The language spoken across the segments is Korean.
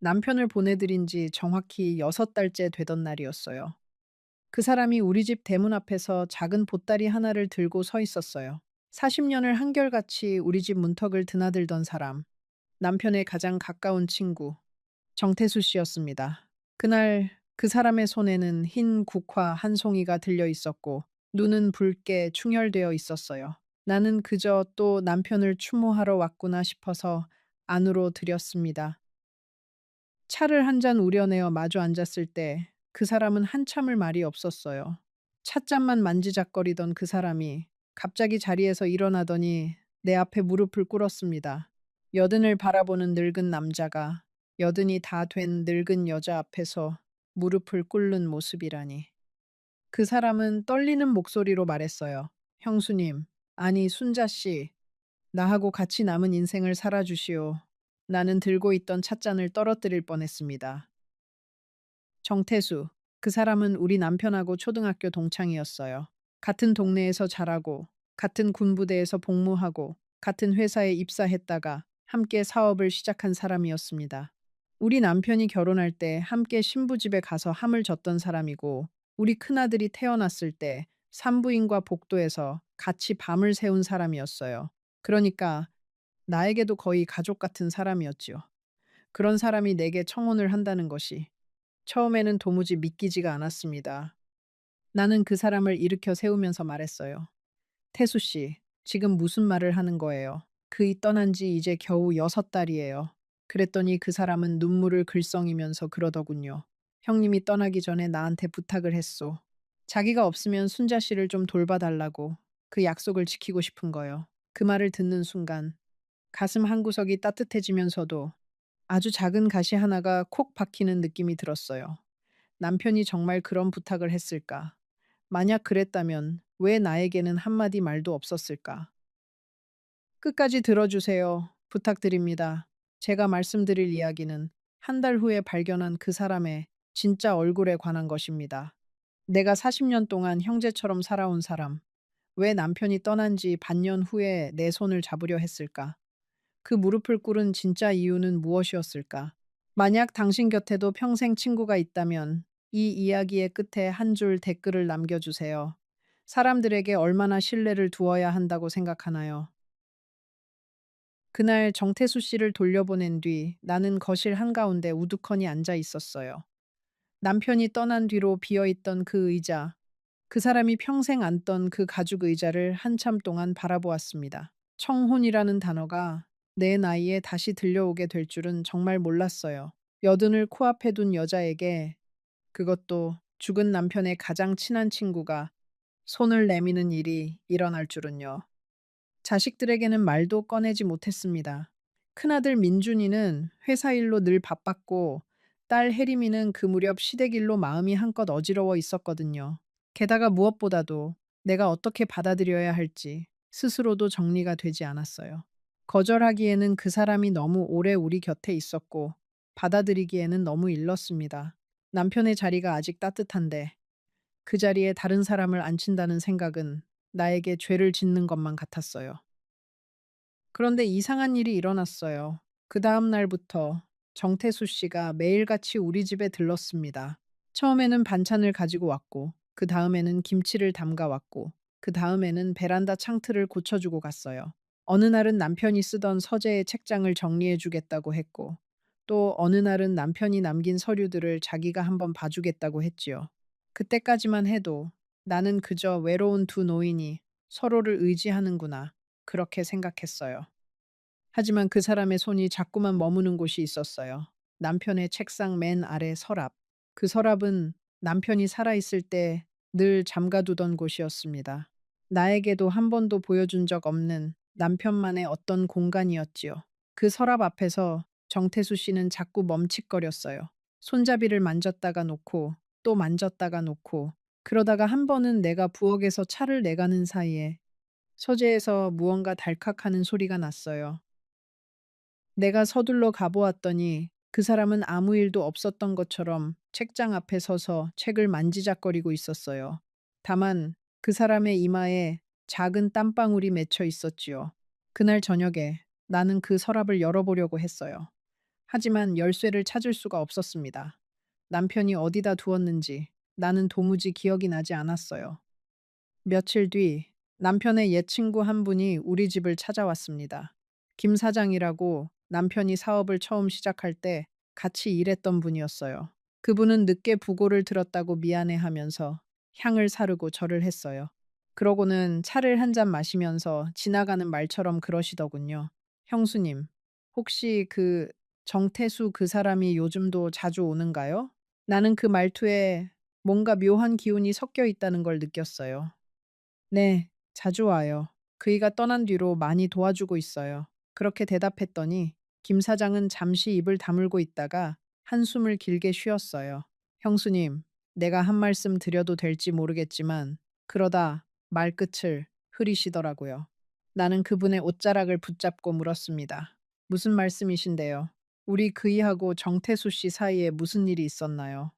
남편을 보내드린 지 정확히 6달째 되던 날이었어요. 그 사람이 우리 집 대문 앞에서 작은 보따리 하나를 들고 서 있었어요. 40년을 한결같이 우리 집 문턱을 드나들던 사람, 남편의 가장 가까운 친구, 정태수 씨였습니다. 그날 그 사람의 손에는 흰 국화 한 송이가 들려 있었고, 눈은 붉게 충혈되어 있었어요. 나는 그저 또 남편을 추모하러 왔구나 싶어서 안으로 들였습니다. 차를 한 잔 우려내어 마주 앉았을 때 그 사람은 한참을 말이 없었어요. 찻잔만 만지작거리던 그 사람이 갑자기 자리에서 일어나더니 내 앞에 무릎을 꿇었습니다. 여든을 바라보는 늙은 남자가 여든이 다 된 늙은 여자 앞에서 무릎을 꿇는 모습이라니. 그 사람은 떨리는 목소리로 말했어요. 형수님, 아니 순자 씨, 나하고 같이 남은 인생을 살아주시오. 나는 들고 있던 찻잔을 떨어뜨릴 뻔했습니다. 정태수. 그 사람은 우리 남편하고 초등학교 동창이었어요. 같은 동네에서 자라고, 같은 군부대에서 복무하고, 같은 회사에 입사했다가 함께 사업을 시작한 사람이었습니다. 우리 남편이 결혼할 때 함께 신부집에 가서 함을 졌던 사람이고, 우리 큰아들이 태어났을 때 산부인과 복도에서 같이 밤을 새운 사람이었어요. 그러니까 나에게도 거의 가족 같은 사람이었지요. 그런 사람이 내게 청혼을 한다는 것이 처음에는 도무지 믿기지가 않았습니다. 나는 그 사람을 일으켜 세우면서 말했어요. 태수 씨, 지금 무슨 말을 하는 거예요? 그이 떠난 지 이제 겨우 6달이에요. 그랬더니 그 사람은 눈물을 글썽이면서 그러더군요. 형님이 떠나기 전에 나한테 부탁을 했소. 자기가 없으면 순자 씨를 좀 돌봐달라고 그 약속을 지키고 싶은 거요. 그 말을 듣는 순간 가슴 한구석이 따뜻해지면서도 아주 작은 가시 하나가 콕 박히는 느낌이 들었어요. 남편이 정말 그런 부탁을 했을까? 만약 그랬다면 왜 나에게는 한마디 말도 없었을까? 끝까지 들어주세요. 부탁드립니다. 제가 말씀드릴 이야기는 한 달 후에 발견한 그 사람의 진짜 얼굴에 관한 것입니다. 내가 40년 동안 형제처럼 살아온 사람, 왜 남편이 떠난 지 반년 후에 내 손을 잡으려 했을까? 그 무릎을 꿇은 진짜 이유는 무엇이었을까? 만약 당신 곁에도 평생 친구가 있다면 이 이야기의 끝에 한 줄 댓글을 남겨주세요. 사람들에게 얼마나 신뢰를 두어야 한다고 생각하나요? 그날 정태수 씨를 돌려보낸 뒤 나는 거실 한가운데 우두커니 앉아 있었어요. 남편이 떠난 뒤로 비어있던 그 의자, 그 사람이 평생 앉던 그 가죽 의자를 한참 동안 바라보았습니다. 청혼이라는 단어가 내 나이에 다시 들려오게 될 줄은 정말 몰랐어요. 여든을 코앞에 둔 여자에게, 그것도 죽은 남편의 가장 친한 친구가 손을 내미는 일이 일어날 줄은요. 자식들에게는 말도 꺼내지 못했습니다. 큰아들 민준이는 회사 일로 늘 바빴고 딸 혜림이는 그 무렵 시댁 일로 마음이 한껏 어지러워 있었거든요. 게다가 무엇보다도 내가 어떻게 받아들여야 할지 스스로도 정리가 되지 않았어요. 거절하기에는 그 사람이 너무 오래 우리 곁에 있었고 받아들이기에는 너무 일렀습니다. 남편의 자리가 아직 따뜻한데 그 자리에 다른 사람을 앉힌다는 생각은 나에게 죄를 짓는 것만 같았어요. 그런데 이상한 일이 일어났어요. 그 다음 날부터 정태수 씨가 매일같이 우리 집에 들렀습니다. 처음에는 반찬을 가지고 왔고, 그 다음에는 김치를 담가 왔고, 그 다음에는 베란다 창틀을 고쳐주고 갔어요. 어느 날은 남편이 쓰던 서재의 책장을 정리해 주겠다고 했고, 또 어느 날은 남편이 남긴 서류들을 자기가 한번 봐주겠다고 했지요. 그때까지만 해도 나는 그저 외로운 두 노인이 서로를 의지하는구나, 그렇게 생각했어요. 하지만 그 사람의 손이 자꾸만 머무는 곳이 있었어요. 남편의 책상 맨 아래 서랍. 그 서랍은 남편이 살아있을 때 늘 잠가두던 곳이었습니다. 나에게도 한 번도 보여준 적 없는 남편만의 어떤 공간이었지요. 그 서랍 앞에서 정태수 씨는 자꾸 멈칫거렸어요. 손잡이를 만졌다가 놓고 또 만졌다가 놓고 그러다가 한 번은 내가 부엌에서 차를 내가는 사이에 서재에서 무언가 달칵하는 소리가 났어요. 내가 서둘러 가보았더니 그 사람은 아무 일도 없었던 것처럼 책장 앞에 서서 책을 만지작거리고 있었어요. 다만 그 사람의 이마에 작은 땀방울이 맺혀 있었지요. 그날 저녁에 나는 그 서랍을 열어보려고 했어요. 하지만 열쇠를 찾을 수가 없었습니다. 남편이 어디다 두었는지 나는 도무지 기억이 나지 않았어요. 며칠 뒤 남편의 옛 친구 한 분이 우리 집을 찾아왔습니다. 김 사장이라고 남편이 사업을 처음 시작할 때 같이 일했던 분이었어요. 그분은 늦게 부고를 들었다고 미안해하면서 향을 사르고 절을 했어요. 그러고는 차를 한 잔 마시면서 지나가는 말처럼 그러시더군요. 형수님, 혹시 그 정태수 그 사람이 요즘도 자주 오는가요? 나는 그 말투에 뭔가 묘한 기운이 섞여 있다는 걸 느꼈어요. 네, 자주 와요. 그이가 떠난 뒤로 많이 도와주고 있어요. 그렇게 대답했더니 김 사장은 잠시 입을 다물고 있다가 한숨을 길게 쉬었어요. 형수님, 내가 한 말씀 드려도 될지 모르겠지만 그러다 말끝을 흐리시더라고요. 나는 그분의 옷자락을 붙잡고 물었습니다. 무슨 말씀이신데요? 우리 그이하고 정태수 씨 사이에 무슨 일이 있었나요?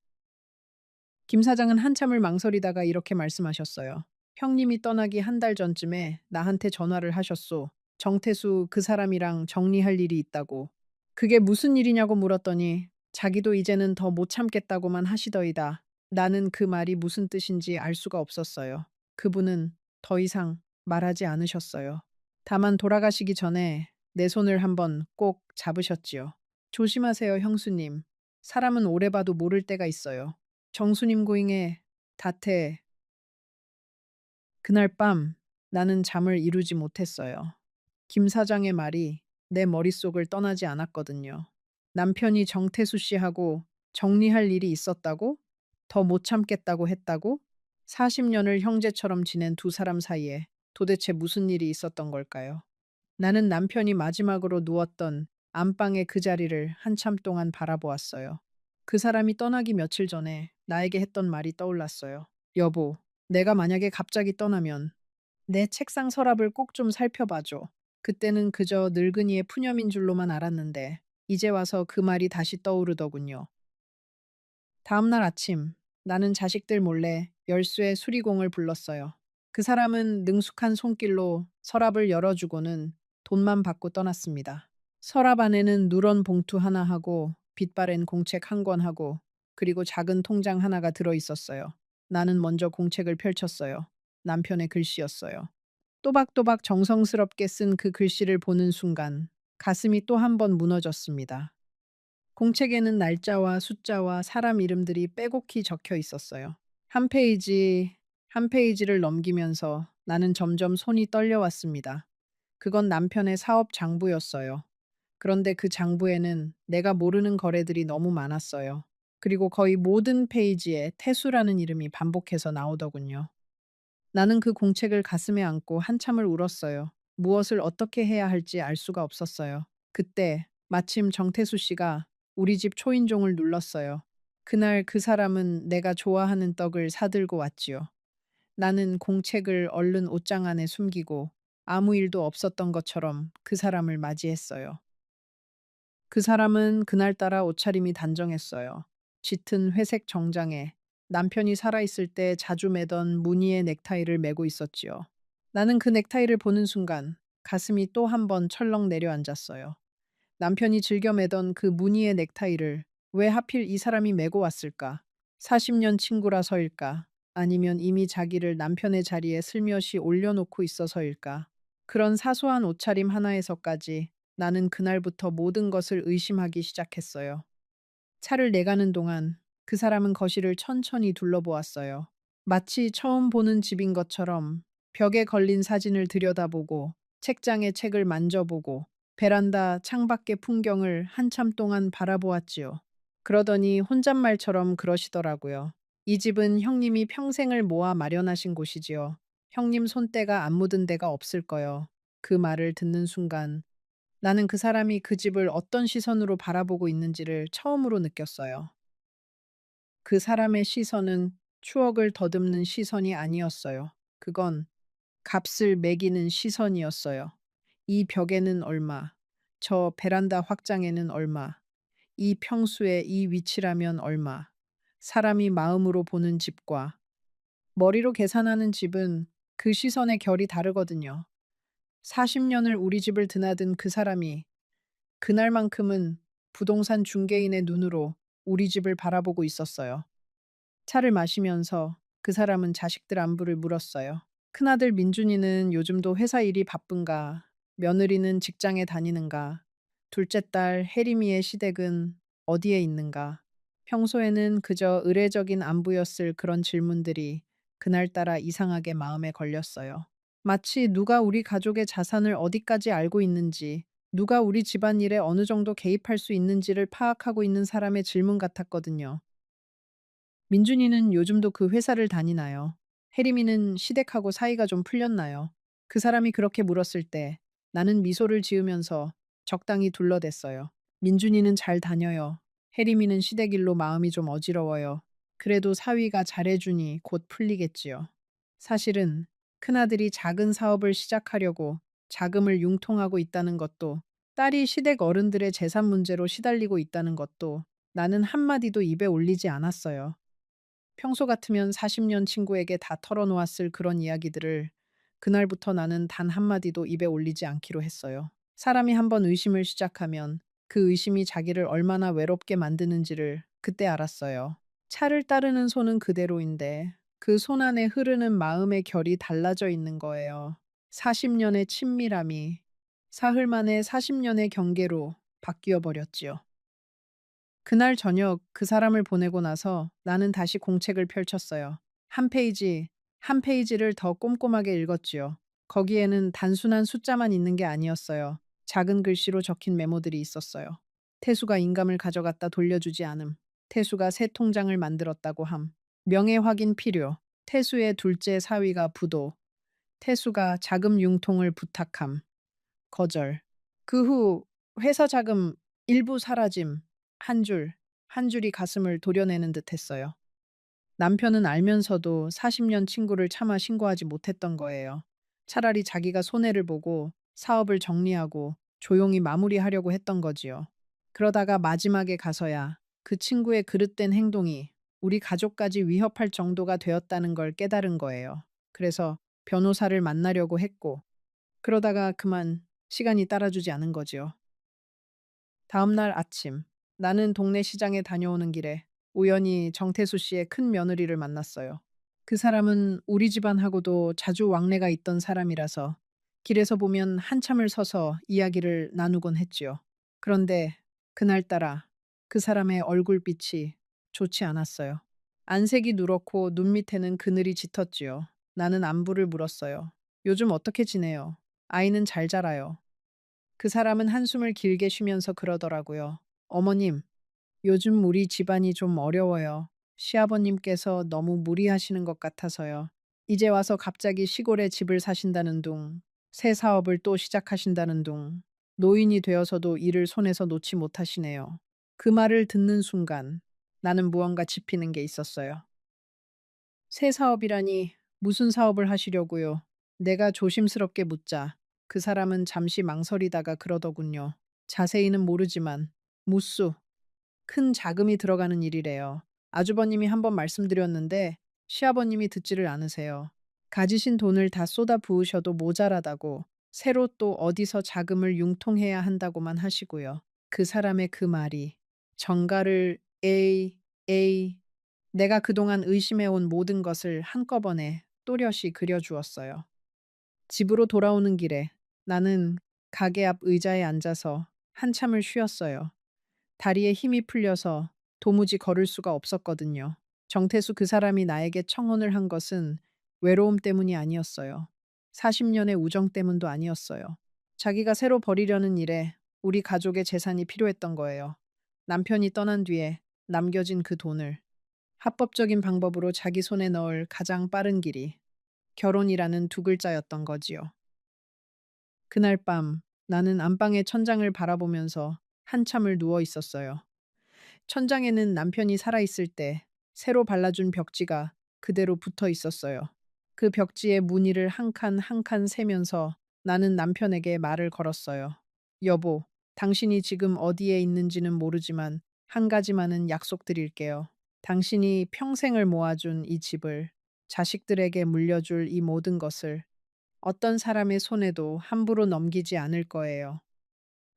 김 사장은 한참을 망설이다가 이렇게 말씀하셨어요. 형님이 떠나기 한 달 전쯤에 나한테 전화를 하셨소. 정태수 그 사람이랑 정리할 일이 있다고. 그게 무슨 일이냐고 물었더니 자기도 이제는 더 못 참겠다고만 하시더이다. 나는 그 말이 무슨 뜻인지 알 수가 없었어요. 그분은 더 이상 말하지 않으셨어요. 다만 돌아가시기 전에 내 손을 한번 꼭 잡으셨지요. 조심하세요, 형수님. 사람은 오래 봐도 모를 때가 있어요. 정수님 고잉에 다태 그날 밤 나는 잠을 이루지 못했어요. 김 사장의 말이 내 머릿속을 떠나지 않았거든요. 남편이 정태수 씨하고 정리할 일이 있었다고? 더 못 참겠다고 했다고? 40년을 형제처럼 지낸 두 사람 사이에 도대체 무슨 일이 있었던 걸까요? 나는 남편이 마지막으로 누웠던 안방의 그 자리를 한참 동안 바라보았어요. 그 사람이 떠나기 며칠 전에 나에게 했던 말이 떠올랐어요. 여보, 내가 만약에 갑자기 떠나면 내 책상 서랍을 꼭 좀 살펴봐줘. 그때는 그저 늙은이의 푸념인 줄로만 알았는데 이제 와서 그 말이 다시 떠오르더군요. 다음 날 아침 나는 자식들 몰래 열쇠 수리공을 불렀어요. 그 사람은 능숙한 손길로 서랍을 열어주고는 돈만 받고 떠났습니다. 서랍 안에는 누런 봉투 하나 하고 빛바랜 공책 한 권 하고 그리고 작은 통장 하나가 들어 있었어요. 나는 먼저 공책을 펼쳤어요. 남편의 글씨였어요. 또박또박 정성스럽게 쓴 그 글씨를 보는 순간 가슴이 또 한 번 무너졌습니다. 공책에는 날짜와 숫자와 사람 이름들이 빼곡히 적혀 있었어요. 한 페이지, 한 페이지를 넘기면서 나는 점점 손이 떨려왔습니다. 그건 남편의 사업 장부였어요. 그런데 그 장부에는 내가 모르는 거래들이 너무 많았어요. 그리고 거의 모든 페이지에 태수라는 이름이 반복해서 나오더군요. 나는 그 공책을 가슴에 안고 한참을 울었어요. 무엇을 어떻게 해야 할지 알 수가 없었어요. 그때 마침 정태수 씨가 우리 집 초인종을 눌렀어요. 그날 그 사람은 내가 좋아하는 떡을 사들고 왔지요. 나는 공책을 얼른 옷장 안에 숨기고 아무 일도 없었던 것처럼 그 사람을 맞이했어요. 그 사람은 그날따라 옷차림이 단정했어요. 짙은 회색 정장에 남편이 살아있을 때 자주 매던 무늬의 넥타이를 메고 있었지요. 나는 그 넥타이를 보는 순간 가슴이 또 한 번 철렁 내려앉았어요. 남편이 즐겨 매던 그 무늬의 넥타이를 왜 하필 이 사람이 메고 왔을까? 40년 친구라서일까? 아니면 이미 자기를 남편의 자리에 슬며시 올려놓고 있어서일까? 그런 사소한 옷차림 하나에서까지 나는 그날부터 모든 것을 의심하기 시작했어요. 차를 내가는 동안 그 사람은 거실을 천천히 둘러보았어요. 마치 처음 보는 집인 것처럼 벽에 걸린 사진을 들여다보고 책장의 책을 만져보고 베란다 창밖의 풍경을 한참 동안 바라보았지요. 그러더니 혼잣말처럼 그러시더라고요. 이 집은 형님이 평생을 모아 마련하신 곳이지요. 형님 손때가 안 묻은 데가 없을 거요. 그 말을 듣는 순간 나는 그 사람이 그 집을 어떤 시선으로 바라보고 있는지를 처음으로 느꼈어요. 그 사람의 시선은 추억을 더듬는 시선이 아니었어요. 그건 값을 매기는 시선이었어요. 이 벽에는 얼마, 저 베란다 확장에는 얼마, 이 평수에 이 위치라면 얼마. 사람이 마음으로 보는 집과 머리로 계산하는 집은 그 시선의 결이 다르거든요. 40년을 우리 집을 드나든 그 사람이 그날만큼은 부동산 중개인의 눈으로 우리 집을 바라보고 있었어요. 차를 마시면서 그 사람은 자식들 안부를 물었어요. 큰아들 민준이는 요즘도 회사 일이 바쁜가? 며느리는 직장에 다니는가? 둘째 딸 혜림이의 시댁은 어디에 있는가? 평소에는 그저 의례적인 안부였을 그런 질문들이 그날따라 이상하게 마음에 걸렸어요. 마치 누가 우리 가족의 자산을 어디까지 알고 있는지, 누가 우리 집안일에 어느 정도 개입할 수 있는지를 파악하고 있는 사람의 질문 같았거든요. 민준이는 요즘도 그 회사를 다니나요? 혜림이는 시댁하고 사이가 좀 풀렸나요? 그 사람이 그렇게 물었을 때 나는 미소를 지으면서 적당히 둘러댔어요. 민준이는 잘 다녀요. 혜림이는 시댁 일로 마음이 좀 어지러워요. 그래도 사위가 잘해주니 곧 풀리겠지요. 사실은 큰아들이 작은 사업을 시작하려고 자금을 융통하고 있다는 것도, 딸이 시댁 어른들의 재산 문제로 시달리고 있다는 것도 나는 한마디도 입에 올리지 않았어요. 평소 같으면 40년 친구에게 다 털어놓았을 그런 이야기들을 그날부터 나는 단 한마디도 입에 올리지 않기로 했어요. 사람이 한번 의심을 시작하면 그 의심이 자기를 얼마나 외롭게 만드는지를 그때 알았어요. 차를 따르는 손은 그대로인데 그 손 안에 흐르는 마음의 결이 달라져 있는 거예요. 40년의 친밀함이 사흘 만에 40년의 경계로 바뀌어 버렸지요. 그날 저녁 그 사람을 보내고 나서 나는 다시 공책을 펼쳤어요. 한 페이지, 한 페이지를 더 꼼꼼하게 읽었지요. 거기에는 단순한 숫자만 있는 게 아니었어요. 작은 글씨로 적힌 메모들이 있었어요. 태수가 인감을 가져갔다 돌려주지 않음. 태수가 새 통장을 만들었다고 함. 명예 확인 필요. 태수의 둘째 사위가 부도. 태수가 자금 융통을 부탁함. 거절. 그 후 회사 자금 일부 사라짐. 한 줄, 한 줄이 가슴을 도려내는 듯 했어요. 남편은 알면서도 40년 친구를 차마 신고하지 못했던 거예요. 차라리 자기가 손해를 보고 사업을 정리하고 조용히 마무리하려고 했던 거지요. 그러다가 마지막에 가서야 그 친구의 그릇된 행동이 우리 가족까지 위협할 정도가 되었다는 걸 깨달은 거예요. 그래서 변호사를 만나려고 했고, 그러다가 그만 시간이 따라주지 않은 거지요. 다음 날 아침, 나는 동네 시장에 다녀오는 길에 우연히 정태수 씨의 큰 며느리를 만났어요. 그 사람은 우리 집안하고도 자주 왕래가 있던 사람이라서 길에서 보면 한참을 서서 이야기를 나누곤 했지요. 그런데 그날따라 그 사람의 얼굴빛이 좋지 않았어요. 안색이 누렇고 눈 밑에는 그늘이 짙었지요. 나는 안부를 물었어요. 요즘 어떻게 지내요? 아이는 잘 자라요. 그 사람은 한숨을 길게 쉬면서 그러더라고요. 어머님, 요즘 우리 집안이 좀 어려워요. 시아버님께서 너무 무리하시는 것 같아서요. 이제 와서 갑자기 시골에 집을 사신다는 둥, 새 사업을 또 시작하신다는 둥, 노인이 되어서도 일을 손에서 놓지 못하시네요. 그 말을 듣는 순간 나는 무언가 짚이는 게 있었어요. 새 사업이라니 무슨 사업을 하시려고요? 내가 조심스럽게 묻자 그 사람은 잠시 망설이다가 그러더군요. 자세히는 모르지만 무수, 큰 자금이 들어가는 일이래요. 아주버님이 한번 말씀드렸는데 시아버님이 듣지를 않으세요. 가지신 돈을 다 쏟아 부으셔도 모자라다고 새로 또 어디서 자금을 융통해야 한다고만 하시고요. 그 사람의 그 말이 정가를 에이 내가 그동안 의심해온 모든 것을 한꺼번에 또렷이 그려주었어요. 집으로 돌아오는 길에 나는 가게 앞 의자에 앉아서 한참을 쉬었어요. 다리에 힘이 풀려서 도무지 걸을 수가 없었거든요. 정태수 그 사람이 나에게 청혼을 한 것은 외로움 때문이 아니었어요. 40년의 우정 때문도 아니었어요. 자기가 새로 벌이려는 일에 우리 가족의 재산이 필요했던 거예요. 남편이 떠난 뒤에 남겨진 그 돈을 합법적인 방법으로 자기 손에 넣을 가장 빠른 길이 결혼이라는 두 글자였던 거지요. 그날 밤 나는 안방의 천장을 바라보면서 한참을 누워 있었어요. 천장에는 남편이 살아있을 때 새로 발라준 벽지가 그대로 붙어 있었어요. 그 벽지의 무늬를 한 칸 한 칸 세면서 나는 남편에게 말을 걸었어요. 여보, 당신이 지금 어디에 있는지는 모르지만 한 가지만은 약속드릴게요. 당신이 평생을 모아준 이 집을, 자식들에게 물려줄 이 모든 것을 어떤 사람의 손에도 함부로 넘기지 않을 거예요.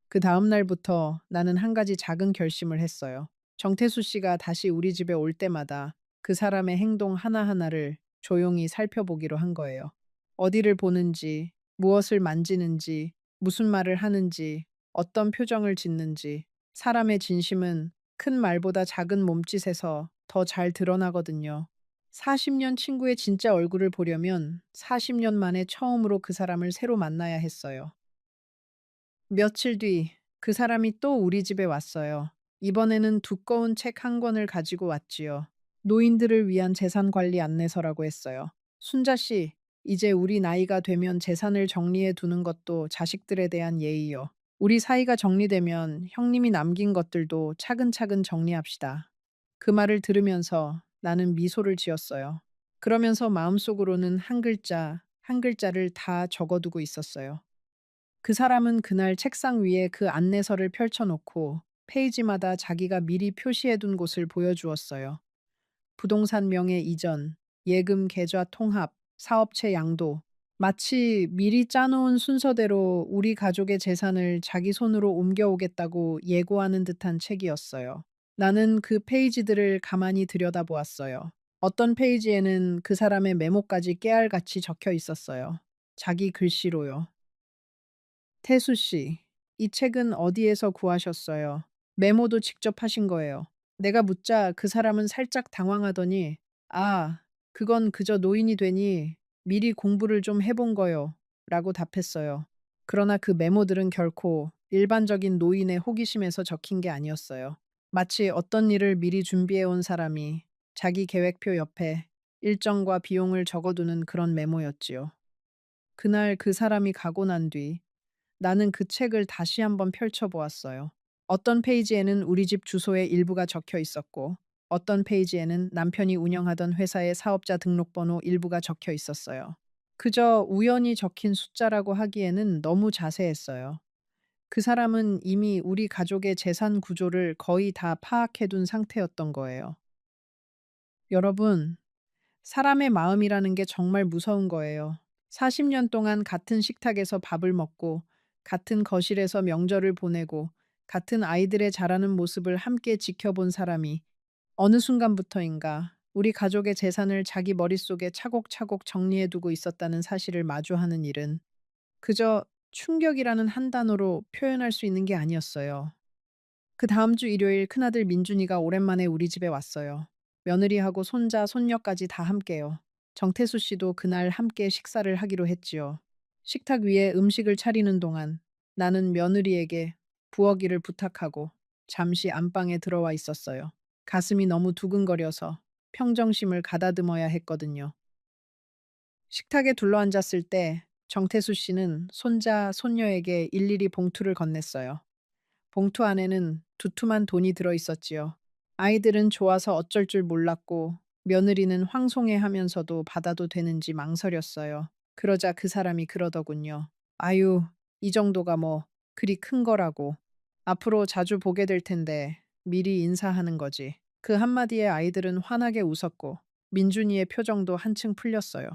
그 다음 날부터 나는 한 가지 작은 결심을 했어요. 정태수 씨가 다시 우리 집에 올 때마다 그 사람의 행동 하나하나를 조용히 살펴보기로 한 거예요. 어디를 보는지, 무엇을 만지는지, 무슨 말을 하는지, 어떤 표정을 짓는지. 사람의 진심은 큰 말보다 작은 몸짓에서 더 잘 드러나거든요. 40년 친구의 진짜 얼굴을 보려면 40년 만에 처음으로 그 사람을 새로 만나야 했어요. 며칠 뒤 그 사람이 또 우리 집에 왔어요. 이번에는 두꺼운 책 한 권을 가지고 왔지요. 노인들을 위한 재산 관리 안내서라고 했어요. 순자 씨, 이제 우리 나이가 되면 재산을 정리해 두는 것도 자식들에 대한 예의요. 우리 사이가 정리되면 형님이 남긴 것들도 차근차근 정리합시다. 그 말을 들으면서 나는 미소를 지었어요. 그러면서 마음속으로는 한 글자, 한 글자를 다 적어두고 있었어요. 그 사람은 그날 책상 위에 그 안내서를 펼쳐놓고 페이지마다 자기가 미리 표시해둔 곳을 보여주었어요. 부동산 명의 이전, 예금 계좌 통합, 사업체 양도. 마치 미리 짜놓은 순서대로 우리 가족의 재산을 자기 손으로 옮겨오겠다고 예고하는 듯한 책이었어요. 나는 그 페이지들을 가만히 들여다보았어요. 어떤 페이지에는 그 사람의 메모까지 깨알같이 적혀 있었어요. 자기 글씨로요. 태수 씨, 이 책은 어디에서 구하셨어요? 메모도 직접 하신 거예요. 내가 묻자 그 사람은 살짝 당황하더니, 아, 그건 그저 노인이 되니 미리 공부를 좀 해본 거요. 라고 답했어요. 그러나 그 메모들은 결코 일반적인 노인의 호기심에서 적힌 게 아니었어요. 마치 어떤 일을 미리 준비해 온 사람이 자기 계획표 옆에 일정과 비용을 적어두는 그런 메모였지요. 그날 그 사람이 가고 난 뒤, 나는 그 책을 다시 한번 펼쳐보았어요. 어떤 페이지에는 우리 집 주소의 일부가 적혀 있었고, 어떤 페이지에는 남편이 운영하던 회사의 사업자 등록번호 일부가 적혀 있었어요. 그저 우연히 적힌 숫자라고 하기에는 너무 자세했어요. 그 사람은 이미 우리 가족의 재산 구조를 거의 다 파악해둔 상태였던 거예요. 여러분, 사람의 마음이라는 게 정말 무서운 거예요. 40년 동안 같은 식탁에서 밥을 먹고, 같은 거실에서 명절을 보내고, 같은 아이들의 자라는 모습을 함께 지켜본 사람이 어느 순간부터인가 우리 가족의 재산을 자기 머릿속에 차곡차곡 정리해두고 있었다는 사실을 마주하는 일은 그저 충격이라는 한 단어로 표현할 수 있는 게 아니었어요. 그 다음 주 일요일 큰아들 민준이가 오랜만에 우리 집에 왔어요. 며느리하고 손자, 손녀까지 다 함께요. 정태수 씨도 그날 함께 식사를 하기로 했지요. 식탁 위에 음식을 차리는 동안 나는 며느리에게 부엌일을 부탁하고 잠시 안방에 들어와 있었어요. 가슴이 너무 두근거려서 평정심을 가다듬어야 했거든요. 식탁에 둘러앉았을 때 정태수 씨는 손자, 손녀에게 일일이 봉투를 건넸어요. 봉투 안에는 두툼한 돈이 들어 있었지요. 아이들은 좋아서 어쩔 줄 몰랐고 며느리는 황송해하면서도 받아도 되는지 망설였어요. 그러자 그 사람이 그러더군요. 아유, 이 정도가 뭐 그리 큰 거라고. 앞으로 자주 보게 될 텐데 미리 인사하는 거지. 그 한마디에 아이들은 환하게 웃었고 민준이의 표정도 한층 풀렸어요.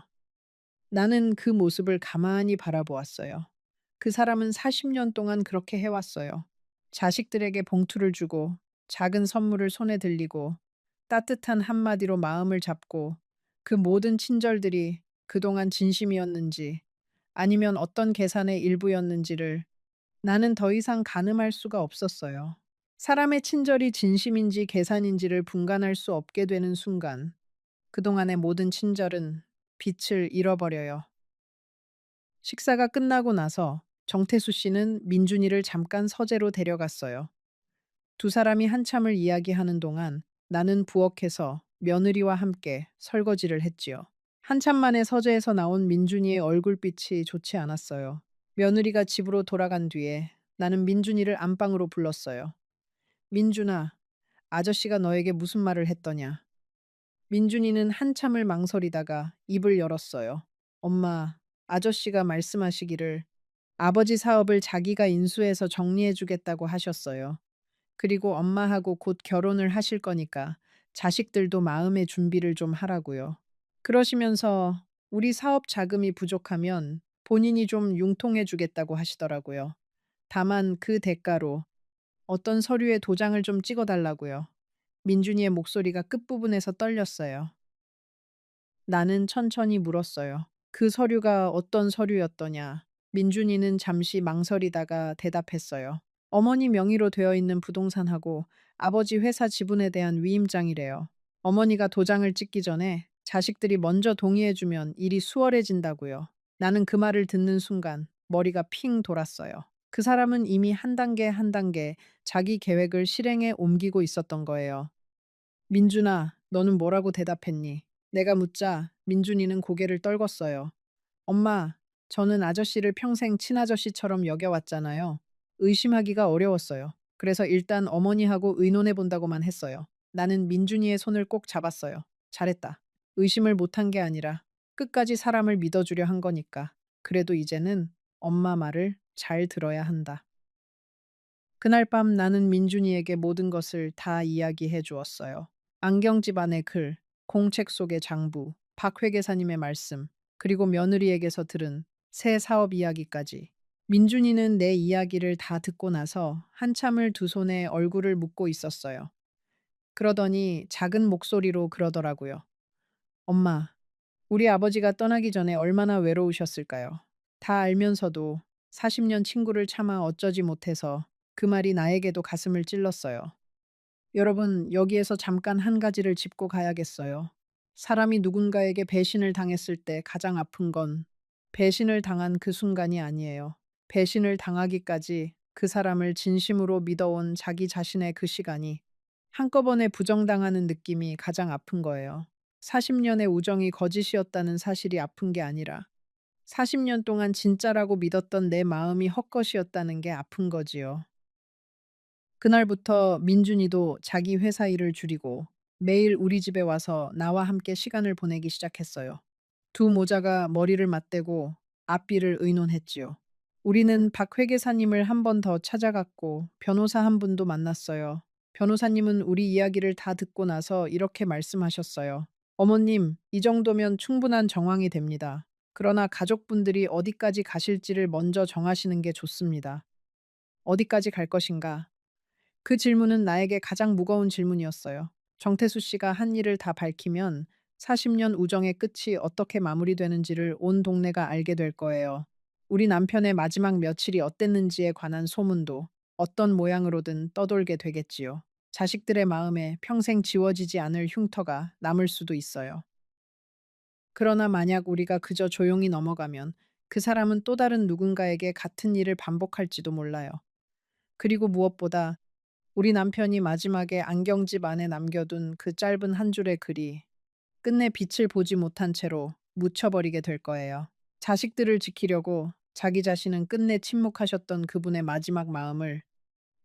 나는 그 모습을 가만히 바라보았어요. 그 사람은 40년 동안 그렇게 해왔어요. 자식들에게 봉투를 주고 작은 선물을 손에 들리고 따뜻한 한마디로 마음을 잡고 그 모든 친절들이 그동안 진심이었는지 아니면 어떤 계산의 일부였는지를 나는 더 이상 가늠할 수가 없었어요. 사람의 친절이 진심인지 계산인지를 분간할 수 없게 되는 순간 그동안의 모든 친절은 빛을 잃어버려요. 식사가 끝나고 나서 정태수 씨는 민준이를 잠깐 서재로 데려갔어요. 두 사람이 한참을 이야기하는 동안 나는 부엌에서 며느리와 함께 설거지를 했지요. 한참 만에 서재에서 나온 민준이의 얼굴빛이 좋지 않았어요. 며느리가 집으로 돌아간 뒤에 나는 민준이를 안방으로 불렀어요. 민준아, 아저씨가 너에게 무슨 말을 했더냐? 민준이는 한참을 망설이다가 입을 열었어요. 엄마, 아저씨가 말씀하시기를 아버지 사업을 자기가 인수해서 정리해 주겠다고 하셨어요. 그리고 엄마하고 곧 결혼을 하실 거니까 자식들도 마음의 준비를 좀 하라고요. 그러시면서 우리 사업 자금이 부족하면 본인이 좀 융통해 주겠다고 하시더라고요. 다만 그 대가로 어떤 서류에 도장을 좀 찍어 달라고요. 민준이의 목소리가 끝부분에서 떨렸어요. 나는 천천히 물었어요. 그 서류가 어떤 서류였더냐? 민준이는 잠시 망설이다가 대답했어요. 어머니 명의로 되어 있는 부동산하고 아버지 회사 지분에 대한 위임장이래요. 어머니가 도장을 찍기 전에 자식들이 먼저 동의해주면 일이 수월해진다고요. 나는 그 말을 듣는 순간 머리가 핑 돌았어요. 그 사람은 이미 한 단계 한 단계 자기 계획을 실행에 옮기고 있었던 거예요. 민준아, 너는 뭐라고 대답했니? 내가 묻자 민준이는 고개를 떨궜어요. 엄마, 저는 아저씨를 평생 친아저씨처럼 여겨왔잖아요. 의심하기가 어려웠어요. 그래서 일단 어머니하고 의논해 본다고만 했어요. 나는 민준이의 손을 꼭 잡았어요. 잘했다. 의심을 못한 게 아니라 끝까지 사람을 믿어주려 한 거니까. 그래도 이제는 엄마 말을 잘 들어야 한다. 그날 밤 나는 민준이에게 모든 것을 다 이야기해 주었어요. 안경 집안의 글, 공책 속의 장부, 박 회계사님의 말씀, 그리고 며느리에게서 들은 새 사업 이야기까지. 민준이는 내 이야기를 다 듣고 나서 한참을 두 손에 얼굴을 묶고 있었어요. 그러더니 작은 목소리로 그러더라고요. 엄마, 우리 아버지가 떠나기 전에 얼마나 외로우셨을까요? 다 알면서도 40년 친구를 참아 어쩌지 못해서 그 말이 나에게도 가슴을 찔렀어요. 여러분, 여기에서 잠깐 한 가지를 짚고 가야겠어요. 사람이 누군가에게 배신을 당했을 때 가장 아픈 건 배신을 당한 그 순간이 아니에요. 배신을 당하기까지 그 사람을 진심으로 믿어온 자기 자신의 그 시간이 한꺼번에 부정당하는 느낌이 가장 아픈 거예요. 40년의 우정이 거짓이었다는 사실이 아픈 게 아니라 40년 동안 진짜라고 믿었던 내 마음이 헛것이었다는 게 아픈 거지요. 그날부터 민준이도 자기 회사 일을 줄이고 매일 우리 집에 와서 나와 함께 시간을 보내기 시작했어요. 두 모자가 머리를 맞대고 앞길을 의논했지요. 우리는 박 회계사님을 한 번 더 찾아갔고 변호사 한 분도 만났어요. 변호사님은 우리 이야기를 다 듣고 나서 이렇게 말씀하셨어요. 어머님, 이 정도면 충분한 정황이 됩니다. 그러나 가족분들이 어디까지 가실지를 먼저 정하시는 게 좋습니다. 어디까지 갈 것인가? 그 질문은 나에게 가장 무거운 질문이었어요. 정태수 씨가 한 일을 다 밝히면 40년 우정의 끝이 어떻게 마무리되는지를 온 동네가 알게 될 거예요. 우리 남편의 마지막 며칠이 어땠는지에 관한 소문도 어떤 모양으로든 떠돌게 되겠지요. 자식들의 마음에 평생 지워지지 않을 흉터가 남을 수도 있어요. 그러나 만약 우리가 그저 조용히 넘어가면 그 사람은 또 다른 누군가에게 같은 일을 반복할지도 몰라요. 그리고 무엇보다 우리 남편이 마지막에 안경집 안에 남겨둔 그 짧은 한 줄의 글이 끝내 빛을 보지 못한 채로 묻혀버리게 될 거예요. 자식들을 지키려고 자기 자신은 끝내 침묵하셨던 그분의 마지막 마음을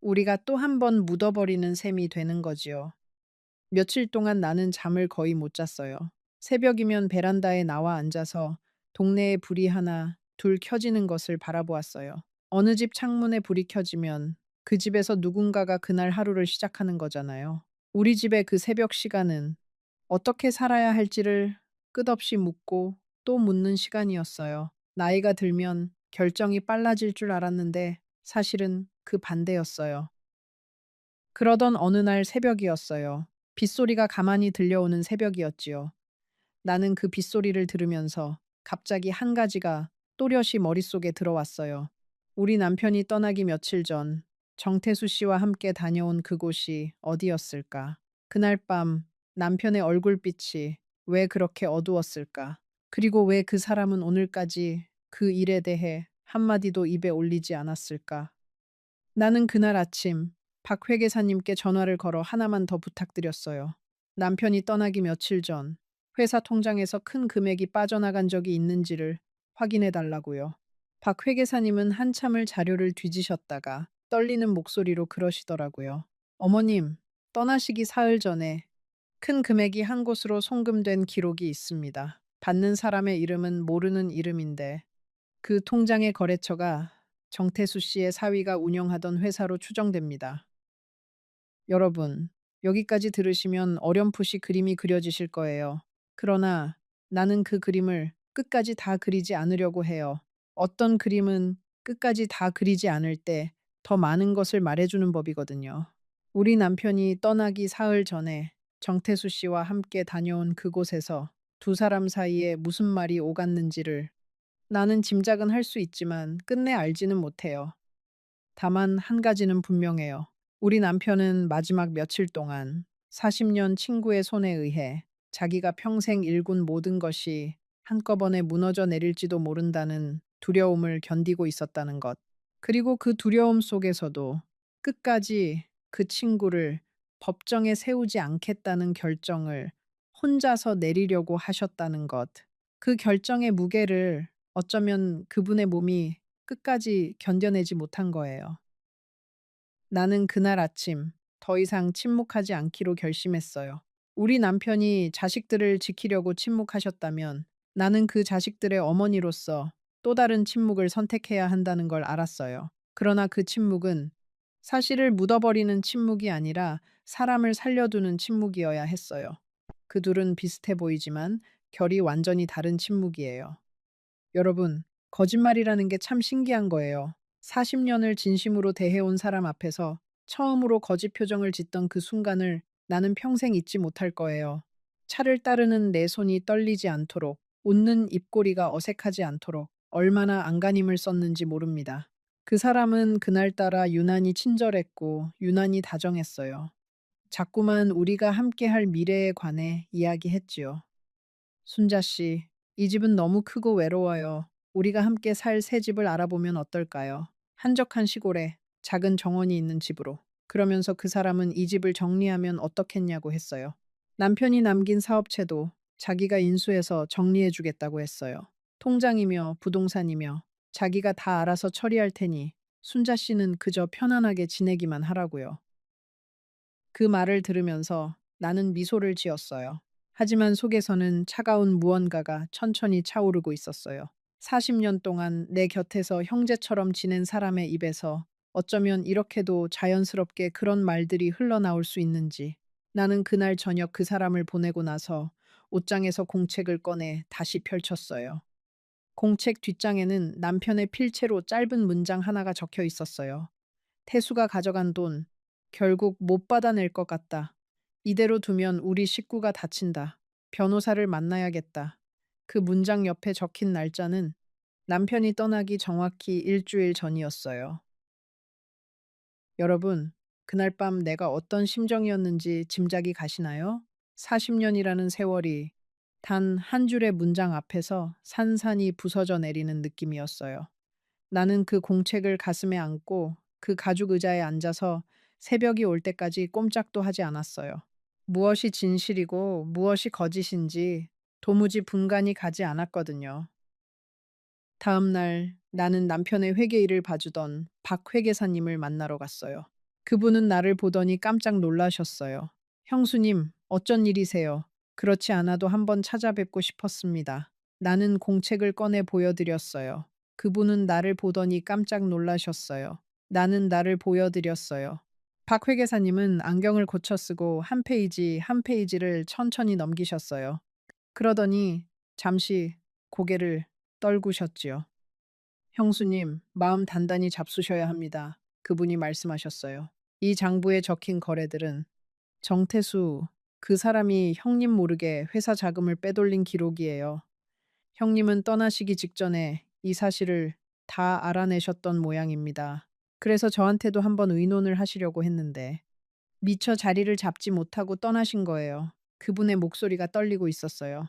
우리가 또 한 번 묻어버리는 셈이 되는 거지요. 며칠 동안 나는 잠을 거의 못 잤어요. 새벽이면 베란다에 나와 앉아서 동네에 불이 하나, 둘 켜지는 것을 바라보았어요. 어느 집 창문에 불이 켜지면 그 집에서 누군가가 그날 하루를 시작하는 거잖아요. 우리 집의 그 새벽 시간은 어떻게 살아야 할지를 끝없이 묻고 또 묻는 시간이었어요. 나이가 들면 결정이 빨라질 줄 알았는데 사실은 그 반대였어요. 그러던 어느 날 새벽이었어요. 빗소리가 가만히 들려오는 새벽이었지요. 나는 그 빗소리를 들으면서 갑자기 한 가지가 또렷이 머릿속에 들어왔어요. 우리 남편이 떠나기 며칠 전 정태수 씨와 함께 다녀온 그곳이 어디였을까? 그날 밤 남편의 얼굴빛이 왜 그렇게 어두웠을까? 그리고 왜 그 사람은 오늘까지 그 일에 대해 한마디도 입에 올리지 않았을까? 나는 그날 아침 박 회계사님께 전화를 걸어 하나만 더 부탁드렸어요. 남편이 떠나기 며칠 전 회사 통장에서 큰 금액이 빠져나간 적이 있는지를 확인해 달라고요. 박 회계사님은 한참을 자료를 뒤지셨다가 떨리는 목소리로 그러시더라고요. 어머님, 떠나시기 사흘 전에 큰 금액이 한 곳으로 송금된 기록이 있습니다. 받는 사람의 이름은 모르는 이름인데 그 통장의 거래처가 정태수 씨의 사위가 운영하던 회사로 추정됩니다. 여러분, 여기까지 들으시면 어렴풋이 그림이 그려지실 거예요. 그러나 나는 그 그림을 끝까지 다 그리지 않으려고 해요. 어떤 그림은 끝까지 다 그리지 않을 때 더 많은 것을 말해주는 법이거든요. 우리 남편이 떠나기 사흘 전에 정태수 씨와 함께 다녀온 그곳에서 두 사람 사이에 무슨 말이 오갔는지를 나는 짐작은 할 수 있지만 끝내 알지는 못해요. 다만 한 가지는 분명해요. 우리 남편은 마지막 며칠 동안 40년 친구의 손에 의해 자기가 평생 일군 모든 것이 한꺼번에 무너져 내릴지도 모른다는 두려움을 견디고 있었다는 것. 그리고 그 두려움 속에서도 끝까지 그 친구를 법정에 세우지 않겠다는 결정을 혼자서 내리려고 하셨다는 것. 그 결정의 무게를 어쩌면 그분의 몸이 끝까지 견뎌내지 못한 거예요. 나는 그날 아침 더 이상 침묵하지 않기로 결심했어요. 우리 남편이 자식들을 지키려고 침묵하셨다면 나는 그 자식들의 어머니로서 또 다른 침묵을 선택해야 한다는 걸 알았어요. 그러나 그 침묵은 사실을 묻어버리는 침묵이 아니라 사람을 살려두는 침묵이어야 했어요. 그 둘은 비슷해 보이지만 결이 완전히 다른 침묵이에요. 여러분, 거짓말이라는 게 참 신기한 거예요. 40년을 진심으로 대해온 사람 앞에서 처음으로 거짓 표정을 짓던 그 순간을 나는 평생 잊지 못할 거예요. 차를 따르는 내 손이 떨리지 않도록, 웃는 입꼬리가 어색하지 않도록 얼마나 안간힘을 썼는지 모릅니다. 그 사람은 그날따라 유난히 친절했고 유난히 다정했어요. 자꾸만 우리가 함께할 미래에 관해 이야기했지요. 순자 씨, 이 집은 너무 크고 외로워요. 우리가 함께 살 새 집을 알아보면 어떨까요? 한적한 시골에 작은 정원이 있는 집으로. 그러면서 그 사람은 이 집을 정리하면 어떻겠냐고 했어요. 남편이 남긴 사업체도 자기가 인수해서 정리해 주겠다고 했어요. 통장이며 부동산이며 자기가 다 알아서 처리할 테니 순자 씨는 그저 편안하게 지내기만 하라고요. 그 말을 들으면서 나는 미소를 지었어요. 하지만 속에서는 차가운 무언가가 천천히 차오르고 있었어요. 40년 동안 내 곁에서 형제처럼 지낸 사람의 입에서 어쩌면 이렇게도 자연스럽게 그런 말들이 흘러나올 수 있는지. 나는 그날 저녁 그 사람을 보내고 나서 옷장에서 공책을 꺼내 다시 펼쳤어요. 공책 뒷장에는 남편의 필체로 짧은 문장 하나가 적혀 있었어요. 태수가 가져간 돈, 결국 못 받아낼 것 같다. 이대로 두면 우리 식구가 다친다. 변호사를 만나야겠다. 그 문장 옆에 적힌 날짜는 남편이 떠나기 정확히 일주일 전이었어요. 여러분, 그날 밤 내가 어떤 심정이었는지 짐작이 가시나요? 40년이라는 세월이 단 한 줄의 문장 앞에서 산산이 부서져 내리는 느낌이었어요. 나는 그 공책을 가슴에 안고 그 가죽 의자에 앉아서 새벽이 올 때까지 꼼짝도 하지 않았어요. 무엇이 진실이고 무엇이 거짓인지 도무지 분간이 가지 않았거든요. 다음 날 나는 남편의 회계일을 봐주던 박 회계사님을 만나러 갔어요. 그분은 나를 보더니 깜짝 놀라셨어요. 형수님, 어쩐 일이세요? 그렇지 않아도 한번 찾아뵙고 싶었습니다. 나는 공책을 꺼내 보여드렸어요. 그분은 나를 보더니 깜짝 놀라셨어요. 나는 나를 보여드렸어요. 박 회계사님은 안경을 고쳐 쓰고 한 페이지 한 페이지를 천천히 넘기셨어요. 그러더니 잠시 고개를 떨구셨지요. 형수님, 마음 단단히 잡수셔야 합니다. 그분이 말씀하셨어요. 이 장부에 적힌 거래들은 정태수, 그 사람이 형님 모르게 회사 자금을 빼돌린 기록이에요. 형님은 떠나시기 직전에 이 사실을 다 알아내셨던 모양입니다. 그래서 저한테도 한번 의논을 하시려고 했는데 미처 자리를 잡지 못하고 떠나신 거예요. 그분의 목소리가 떨리고 있었어요.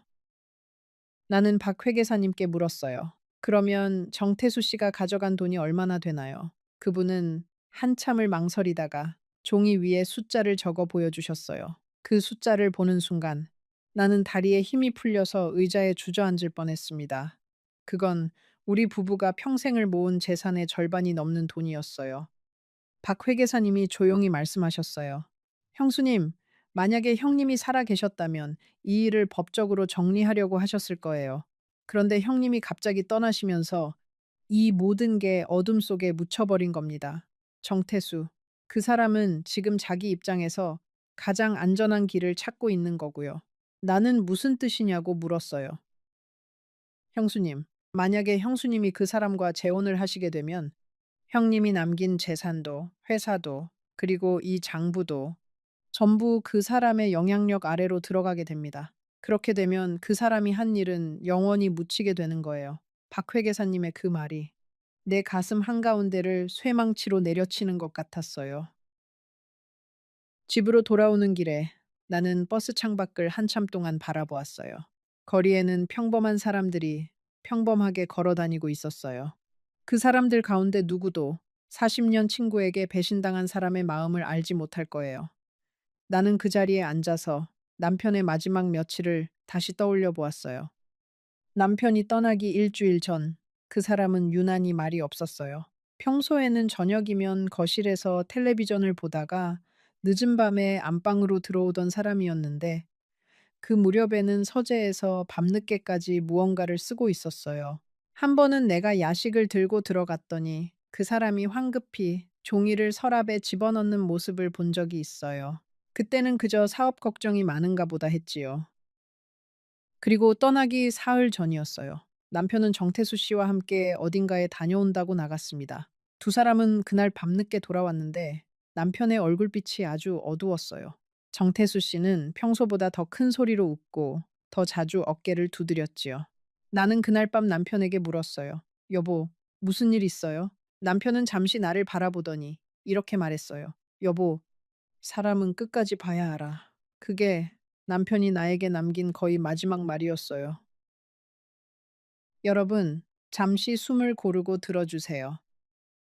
나는 박 회계사님께 물었어요. 그러면 정태수 씨가 가져간 돈이 얼마나 되나요? 그분은 한참을 망설이다가 종이 위에 숫자를 적어 보여주셨어요. 그 숫자를 보는 순간 나는 다리에 힘이 풀려서 의자에 주저앉을 뻔했습니다. 그건 우리 부부가 평생을 모은 재산의 절반이 넘는 돈이었어요. 박 회계사님이 조용히 말씀하셨어요. 형수님, 만약에 형님이 살아 계셨다면 이 일을 법적으로 정리하려고 하셨을 거예요. 그런데 형님이 갑자기 떠나시면서 이 모든 게 어둠 속에 묻혀버린 겁니다. 정태수. 그 사람은 지금 자기 입장에서 가장 안전한 길을 찾고 있는 거고요. 나는 무슨 뜻이냐고 물었어요. 형수님, 만약에 형수님이 그 사람과 재혼을 하시게 되면 형님이 남긴 재산도, 회사도, 그리고 이 장부도 전부 그 사람의 영향력 아래로 들어가게 됩니다. 그렇게 되면 그 사람이 한 일은 영원히 묻히게 되는 거예요. 박 회계사님의 그 말이 내 가슴 한가운데를 쇠망치로 내려치는 것 같았어요. 집으로 돌아오는 길에 나는 버스 창밖을 한참 동안 바라보았어요. 거리에는 평범한 사람들이 평범하게 걸어 다니고 있었어요. 그 사람들 가운데 누구도 40년 친구에게 배신당한 사람의 마음을 알지 못할 거예요. 나는 그 자리에 앉아서 남편의 마지막 며칠을 다시 떠올려 보았어요. 남편이 떠나기 일주일 전, 그 사람은 유난히 말이 없었어요. 평소에는 저녁이면 거실에서 텔레비전을 보다가 늦은 밤에 안방으로 들어오던 사람이었는데, 그 무렵에는 서재에서 밤늦게까지 무언가를 쓰고 있었어요. 한 번은 내가 야식을 들고 들어갔더니 그 사람이 황급히 종이를 서랍에 집어넣는 모습을 본 적이 있어요. 그때는 그저 사업 걱정이 많은가 보다 했지요. 그리고 떠나기 사흘 전이었어요. 남편은 정태수 씨와 함께 어딘가에 다녀온다고 나갔습니다. 두 사람은 그날 밤늦게 돌아왔는데 남편의 얼굴빛이 아주 어두웠어요. 정태수 씨는 평소보다 더 큰 소리로 웃고 더 자주 어깨를 두드렸지요. 나는 그날 밤 남편에게 물었어요. 여보, 무슨 일 있어요? 남편은 잠시 나를 바라보더니 이렇게 말했어요. 여보, 사람은 끝까지 봐야 알아. 그게 남편이 나에게 남긴 거의 마지막 말이었어요. 여러분, 잠시 숨을 고르고 들어주세요.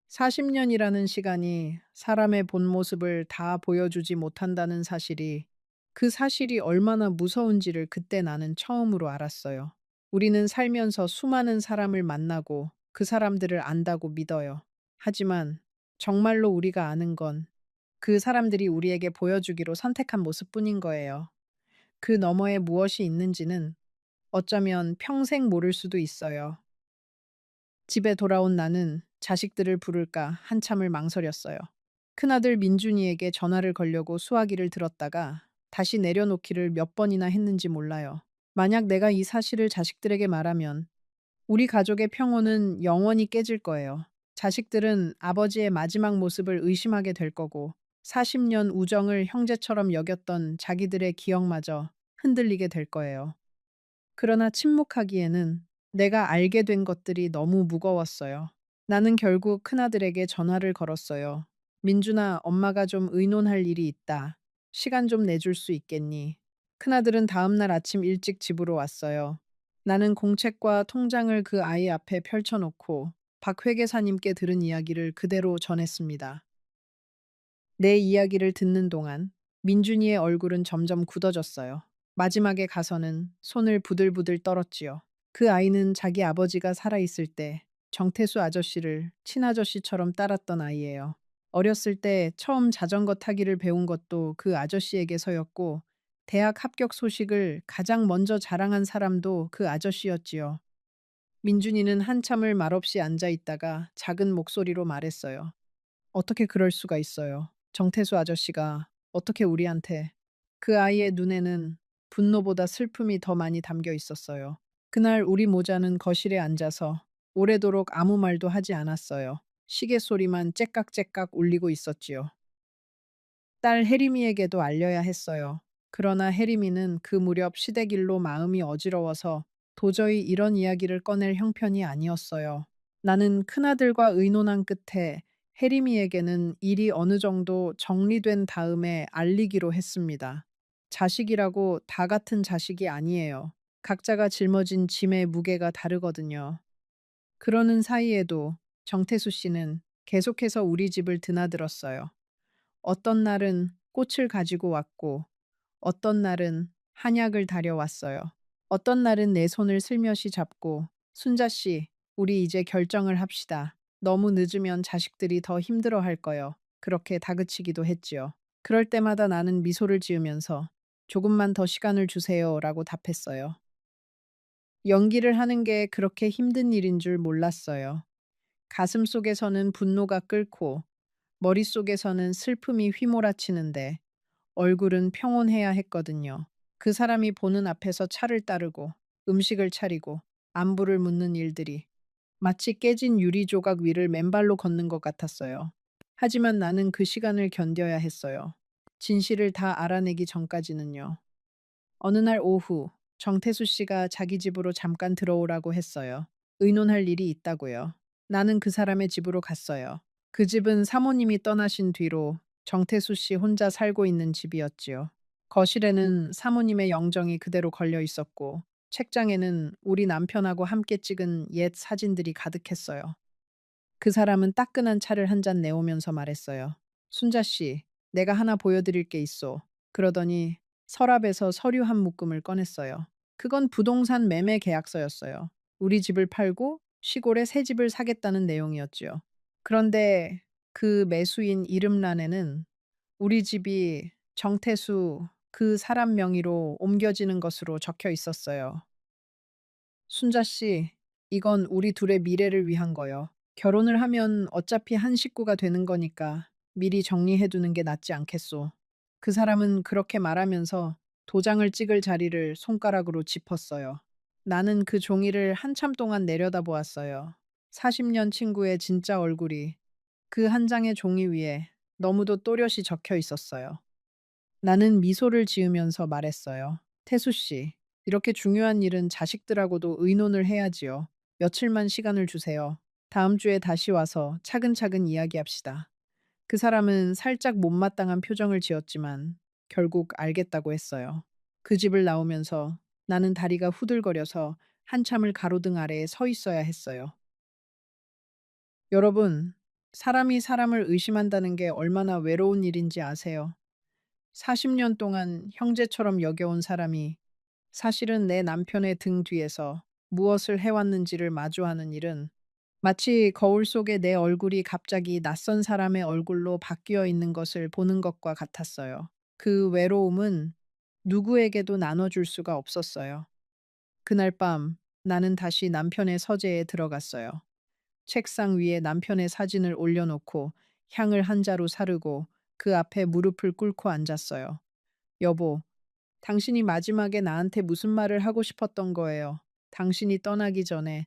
40년이라는 시간이 사람의 본 모습을 다 보여주지 못한다는 사실이 그 사실이 얼마나 무서운지를 그때 나는 처음으로 알았어요. 우리는 살면서 수많은 사람을 만나고 그 사람들을 안다고 믿어요. 하지만 정말로 우리가 아는 건 그 사람들이 우리에게 보여주기로 선택한 모습뿐인 거예요. 그 너머에 무엇이 있는지는 어쩌면 평생 모를 수도 있어요. 집에 돌아온 나는 자식들을 부를까 한참을 망설였어요. 큰아들 민준이에게 전화를 걸려고 수화기를 들었다가 다시 내려놓기를 몇 번이나 했는지 몰라요. 만약 내가 이 사실을 자식들에게 말하면 우리 가족의 평온은 영원히 깨질 거예요. 자식들은 아버지의 마지막 모습을 의심하게 될 거고 40년 우정을 형제처럼 여겼던 자기들의 기억마저 흔들리게 될 거예요. 그러나 침묵하기에는 내가 알게 된 것들이 너무 무거웠어요. 나는 결국 큰아들에게 전화를 걸었어요. 민준아, 엄마가 좀 의논할 일이 있다. 시간 좀 내줄 수 있겠니? 큰아들은 다음날 아침 일찍 집으로 왔어요. 나는 공책과 통장을 그 아이 앞에 펼쳐놓고 박 회계사님께 들은 이야기를 그대로 전했습니다. 내 이야기를 듣는 동안 민준이의 얼굴은 점점 굳어졌어요. 마지막에 가서는 손을 부들부들 떨었지요. 그 아이는 자기 아버지가 살아있을 때 정태수 아저씨를 친아저씨처럼 따랐던 아이예요. 어렸을 때 처음 자전거 타기를 배운 것도 그 아저씨에게서였고, 대학 합격 소식을 가장 먼저 자랑한 사람도 그 아저씨였지요. 민준이는 한참을 말없이 앉아 있다가 작은 목소리로 말했어요. 어떻게 그럴 수가 있어요. 정태수 아저씨가 어떻게 우리한테. 그 아이의 눈에는 분노보다 슬픔이 더 많이 담겨 있었어요. 그날 우리 모자는 거실에 앉아서 오래도록 아무 말도 하지 않았어요. 시계 소리만 째깍째깍 울리고 있었지요. 딸 혜림이에게도 알려야 했어요. 그러나 혜림이는 그 무렵 시댁일로 마음이 어지러워서 도저히 이런 이야기를 꺼낼 형편이 아니었어요. 나는 큰아들과 의논한 끝에 혜림이에게는 일이 어느 정도 정리된 다음에 알리기로 했습니다. 자식이라고 다 같은 자식이 아니에요. 각자가 짊어진 짐의 무게가 다르거든요. 그러는 사이에도 정태수 씨는 계속해서 우리 집을 드나들었어요. 어떤 날은 꽃을 가지고 왔고, 어떤 날은 한약을 다려왔어요. 어떤 날은 내 손을 슬며시 잡고, 순자 씨, 우리 이제 결정을 합시다. 너무 늦으면 자식들이 더 힘들어 할 거요. 그렇게 다그치기도 했지요. 그럴 때마다 나는 미소를 지으면서 조금만 더 시간을 주세요 라고 답했어요. 연기를 하는 게 그렇게 힘든 일인 줄 몰랐어요. 가슴 속에서는 분노가 끓고, 머릿속에서는 슬픔이 휘몰아치는데, 얼굴은 평온해야 했거든요. 그 사람이 보는 앞에서 차를 따르고 음식을 차리고 안부를 묻는 일들이 마치 깨진 유리 조각 위를 맨발로 걷는 것 같았어요. 하지만 나는 그 시간을 견뎌야 했어요. 진실을 다 알아내기 전까지는요. 어느 날 오후, 정태수 씨가 자기 집으로 잠깐 들어오라고 했어요. 의논할 일이 있다고요. 나는 그 사람의 집으로 갔어요. 그 집은 사모님이 떠나신 뒤로 정태수 씨 혼자 살고 있는 집이었지요. 거실에는 사모님의 영정이 그대로 걸려 있었고, 책장에는 우리 남편하고 함께 찍은 옛 사진들이 가득했어요. 그 사람은 따끈한 차를 한 잔 내오면서 말했어요. 순자 씨, 내가 하나 보여드릴 게 있어. 그러더니 서랍에서 서류 한 묶음을 꺼냈어요. 그건 부동산 매매 계약서였어요. 우리 집을 팔고 시골에 새 집을 사겠다는 내용이었지요. 그런데 그 매수인 이름란에는 우리 집이 정태수 그 사람 명의로 옮겨지는 것으로 적혀 있었어요. 순자 씨, 이건 우리 둘의 미래를 위한 거요. 결혼을 하면 어차피 한 식구가 되는 거니까 미리 정리해 두는 게 낫지 않겠소. 그 사람은 그렇게 말하면서 도장을 찍을 자리를 손가락으로 짚었어요. 나는 그 종이를 한참 동안 내려다보았어요. 40년 친구의 진짜 얼굴이 그 한 장의 종이 위에 너무도 또렷이 적혀 있었어요. 나는 미소를 지으면서 말했어요. 태수 씨, 이렇게 중요한 일은 자식들하고도 의논을 해야지요. 며칠만 시간을 주세요. 다음 주에 다시 와서 차근차근 이야기합시다. 그 사람은 살짝 못마땅한 표정을 지었지만 결국 알겠다고 했어요. 그 집을 나오면서 나는 다리가 후들거려서 한참을 가로등 아래에 서 있어야 했어요. 여러분, 사람이 사람을 의심한다는 게 얼마나 외로운 일인지 아세요? 40년 동안 형제처럼 여겨온 사람이 사실은 내 남편의 등 뒤에서 무엇을 해왔는지를 마주하는 일은 마치 거울 속에 내 얼굴이 갑자기 낯선 사람의 얼굴로 바뀌어 있는 것을 보는 것과 같았어요. 그 외로움은 누구에게도 나눠줄 수가 없었어요. 그날 밤 나는 다시 남편의 서재에 들어갔어요. 책상 위에 남편의 사진을 올려놓고 향을 한 자루 사르고 그 앞에 무릎을 꿇고 앉았어요. 여보, 당신이 마지막에 나한테 무슨 말을 하고 싶었던 거예요. 당신이 떠나기 전에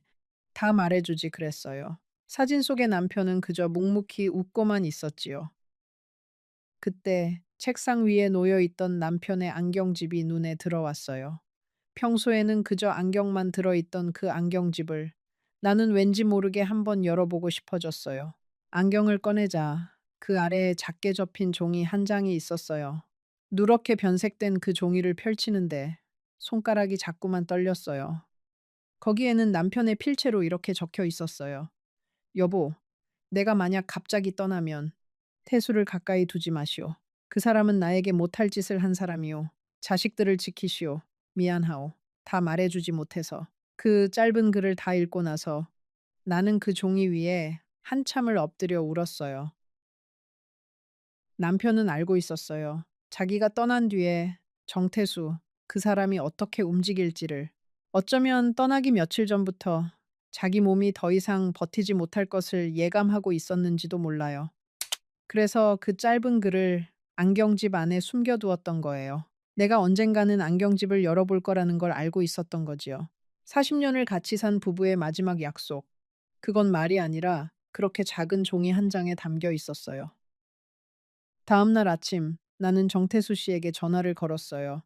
다 말해주지 그랬어요. 사진 속의 남편은 그저 묵묵히 웃고만 있었지요. 그때 책상 위에 놓여 있던 남편의 안경집이 눈에 들어왔어요. 평소에는 그저 안경만 들어있던 그 안경집을 나는 왠지 모르게 한번 열어보고 싶어졌어요. 안경을 꺼내자 그 아래에 작게 접힌 종이 한 장이 있었어요. 누렇게 변색된 그 종이를 펼치는데 손가락이 자꾸만 떨렸어요. 거기에는 남편의 필체로 이렇게 적혀 있었어요. 여보, 내가 만약 갑자기 떠나면 태수를 가까이 두지 마시오. 그 사람은 나에게 못할 짓을 한 사람이오. 자식들을 지키시오. 미안하오. 다 말해주지 못해서. 그 짧은 글을 다 읽고 나서 나는 그 종이 위에 한참을 엎드려 울었어요. 남편은 알고 있었어요. 자기가 떠난 뒤에 정태수, 그 사람이 어떻게 움직일지를. 어쩌면 떠나기 며칠 전부터 자기 몸이 더 이상 버티지 못할 것을 예감하고 있었는지도 몰라요. 그래서 그 짧은 글을 안경집 안에 숨겨두었던 거예요. 내가 언젠가는 안경집을 열어볼 거라는 걸 알고 있었던 거지요. 40년을 같이 산 부부의 마지막 약속. 그건 말이 아니라 그렇게 작은 종이 한 장에 담겨 있었어요. 다음 날 아침 나는 정태수 씨에게 전화를 걸었어요.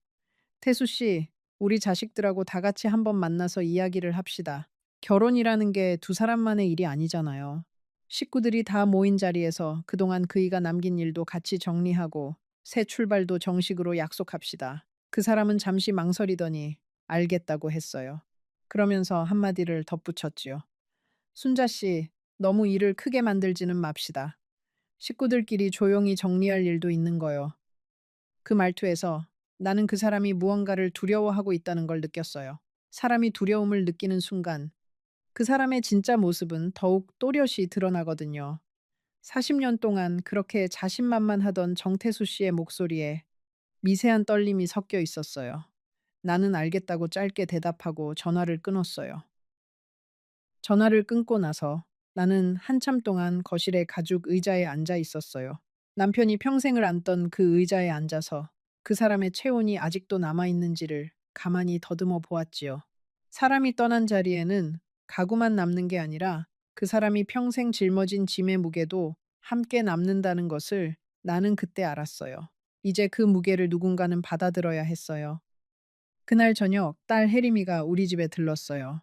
태수 씨, 우리 자식들하고 다 같이 한번 만나서 이야기를 합시다. 결혼이라는 게 두 사람만의 일이 아니잖아요. 식구들이 다 모인 자리에서 그동안 그이가 남긴 일도 같이 정리하고 새 출발도 정식으로 약속합시다. 그 사람은 잠시 망설이더니 알겠다고 했어요. 그러면서 한마디를 덧붙였지요. 순자 씨, 너무 일을 크게 만들지는 맙시다. 식구들끼리 조용히 정리할 일도 있는 거요. 그 말투에서 나는 그 사람이 무언가를 두려워하고 있다는 걸 느꼈어요. 사람이 두려움을 느끼는 순간 그 사람의 진짜 모습은 더욱 또렷이 드러나거든요. 40년 동안 그렇게 자신만만하던 정태수 씨의 목소리에 미세한 떨림이 섞여 있었어요. 나는 알겠다고 짧게 대답하고 전화를 끊었어요. 전화를 끊고 나서 나는 한참 동안 거실의 가죽 의자에 앉아 있었어요. 남편이 평생을 앉던 그 의자에 앉아서 그 사람의 체온이 아직도 남아 있는지를 가만히 더듬어 보았지요. 사람이 떠난 자리에는 가구만 남는 게 아니라 그 사람이 평생 짊어진 짐의 무게도 함께 남는다는 것을 나는 그때 알았어요. 이제 그 무게를 누군가는 받아들어야 했어요. 그날 저녁 딸 혜림이가 우리 집에 들렀어요.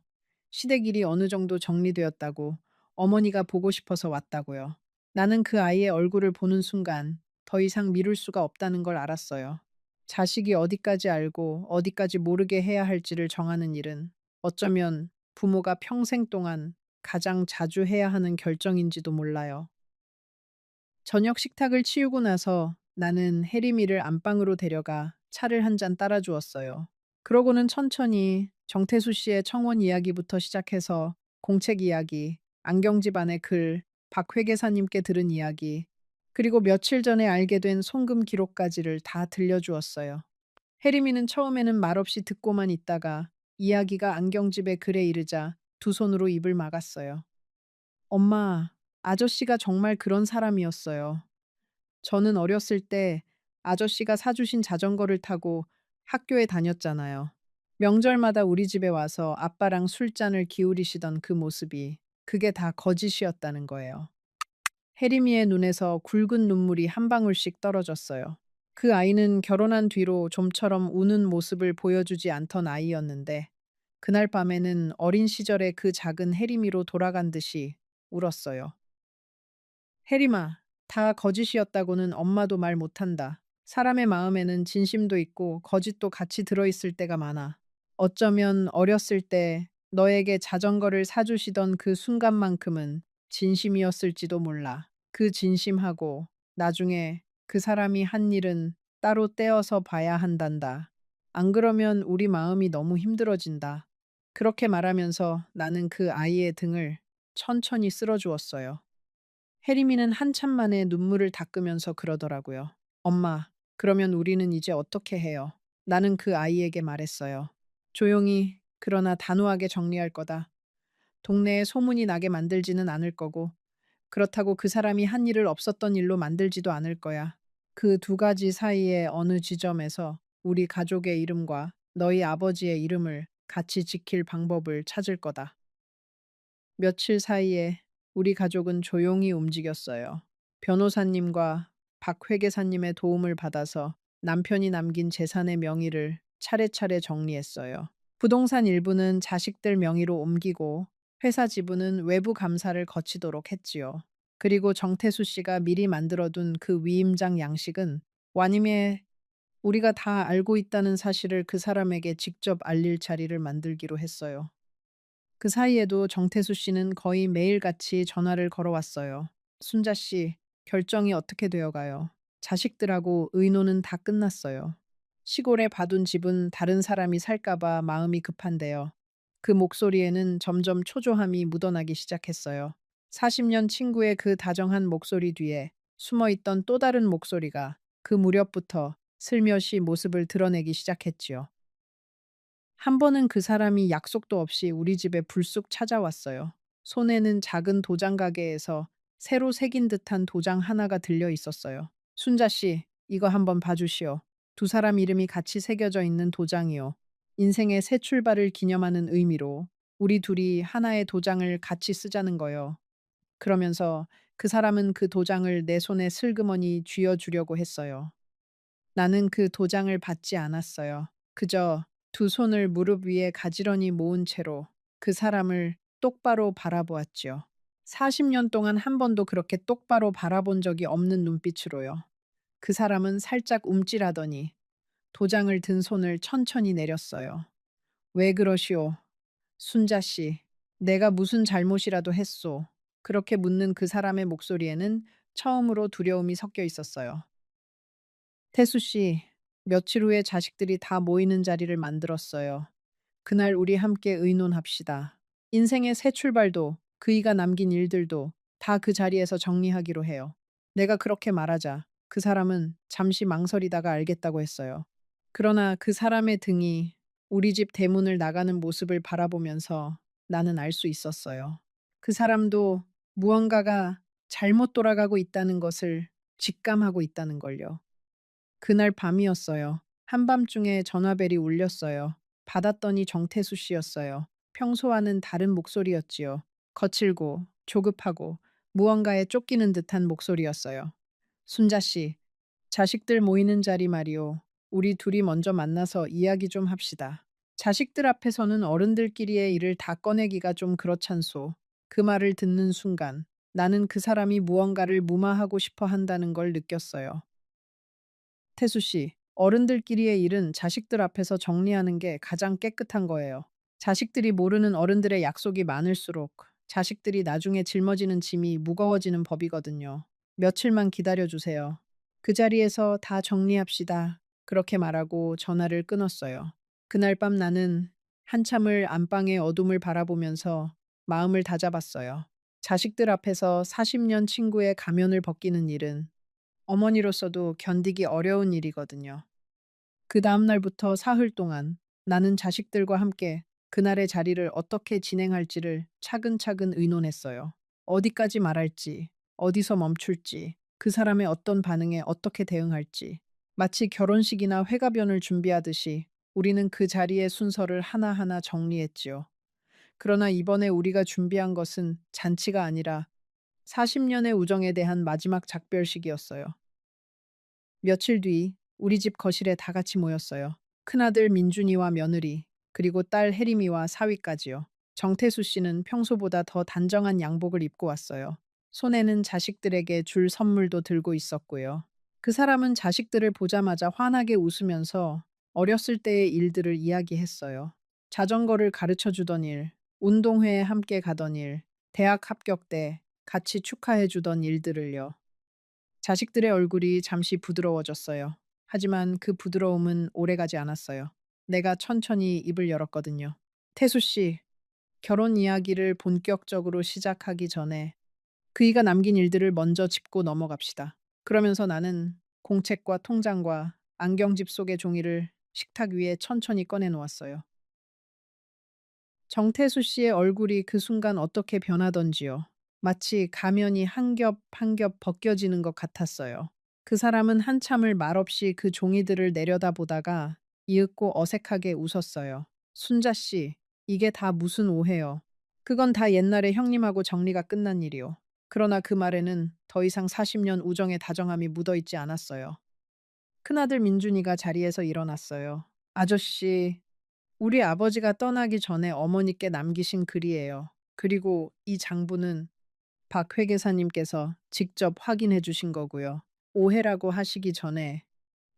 시댁일이 어느 정도 정리되었다고, 어머니가 보고 싶어서 왔다고요. 나는 그 아이의 얼굴을 보는 순간 더 이상 미룰 수가 없다는 걸 알았어요. 자식이 어디까지 알고 어디까지 모르게 해야 할지를 정하는 일은 어쩌면 부모가 평생 동안 가장 자주 해야 하는 결정인지도 몰라요. 저녁 식탁을 치우고 나서 나는 혜림이를 안방으로 데려가 차를 한 잔 따라 주었어요. 그러고는 천천히 정태수 씨의 청원 이야기부터 시작해서 공책 이야기, 안경집안의 글, 박 회계사님께 들은 이야기, 그리고 며칠 전에 알게 된 송금 기록까지를 다 들려주었어요. 혜림이는 처음에는 말없이 듣고만 있다가 이야기가 안경집의 글에 이르자 두 손으로 입을 막았어요. 엄마, 아저씨가 정말 그런 사람이었어요. 저는 어렸을 때 아저씨가 사주신 자전거를 타고 학교에 다녔잖아요. 명절마다 우리 집에 와서 아빠랑 술잔을 기울이시던 그 모습이 그게 다 거짓이었다는 거예요. 혜림이의 눈에서 굵은 눈물이 한 방울씩 떨어졌어요. 그 아이는 결혼한 뒤로 좀처럼 우는 모습을 보여주지 않던 아이였는데 그날 밤에는 어린 시절의 그 작은 혜림이로 돌아간 듯이 울었어요. 혜림아, 다 거짓이었다고는 엄마도 말 못한다. 사람의 마음에는 진심도 있고 거짓도 같이 들어있을 때가 많아. 어쩌면 어렸을 때 너에게 자전거를 사주시던 그 순간만큼은 진심이었을지도 몰라. 그 진심하고 나중에 그 사람이 한 일은 따로 떼어서 봐야 한단다. 안 그러면 우리 마음이 너무 힘들어진다. 그렇게 말하면서 나는 그 아이의 등을 천천히 쓸어주었어요. 혜림이는 한참 만에 눈물을 닦으면서 그러더라고요. 엄마, 그러면 우리는 이제 어떻게 해요? 나는 그 아이에게 말했어요. 조용히, 그러나 단호하게 정리할 거다. 동네에 소문이 나게 만들지는 않을 거고, 그렇다고 그 사람이 한 일을 없었던 일로 만들지도 않을 거야. 그 두 가지 사이의 어느 지점에서 우리 가족의 이름과 너희 아버지의 이름을 같이 지킬 방법을 찾을 거다. 며칠 사이에 우리 가족은 조용히 움직였어요. 변호사님과 박 회계사님의 도움을 받아서 남편이 남긴 재산의 명의를 차례차례 정리했어요. 부동산 일부는 자식들 명의로 옮기고 회사 지분은 외부 감사를 거치도록 했지요. 그리고 정태수 씨가 미리 만들어둔 그 위임장 양식은 완임에 우리가 다 알고 있다는 사실을 그 사람에게 직접 알릴 자리를 만들기로 했어요. 그 사이에도 정태수 씨는 거의 매일같이 전화를 걸어왔어요. 순자 씨, 결정이 어떻게 되어가요? 자식들하고 의논은 다 끝났어요. 시골에 봐둔 집은 다른 사람이 살까봐 마음이 급한데요. 그 목소리에는 점점 초조함이 묻어나기 시작했어요. 40년 친구의 그 다정한 목소리 뒤에 숨어있던 또 다른 목소리가 그 무렵부터 슬며시 모습을 드러내기 시작했지요. 한 번은 그 사람이 약속도 없이 우리 집에 불쑥 찾아왔어요. 손에는 작은 도장 가게에서 새로 새긴 듯한 도장 하나가 들려 있었어요. 순자 씨, 이거 한번 봐주시오. 두 사람 이름이 같이 새겨져 있는 도장이요. 인생의 새 출발을 기념하는 의미로 우리 둘이 하나의 도장을 같이 쓰자는 거요. 그러면서 그 사람은 그 도장을 내 손에 슬그머니 쥐어주려고 했어요. 나는 그 도장을 받지 않았어요. 그저 두 손을 무릎 위에 가지런히 모은 채로 그 사람을 똑바로 바라보았지요. 40년 동안 한 번도 그렇게 똑바로 바라본 적이 없는 눈빛으로요. 그 사람은 살짝 움찔하더니 도장을 든 손을 천천히 내렸어요. 왜 그러시오? 순자 씨, 내가 무슨 잘못이라도 했소? 그렇게 묻는 그 사람의 목소리에는 처음으로 두려움이 섞여 있었어요. 태수 씨, 며칠 후에 자식들이 다 모이는 자리를 만들었어요. 그날 우리 함께 의논합시다. 인생의 새 출발도 그이가 남긴 일들도 다 그 자리에서 정리하기로 해요. 내가 그렇게 말하자 그 사람은 잠시 망설이다가 알겠다고 했어요. 그러나 그 사람의 등이 우리 집 대문을 나가는 모습을 바라보면서 나는 알 수 있었어요. 그 사람도 무언가가 잘못 돌아가고 있다는 것을 직감하고 있다는 걸요. 그날 밤이었어요. 한밤중에 전화벨이 울렸어요. 받았더니 정태수 씨였어요. 평소와는 다른 목소리였지요. 거칠고 조급하고 무언가에 쫓기는 듯한 목소리였어요. 순자 씨, 자식들 모이는 자리 말이오. 우리 둘이 먼저 만나서 이야기 좀 합시다. 자식들 앞에서는 어른들끼리의 일을 다 꺼내기가 좀 그렇잖소. 그 말을 듣는 순간 나는 그 사람이 무언가를 무마하고 싶어 한다는 걸 느꼈어요. 태수 씨, 어른들끼리의 일은 자식들 앞에서 정리하는 게 가장 깨끗한 거예요. 자식들이 모르는 어른들의 약속이 많을수록 자식들이 나중에 짊어지는 짐이 무거워지는 법이거든요. 며칠만 기다려 주세요. 그 자리에서 다 정리합시다. 그렇게 말하고 전화를 끊었어요. 그날 밤 나는 한참을 안방의 어둠을 바라보면서 마음을 다잡았어요. 자식들 앞에서 40년 친구의 가면을 벗기는 일은 어머니로서도 견디기 어려운 일이거든요. 그 다음 날부터 사흘 동안 나는 자식들과 함께 그날의 자리를 어떻게 진행할지를 차근차근 의논했어요. 어디까지 말할지, 어디서 멈출지, 그 사람의 어떤 반응에 어떻게 대응할지. 마치 결혼식이나 회가변을 준비하듯이 우리는 그 자리의 순서를 하나하나 정리했지요. 그러나 이번에 우리가 준비한 것은 잔치가 아니라 40년의 우정에 대한 마지막 작별식이었어요. 며칠 뒤 우리 집 거실에 다 같이 모였어요. 큰아들 민준이와 며느리, 그리고 딸 혜림이와 사위까지요. 정태수 씨는 평소보다 더 단정한 양복을 입고 왔어요. 손에는 자식들에게 줄 선물도 들고 있었고요. 그 사람은 자식들을 보자마자 환하게 웃으면서 어렸을 때의 일들을 이야기했어요. 자전거를 가르쳐 주던 일, 운동회에 함께 가던 일, 대학 합격 때 같이 축하해 주던 일들을요. 자식들의 얼굴이 잠시 부드러워졌어요. 하지만 그 부드러움은 오래가지 않았어요. 내가 천천히 입을 열었거든요. 태수 씨, 결혼 이야기를 본격적으로 시작하기 전에 그이가 남긴 일들을 먼저 짚고 넘어갑시다. 그러면서 나는 공책과 통장과 안경집 속의 종이를 식탁 위에 천천히 꺼내 놓았어요. 정태수 씨의 얼굴이 그 순간 어떻게 변하던지요. 마치 가면이 한 겹 한 겹 벗겨지는 것 같았어요. 그 사람은 한참을 말없이 그 종이들을 내려다보다가 이윽고 어색하게 웃었어요. 순자 씨, 이게 다 무슨 오해요. 그건 다 옛날에 형님하고 정리가 끝난 일이요. 그러나 그 말에는 더 이상 40년 우정의 다정함이 묻어 있지 않았어요. 큰아들 민준이가 자리에서 일어났어요. 아저씨, 우리 아버지가 떠나기 전에 어머니께 남기신 글이에요. 그리고 이 장부는 박 회계사님께서 직접 확인해 주신 거고요. 오해라고 하시기 전에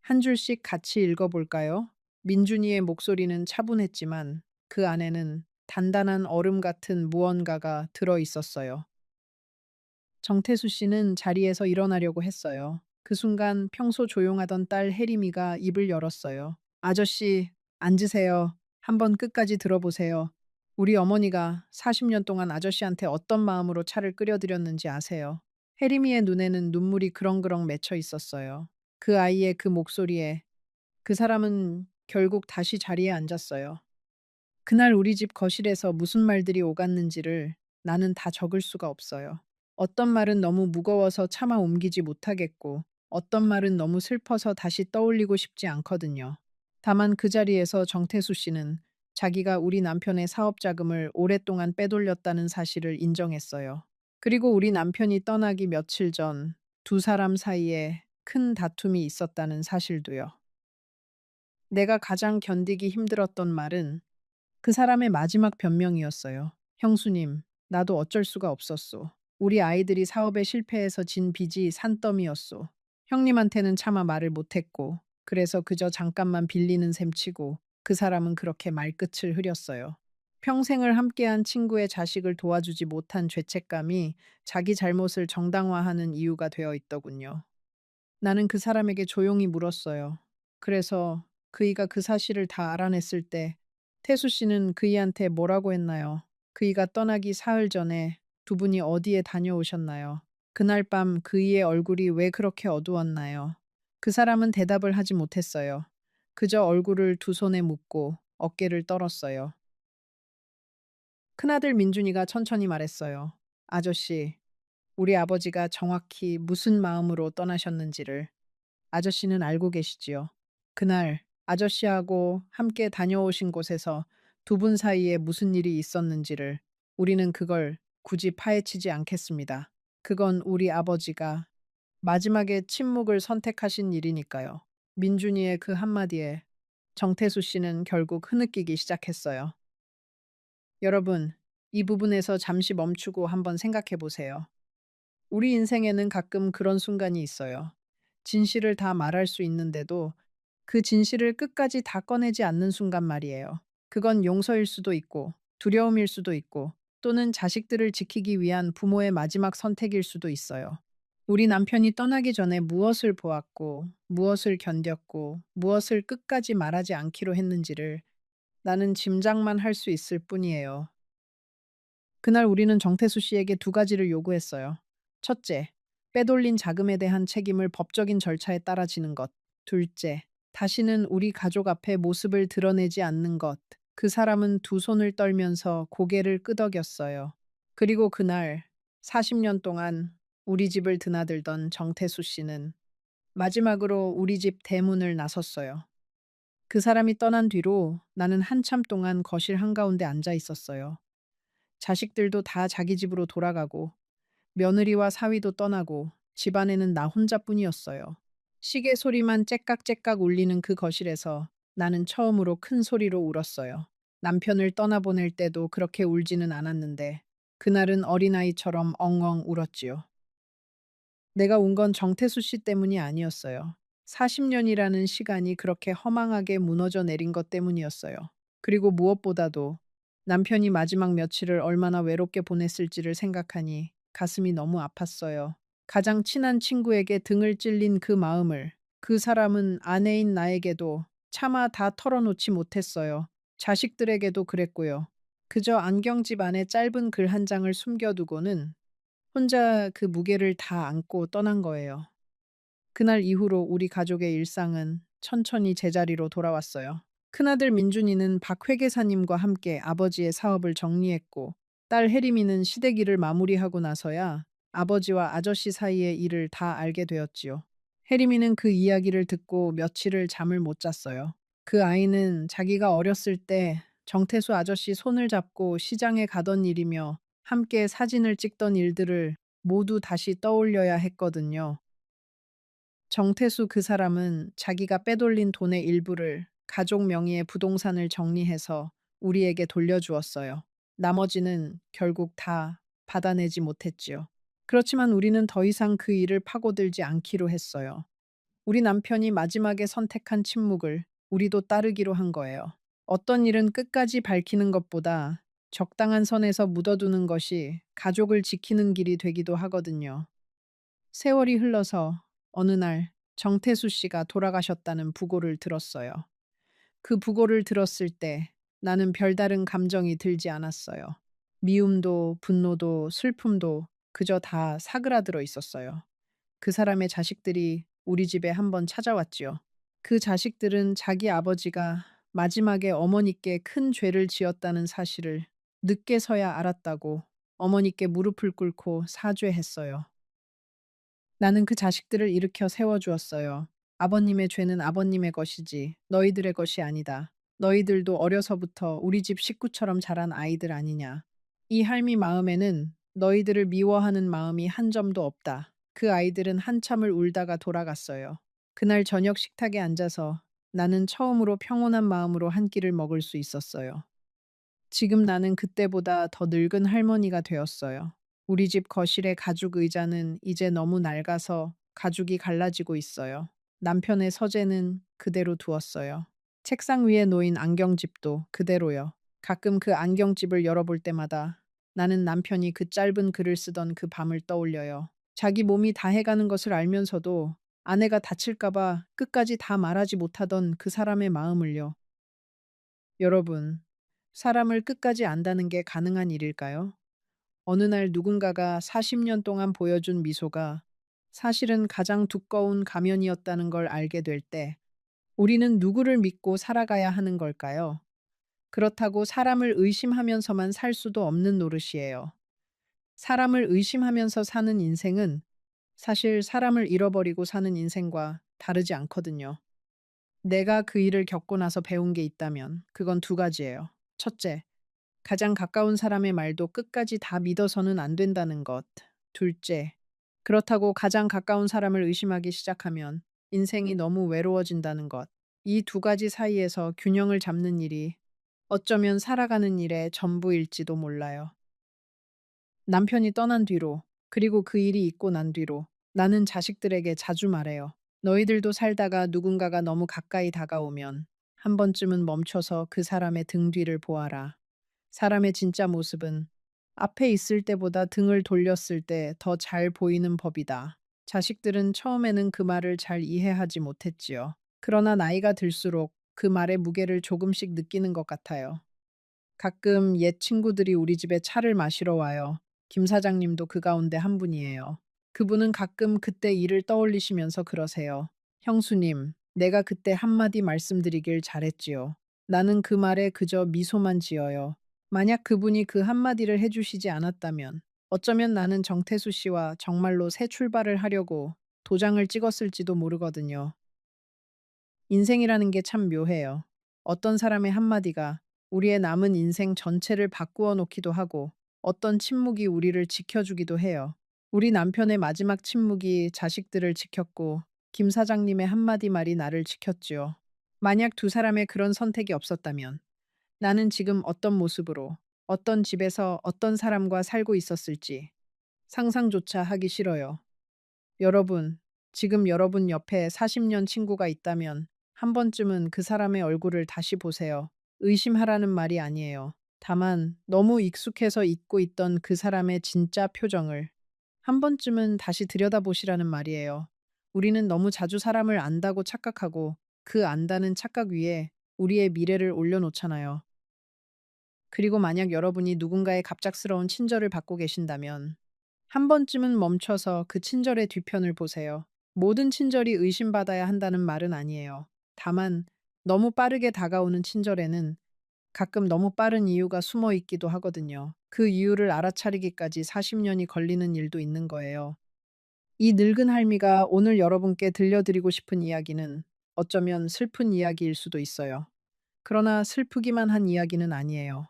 한 줄씩 같이 읽어볼까요? 민준이의 목소리는 차분했지만 그 안에는 단단한 얼음 같은 무언가가 들어 있었어요. 정태수 씨는 자리에서 일어나려고 했어요. 그 순간 평소 조용하던 딸 혜림이가 입을 열었어요. 아저씨, 앉으세요. 한번 끝까지 들어보세요. 우리 어머니가 40년 동안 아저씨한테 어떤 마음으로 차를 끓여드렸는지 아세요? 혜림이의 눈에는 눈물이 그렁그렁 맺혀 있었어요. 그 아이의 그 목소리에 그 사람은 결국 다시 자리에 앉았어요. 그날 우리 집 거실에서 무슨 말들이 오갔는지를 나는 다 적을 수가 없어요. 어떤 말은 너무 무거워서 차마 옮기지 못하겠고, 어떤 말은 너무 슬퍼서 다시 떠올리고 싶지 않거든요. 다만 그 자리에서 정태수 씨는 자기가 우리 남편의 사업 자금을 오랫동안 빼돌렸다는 사실을 인정했어요. 그리고 우리 남편이 떠나기 며칠 전 두 사람 사이에 큰 다툼이 있었다는 사실도요. 내가 가장 견디기 힘들었던 말은 그 사람의 마지막 변명이었어요. 형수님, 나도 어쩔 수가 없었소. 우리 아이들이 사업에 실패해서 진 빚이 산더미였소. 형님한테는 차마 말을 못했고, 그래서 그저 잠깐만 빌리는 셈 치고 그 사람은 그렇게 말끝을 흐렸어요. 평생을 함께한 친구의 자식을 도와주지 못한 죄책감이 자기 잘못을 정당화하는 이유가 되어 있더군요. 나는 그 사람에게 조용히 물었어요. 그래서 그이가 그 사실을 다 알아냈을 때 태수 씨는 그이한테 뭐라고 했나요? 그이가 떠나기 사흘 전에 두 분이 어디에 다녀오셨나요? 그날 밤 그이의 얼굴이 왜 그렇게 어두웠나요? 그 사람은 대답을 하지 못했어요. 그저 얼굴을 두 손에 묶고 어깨를 떨었어요. 큰아들 민준이가 천천히 말했어요. 아저씨, 우리 아버지가 정확히 무슨 마음으로 떠나셨는지를 아저씨는 알고 계시지요. 그날 아저씨하고 함께 다녀오신 곳에서 두 분 사이에 무슨 일이 있었는지를 우리는 그걸 굳이 파헤치지 않겠습니다. 그건 우리 아버지가 마지막에 침묵을 선택하신 일이니까요. 민준이의 그 한마디에 정태수 씨는 결국 흐느끼기 시작했어요. 여러분, 이 부분에서 잠시 멈추고 한번 생각해 보세요. 우리 인생에는 가끔 그런 순간이 있어요. 진실을 다 말할 수 있는데도 그 진실을 끝까지 다 꺼내지 않는 순간 말이에요. 그건 용서일 수도 있고, 두려움일 수도 있고, 또는 자식들을 지키기 위한 부모의 마지막 선택일 수도 있어요. 우리 남편이 떠나기 전에 무엇을 보았고, 무엇을 견뎠고, 무엇을 끝까지 말하지 않기로 했는지를 나는 짐작만 할 수 있을 뿐이에요. 그날 우리는 정태수 씨에게 두 가지를 요구했어요. 첫째, 빼돌린 자금에 대한 책임을 법적인 절차에 따라 지는 것. 둘째, 다시는 우리 가족 앞에 모습을 드러내지 않는 것. 그 사람은 두 손을 떨면서 고개를 끄덕였어요. 그리고 그날 40년 동안 우리 집을 드나들던 정태수 씨는 마지막으로 우리 집 대문을 나섰어요. 그 사람이 떠난 뒤로 나는 한참 동안 거실 한가운데 앉아 있었어요. 자식들도 다 자기 집으로 돌아가고 며느리와 사위도 떠나고 집안에는 나 혼자뿐이었어요. 시계 소리만 째깍째깍 울리는 그 거실에서 나는 처음으로 큰 소리로 울었어요. 남편을 떠나보낼 때도 그렇게 울지는 않았는데 그날은 어린아이처럼 엉엉 울었지요. 내가 운 건 정태수 씨 때문이 아니었어요. 40년이라는 시간이 그렇게 허망하게 무너져 내린 것 때문이었어요. 그리고 무엇보다도 남편이 마지막 며칠을 얼마나 외롭게 보냈을지를 생각하니 가슴이 너무 아팠어요. 가장 친한 친구에게 등을 찔린 그 마음을 그 사람은 아내인 나에게도 차마 다 털어놓지 못했어요. 자식들에게도 그랬고요. 그저 안경집 안에 짧은 글 한 장을 숨겨두고는 혼자 그 무게를 다 안고 떠난 거예요. 그날 이후로 우리 가족의 일상은 천천히 제자리로 돌아왔어요. 큰아들 민준이는 박 회계사님과 함께 아버지의 사업을 정리했고, 딸 혜림이는 시댁일을 마무리하고 나서야 아버지와 아저씨 사이의 일을 다 알게 되었지요. 혜림이는 그 이야기를 듣고 며칠을 잠을 못 잤어요. 그 아이는 자기가 어렸을 때 정태수 아저씨 손을 잡고 시장에 가던 일이며 함께 사진을 찍던 일들을 모두 다시 떠올려야 했거든요. 정태수 그 사람은 자기가 빼돌린 돈의 일부를 가족 명의의 부동산을 정리해서 우리에게 돌려주었어요. 나머지는 결국 다 받아내지 못했지요. 그렇지만 우리는 더 이상 그 일을 파고들지 않기로 했어요. 우리 남편이 마지막에 선택한 침묵을 우리도 따르기로 한 거예요. 어떤 일은 끝까지 밝히는 것보다 적당한 선에서 묻어두는 것이 가족을 지키는 길이 되기도 하거든요. 세월이 흘러서 어느 날 정태수 씨가 돌아가셨다는 부고를 들었어요. 그 부고를 들었을 때 나는 별다른 감정이 들지 않았어요. 미움도 분노도 슬픔도 그저 다 사그라들어 있었어요. 그 사람의 자식들이 우리 집에 한번 찾아왔지요. 그 자식들은 자기 아버지가 마지막에 어머니께 큰 죄를 지었다는 사실을 늦게서야 알았다고 어머니께 무릎을 꿇고 사죄했어요. 나는 그 자식들을 일으켜 세워주었어요. 아버님의 죄는 아버님의 것이지 너희들의 것이 아니다. 너희들도 어려서부터 우리 집 식구처럼 자란 아이들 아니냐. 이 할미 마음에는 너희들을 미워하는 마음이 한 점도 없다. 그 아이들은 한참을 울다가 돌아갔어요. 그날 저녁 식탁에 앉아서 나는 처음으로 평온한 마음으로 한 끼를 먹을 수 있었어요. 지금 나는 그때보다 더 늙은 할머니가 되었어요. 우리 집 거실의 가죽 의자는 이제 너무 낡아서 가죽이 갈라지고 있어요. 남편의 서재는 그대로 두었어요. 책상 위에 놓인 안경집도 그대로요. 가끔 그 안경집을 열어볼 때마다 나는 남편이 그 짧은 글을 쓰던 그 밤을 떠올려요. 자기 몸이 다 해가는 것을 알면서도 아내가 다칠까봐 끝까지 다 말하지 못하던 그 사람의 마음을요. 여러분, 사람을 끝까지 안다는 게 가능한 일일까요? 어느 날 누군가가 40년 동안 보여준 미소가 사실은 가장 두꺼운 가면이었다는 걸 알게 될 때 우리는 누구를 믿고 살아가야 하는 걸까요? 그렇다고 사람을 의심하면서만 살 수도 없는 노릇이에요. 사람을 의심하면서 사는 인생은 사실 사람을 잃어버리고 사는 인생과 다르지 않거든요. 내가 그 일을 겪고 나서 배운 게 있다면 그건 두 가지예요. 첫째, 가장 가까운 사람의 말도 끝까지 다 믿어서는 안 된다는 것. 둘째, 그렇다고 가장 가까운 사람을 의심하기 시작하면 인생이 너무 외로워진다는 것. 이 두 가지 사이에서 균형을 잡는 일이 어쩌면 살아가는 일의 전부일지도 몰라요. 남편이 떠난 뒤로, 그리고 그 일이 있고 난 뒤로 나는 자식들에게 자주 말해요. 너희들도 살다가 누군가가 너무 가까이 다가오면 한 번쯤은 멈춰서 그 사람의 등 뒤를 보아라. 사람의 진짜 모습은 앞에 있을 때보다 등을 돌렸을 때 더 잘 보이는 법이다. 자식들은 처음에는 그 말을 잘 이해하지 못했지요. 그러나 나이가 들수록 그 말의 무게를 조금씩 느끼는 것 같아요. 가끔 옛 친구들이 우리 집에 차를 마시러 와요. 김 사장님도 그 가운데 한 분이에요. 그분은 가끔 그때 일을 떠올리시면서 그러세요. 형수님, 내가 그때 한마디 말씀드리길 잘했지요. 나는 그 말에 그저 미소만 지어요. 만약 그분이 그 한마디를 해주시지 않았다면 어쩌면 나는 정태수 씨와 정말로 새 출발을 하려고 도장을 찍었을지도 모르거든요. 인생이라는 게 참 묘해요. 어떤 사람의 한마디가 우리의 남은 인생 전체를 바꾸어 놓기도 하고 어떤 침묵이 우리를 지켜주기도 해요. 우리 남편의 마지막 침묵이 자식들을 지켰고 김 사장님의 한마디 말이 나를 지켰지요. 만약 두 사람의 그런 선택이 없었다면 나는 지금 어떤 모습으로 어떤 집에서 어떤 사람과 살고 있었을지 상상조차 하기 싫어요. 여러분, 지금 여러분 옆에 40년 친구가 있다면 한 번쯤은 그 사람의 얼굴을 다시 보세요. 의심하라는 말이 아니에요. 다만 너무 익숙해서 잊고 있던 그 사람의 진짜 표정을 한 번쯤은 다시 들여다보시라는 말이에요. 우리는 너무 자주 사람을 안다고 착각하고 그 안다는 착각 위에 우리의 미래를 올려놓잖아요. 그리고 만약 여러분이 누군가의 갑작스러운 친절을 받고 계신다면 한 번쯤은 멈춰서 그 친절의 뒤편을 보세요. 모든 친절이 의심받아야 한다는 말은 아니에요. 다만 너무 빠르게 다가오는 친절에는 가끔 너무 빠른 이유가 숨어 있기도 하거든요. 그 이유를 알아차리기까지 40년이 걸리는 일도 있는 거예요. 이 늙은 할미가 오늘 여러분께 들려드리고 싶은 이야기는 어쩌면 슬픈 이야기일 수도 있어요. 그러나 슬프기만 한 이야기는 아니에요.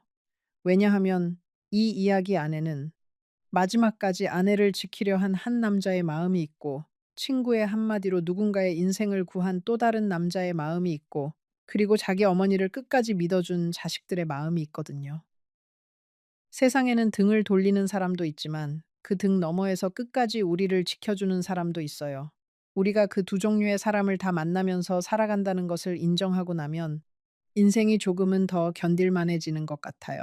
왜냐하면 이 이야기 안에는 마지막까지 아내를 지키려 한 한 남자의 마음이 있고 친구의 한마디로 누군가의 인생을 구한 또 다른 남자의 마음이 있고 그리고 자기 어머니를 끝까지 믿어준 자식들의 마음이 있거든요. 세상에는 등을 돌리는 사람도 있지만 그 등 너머에서 끝까지 우리를 지켜주는 사람도 있어요. 우리가 그 두 종류의 사람을 다 만나면서 살아간다는 것을 인정하고 나면 인생이 조금은 더 견딜만해지는 것 같아요.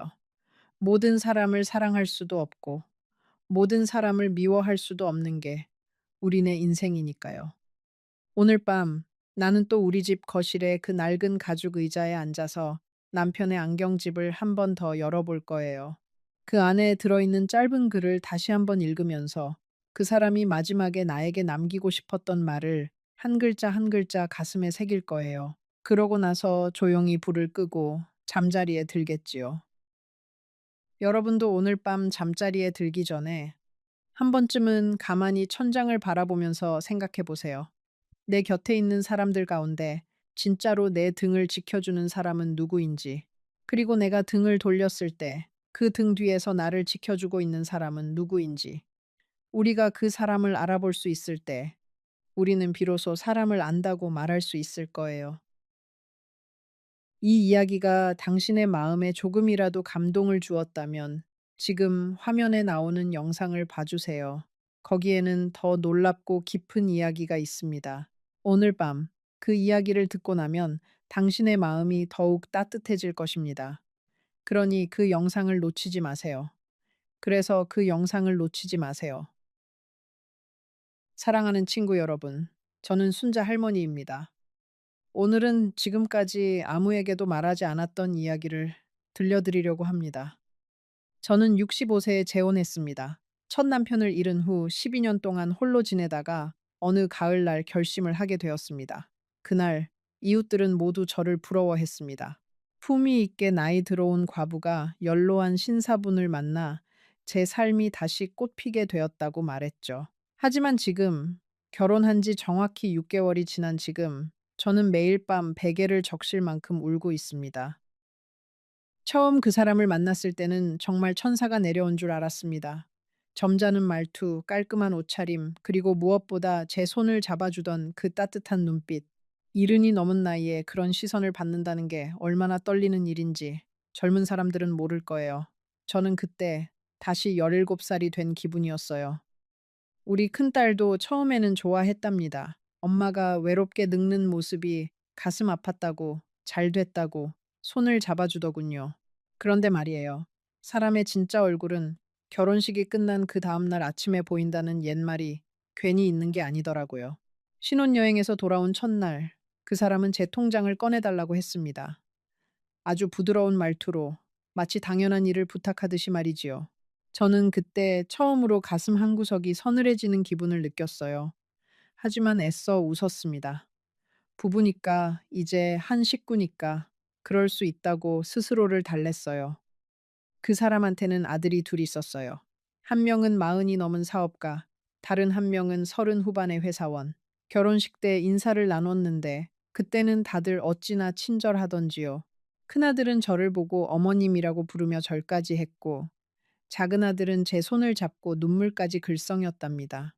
모든 사람을 사랑할 수도 없고 모든 사람을 미워할 수도 없는 게 우리네 인생이니까요. 오늘 밤 나는 또 우리 집 거실에 그 낡은 가죽 의자에 앉아서 남편의 안경집을 한 번 더 열어볼 거예요. 그 안에 들어있는 짧은 글을 다시 한번 읽으면서 그 사람이 마지막에 나에게 남기고 싶었던 말을 한 글자 한 글자 가슴에 새길 거예요. 그러고 나서 조용히 불을 끄고 잠자리에 들겠지요. 여러분도 오늘 밤 잠자리에 들기 전에 한 번쯤은 가만히 천장을 바라보면서 생각해 보세요. 내 곁에 있는 사람들 가운데 진짜로 내 등을 지켜주는 사람은 누구인지, 그리고 내가 등을 돌렸을 때 그 등 뒤에서 나를 지켜주고 있는 사람은 누구인지, 우리가 그 사람을 알아볼 수 있을 때 우리는 비로소 사람을 안다고 말할 수 있을 거예요. 이 이야기가 당신의 마음에 조금이라도 감동을 주었다면 지금 화면에 나오는 영상을 봐주세요. 거기에는 더 놀랍고 깊은 이야기가 있습니다. 오늘 밤 그 이야기를 듣고 나면 당신의 마음이 더욱 따뜻해질 것입니다. 그러니 그 영상을 놓치지 마세요. 그래서 그 영상을 놓치지 마세요. 사랑하는 친구 여러분, 저는 순자 할머니입니다. 오늘은 지금까지 아무에게도 말하지 않았던 이야기를 들려드리려고 합니다. 저는 65세에 재혼했습니다. 첫 남편을 잃은 후 12년 동안 홀로 지내다가 어느 가을날 결심을 하게 되었습니다. 그날 이웃들은 모두 저를 부러워했습니다. 품위 있게 나이 들어온 과부가 연로한 신사분을 만나 제 삶이 다시 꽃피게 되었다고 말했죠. 하지만 지금 결혼한 지 정확히 6개월이 지난 지금 저는 매일 밤 베개를 적실 만큼 울고 있습니다. 처음 그 사람을 만났을 때는 정말 천사가 내려온 줄 알았습니다. 점잖은 말투, 깔끔한 옷차림, 그리고 무엇보다 제 손을 잡아주던 그 따뜻한 눈빛. 이른이 넘은 나이에 그런 시선을 받는다는 게 얼마나 떨리는 일인지 젊은 사람들은 모를 거예요. 저는 그때 다시 17살이 된 기분이었어요. 우리 큰딸도 처음에는 좋아했답니다. 엄마가 외롭게 늙는 모습이 가슴 아팠다고, 잘 됐다고, 손을 잡아주더군요. 그런데 말이에요. 사람의 진짜 얼굴은 결혼식이 끝난 그 다음날 아침에 보인다는 옛말이 괜히 있는 게 아니더라고요. 신혼여행에서 돌아온 첫날, 그 사람은 제 통장을 꺼내달라고 했습니다. 아주 부드러운 말투로 마치 당연한 일을 부탁하듯이 말이지요. 저는 그때 처음으로 가슴 한구석이 서늘해지는 기분을 느꼈어요. 하지만 애써 웃었습니다. 부부니까, 이제 한 식구니까, 그럴 수 있다고 스스로를 달랬어요. 그 사람한테는 아들이 둘 있었어요. 한 명은 40이 넘은 사업가, 다른 한 명은 30 후반의 회사원. 결혼식 때 인사를 나눴는데 그때는 다들 어찌나 친절하던지요. 큰아들은 저를 보고 어머님이라고 부르며 절까지 했고 작은 아들은 제 손을 잡고 눈물까지 글썽였답니다.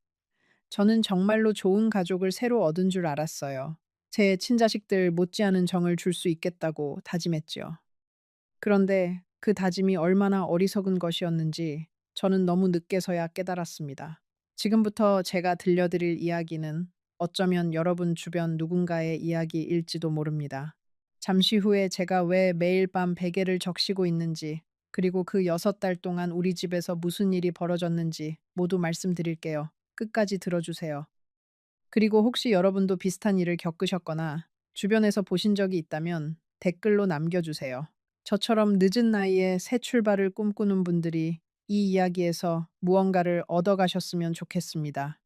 저는 정말로 좋은 가족을 새로 얻은 줄 알았어요. 제 친자식들 못지않은 정을 줄 수 있겠다고 다짐했지요. 그런데 그 다짐이 얼마나 어리석은 것이었는지 저는 너무 늦게서야 깨달았습니다. 지금부터 제가 들려드릴 이야기는 어쩌면 여러분 주변 누군가의 이야기일지도 모릅니다. 잠시 후에 제가 왜 매일 밤 베개를 적시고 있는지, 그리고 그 6달 동안 우리 집에서 무슨 일이 벌어졌는지 모두 말씀드릴게요. 끝까지 들어주세요. 그리고 혹시 여러분도 비슷한 일을 겪으셨거나 주변에서 보신 적이 있다면 댓글로 남겨주세요. 저처럼 늦은 나이에 새 출발을 꿈꾸는 분들이 이 이야기에서 무언가를 얻어가셨으면 좋겠습니다.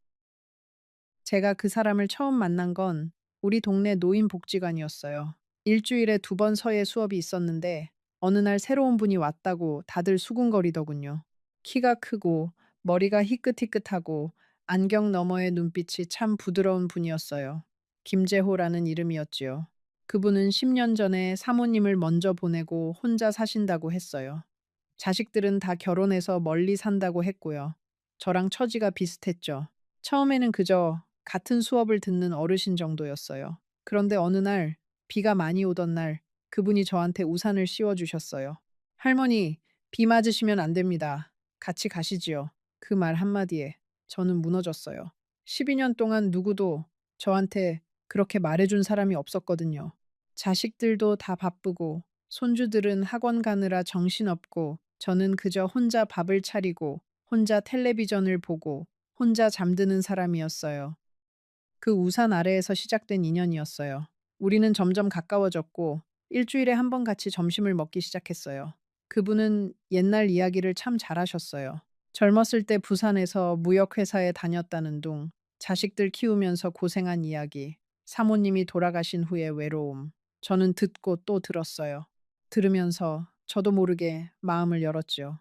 제가 그 사람을 처음 만난 건 우리 동네 노인복지관이었어요. 일주일에 2번 서예 수업이 있었는데 어느 날 새로운 분이 왔다고 다들 수군거리더군요. 키가 크고 머리가 희끗희끗하고 안경 너머의 눈빛이 참 부드러운 분이었어요. 김재호라는 이름이었지요. 그분은 10년 전에 사모님을 먼저 보내고 혼자 사신다고 했어요. 자식들은 다 결혼해서 멀리 산다고 했고요. 저랑 처지가 비슷했죠. 처음에는 그저 같은 수업을 듣는 어르신 정도였어요. 그런데 어느 날, 비가 많이 오던 날, 그분이 저한테 우산을 씌워주셨어요. 할머니, 비 맞으시면 안 됩니다. 같이 가시지요. 그 말 한마디에 저는 무너졌어요. 12년 동안 누구도 저한테 그렇게 말해준 사람이 없었거든요. 자식들도 다 바쁘고, 손주들은 학원 가느라 정신없고, 저는 그저 혼자 밥을 차리고, 혼자 텔레비전을 보고, 혼자 잠드는 사람이었어요. 그 우산 아래에서 시작된 인연이었어요. 우리는 점점 가까워졌고, 일주일에 한 번 같이 점심을 먹기 시작했어요. 그분은 옛날 이야기를 참 잘하셨어요. 젊었을 때 부산에서 무역회사에 다녔다는 둥, 자식들 키우면서 고생한 이야기, 사모님이 돌아가신 후의 외로움. 저는 듣고 또 들었어요. 들으면서 저도 모르게 마음을 열었지요.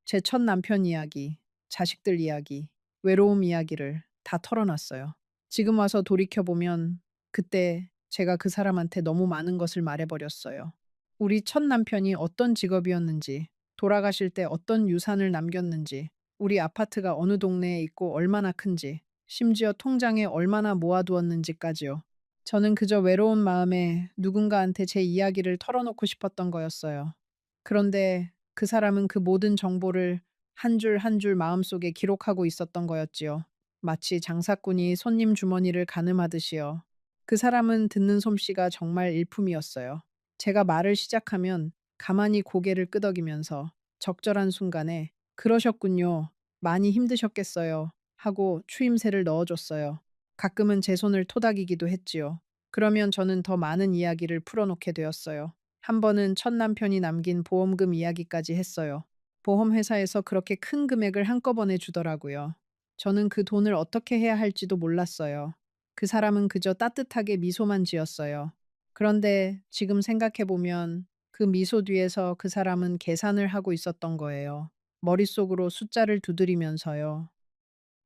제 첫 남편 이야기, 자식들 이야기, 외로움 이야기를 다 털어놨어요. 지금 와서 돌이켜보면 그때 제가 그 사람한테 너무 많은 것을 말해버렸어요. 우리 첫 남편이 어떤 직업이었는지, 돌아가실 때 어떤 유산을 남겼는지, 우리 아파트가 어느 동네에 있고 얼마나 큰지, 심지어 통장에 얼마나 모아두었는지까지요. 저는 그저 외로운 마음에 누군가한테 제 이야기를 털어놓고 싶었던 거였어요. 그런데 그 사람은 그 모든 정보를 한 줄 한 줄 마음속에 기록하고 있었던 거였지요. 마치 장사꾼이 손님 주머니를 가늠하듯이요. 그 사람은 듣는 솜씨가 정말 일품이었어요. 제가 말을 시작하면 가만히 고개를 끄덕이면서 적절한 순간에 그러셨군요. 많이 힘드셨겠어요. 하고 추임새를 넣어줬어요. 가끔은 제 손을 토닥이기도 했지요. 그러면 저는 더 많은 이야기를 풀어놓게 되었어요. 한 번은 첫 남편이 남긴 보험금 이야기까지 했어요. 보험회사에서 그렇게 큰 금액을 한꺼번에 주더라고요. 저는 그 돈을 어떻게 해야 할지도 몰랐어요. 그 사람은 그저 따뜻하게 미소만 지었어요. 그런데 지금 생각해보면 그 미소 뒤에서 그 사람은 계산을 하고 있었던 거예요. 머릿속으로 숫자를 두드리면서요.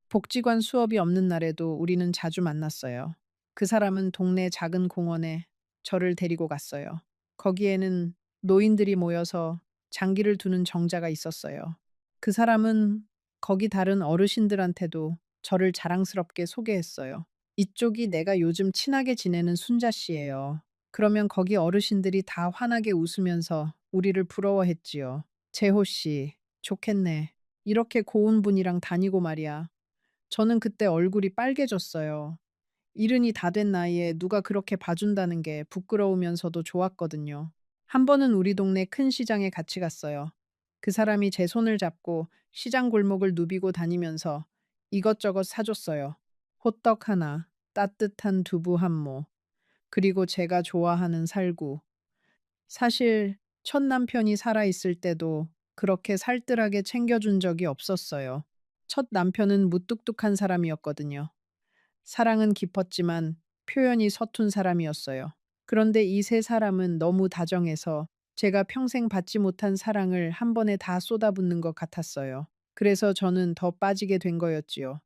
복지관 수업이 없는 날에도 우리는 자주 만났어요. 그 사람은 동네 작은 공원에 저를 데리고 갔어요. 거기에는 노인들이 모여서 장기를 두는 정자가 있었어요. 그 사람은 거기 다른 어르신들한테도 저를 자랑스럽게 소개했어요. 이쪽이 내가 요즘 친하게 지내는 순자 씨예요. 그러면 거기 어르신들이 다 환하게 웃으면서 우리를 부러워했지요. 재호 씨, 좋겠네. 이렇게 고운 분이랑 다니고 말이야. 저는 그때 얼굴이 빨개졌어요. 이른이 다 된 나이에 누가 그렇게 봐준다는 게 부끄러우면서도 좋았거든요. 한 번은 우리 동네 큰 시장에 같이 갔어요. 그 사람이 제 손을 잡고 시장 골목을 누비고 다니면서 이것저것 사줬어요. 호떡 하나, 따뜻한 두부 한 모, 그리고 제가 좋아하는 살구. 사실 첫 남편이 살아있을 때도 그렇게 살뜰하게 챙겨준 적이 없었어요. 첫 남편은 무뚝뚝한 사람이었거든요. 사랑은 깊었지만 표현이 서툰 사람이었어요. 그런데 이 세 사람은 너무 다정해서 제가 평생 받지 못한 사랑을 한 번에 다 쏟아붓는 것 같았어요. 그래서 저는 더 빠지게 된 거였지요.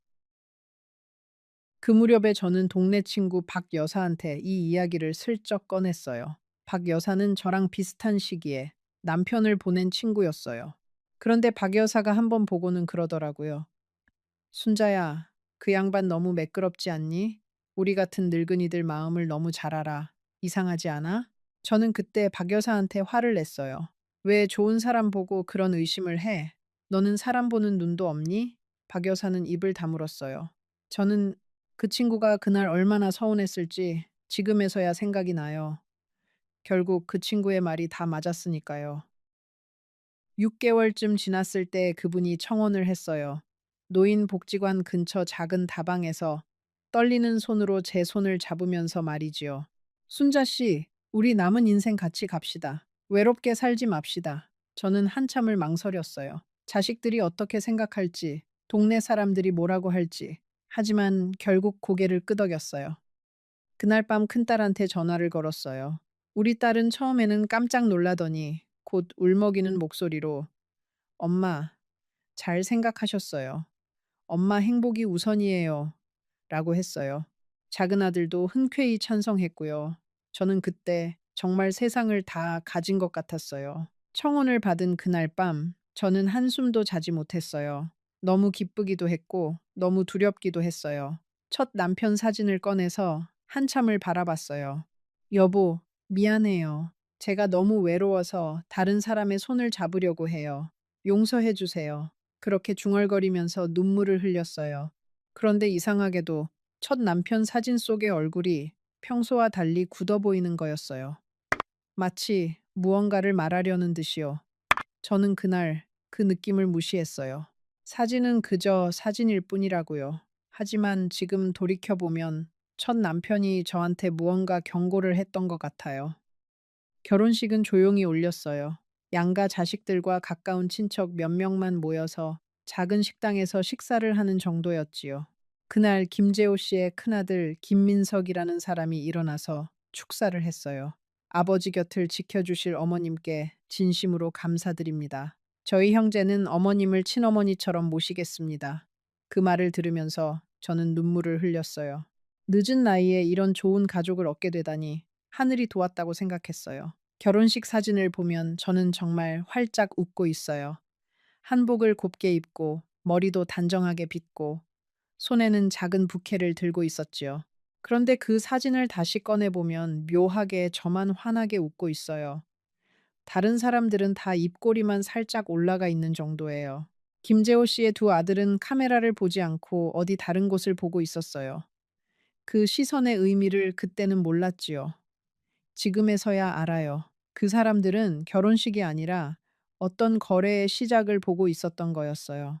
그 무렵에 저는 동네 친구 박 여사한테 이 이야기를 슬쩍 꺼냈어요. 박 여사는 저랑 비슷한 시기에 남편을 보낸 친구였어요. 그런데 박 여사가 한번 보고는 그러더라고요. 순자야, 그 양반 너무 매끄럽지 않니? 우리 같은 늙은이들 마음을 너무 잘 알아. 이상하지 않아? 저는 그때 박 여사한테 화를 냈어요. 왜 좋은 사람 보고 그런 의심을 해? 너는 사람 보는 눈도 없니? 박 여사는 입을 다물었어요. 저는 그 친구가 그날 얼마나 서운했을지 지금에서야 생각이 나요. 결국 그 친구의 말이 다 맞았으니까요. 6개월쯤 지났을 때 그분이 청혼을 했어요. 노인복지관 근처 작은 다방에서 떨리는 손으로 제 손을 잡으면서 말이지요. 순자 씨, 우리 남은 인생 같이 갑시다. 외롭게 살지 맙시다. 저는 한참을 망설였어요. 자식들이 어떻게 생각할지, 동네 사람들이 뭐라고 할지. 하지만 결국 고개를 끄덕였어요. 그날 밤 큰딸한테 전화를 걸었어요. 우리 딸은 처음에는 깜짝 놀라더니 곧 울먹이는 목소리로 엄마, 잘 생각하셨어요. 엄마 행복이 우선이에요. 라고 했어요. 작은 아들도 흔쾌히 찬성했고요. 저는 그때 정말 세상을 다 가진 것 같았어요. 청혼을 받은 그날 밤, 저는 한숨도 자지 못했어요. 너무 기쁘기도 했고, 너무 두렵기도 했어요. 첫 남편 사진을 꺼내서 한참을 바라봤어요. 여보, 미안해요. 제가 너무 외로워서 다른 사람의 손을 잡으려고 해요. 용서해 주세요. 그렇게 중얼거리면서 눈물을 흘렸어요. 그런데 이상하게도 첫 남편 사진 속의 얼굴이 평소와 달리 굳어 보이는 거였어요. 마치 무언가를 말하려는 듯이요. 저는 그날 그 느낌을 무시했어요. 사진은 그저 사진일 뿐이라고요. 하지만 지금 돌이켜보면 첫 남편이 저한테 무언가 경고를 했던 것 같아요. 결혼식은 조용히 올렸어요. 양가 자식들과 가까운 친척 몇 명만 모여서 작은 식당에서 식사를 하는 정도였지요. 그날 김재호 씨의 큰아들 김민석이라는 사람이 일어나서 축사를 했어요. 아버지 곁을 지켜주실 어머님께 진심으로 감사드립니다. 저희 형제는 어머님을 친어머니처럼 모시겠습니다. 그 말을 들으면서 저는 눈물을 흘렸어요. 늦은 나이에 이런 좋은 가족을 얻게 되다니 하늘이 도왔다고 생각했어요. 결혼식 사진을 보면 저는 정말 활짝 웃고 있어요. 한복을 곱게 입고 머리도 단정하게 빗고 손에는 작은 부케를 들고 있었지요. 그런데 그 사진을 다시 꺼내보면 묘하게 저만 환하게 웃고 있어요. 다른 사람들은 다 입꼬리만 살짝 올라가 있는 정도예요. 김재호 씨의 두 아들은 카메라를 보지 않고 어디 다른 곳을 보고 있었어요. 그 시선의 의미를 그때는 몰랐지요. 지금에서야 알아요. 그 사람들은 결혼식이 아니라 어떤 거래의 시작을 보고 있었던 거였어요.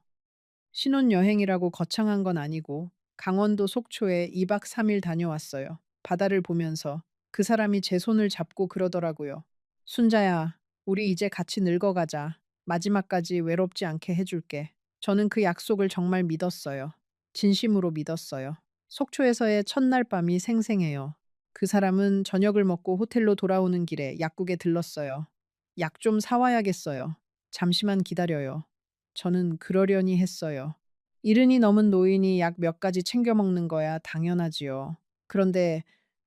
신혼여행이라고 거창한 건 아니고 강원도 속초에 2박 3일 다녀왔어요. 바다를 보면서 그 사람이 제 손을 잡고 그러더라고요. 순자야, 우리 이제 같이 늙어가자. 마지막까지 외롭지 않게 해줄게. 저는 그 약속을 정말 믿었어요. 진심으로 믿었어요. 속초에서의 첫날 밤이 생생해요. 그 사람은 저녁을 먹고 호텔로 돌아오는 길에 약국에 들렀어요. 약 좀 사와야겠어요. 잠시만 기다려요. 저는 그러려니 했어요. 이른이 넘은 노인이 약 몇 가지 챙겨 먹는 거야 당연하지요. 그런데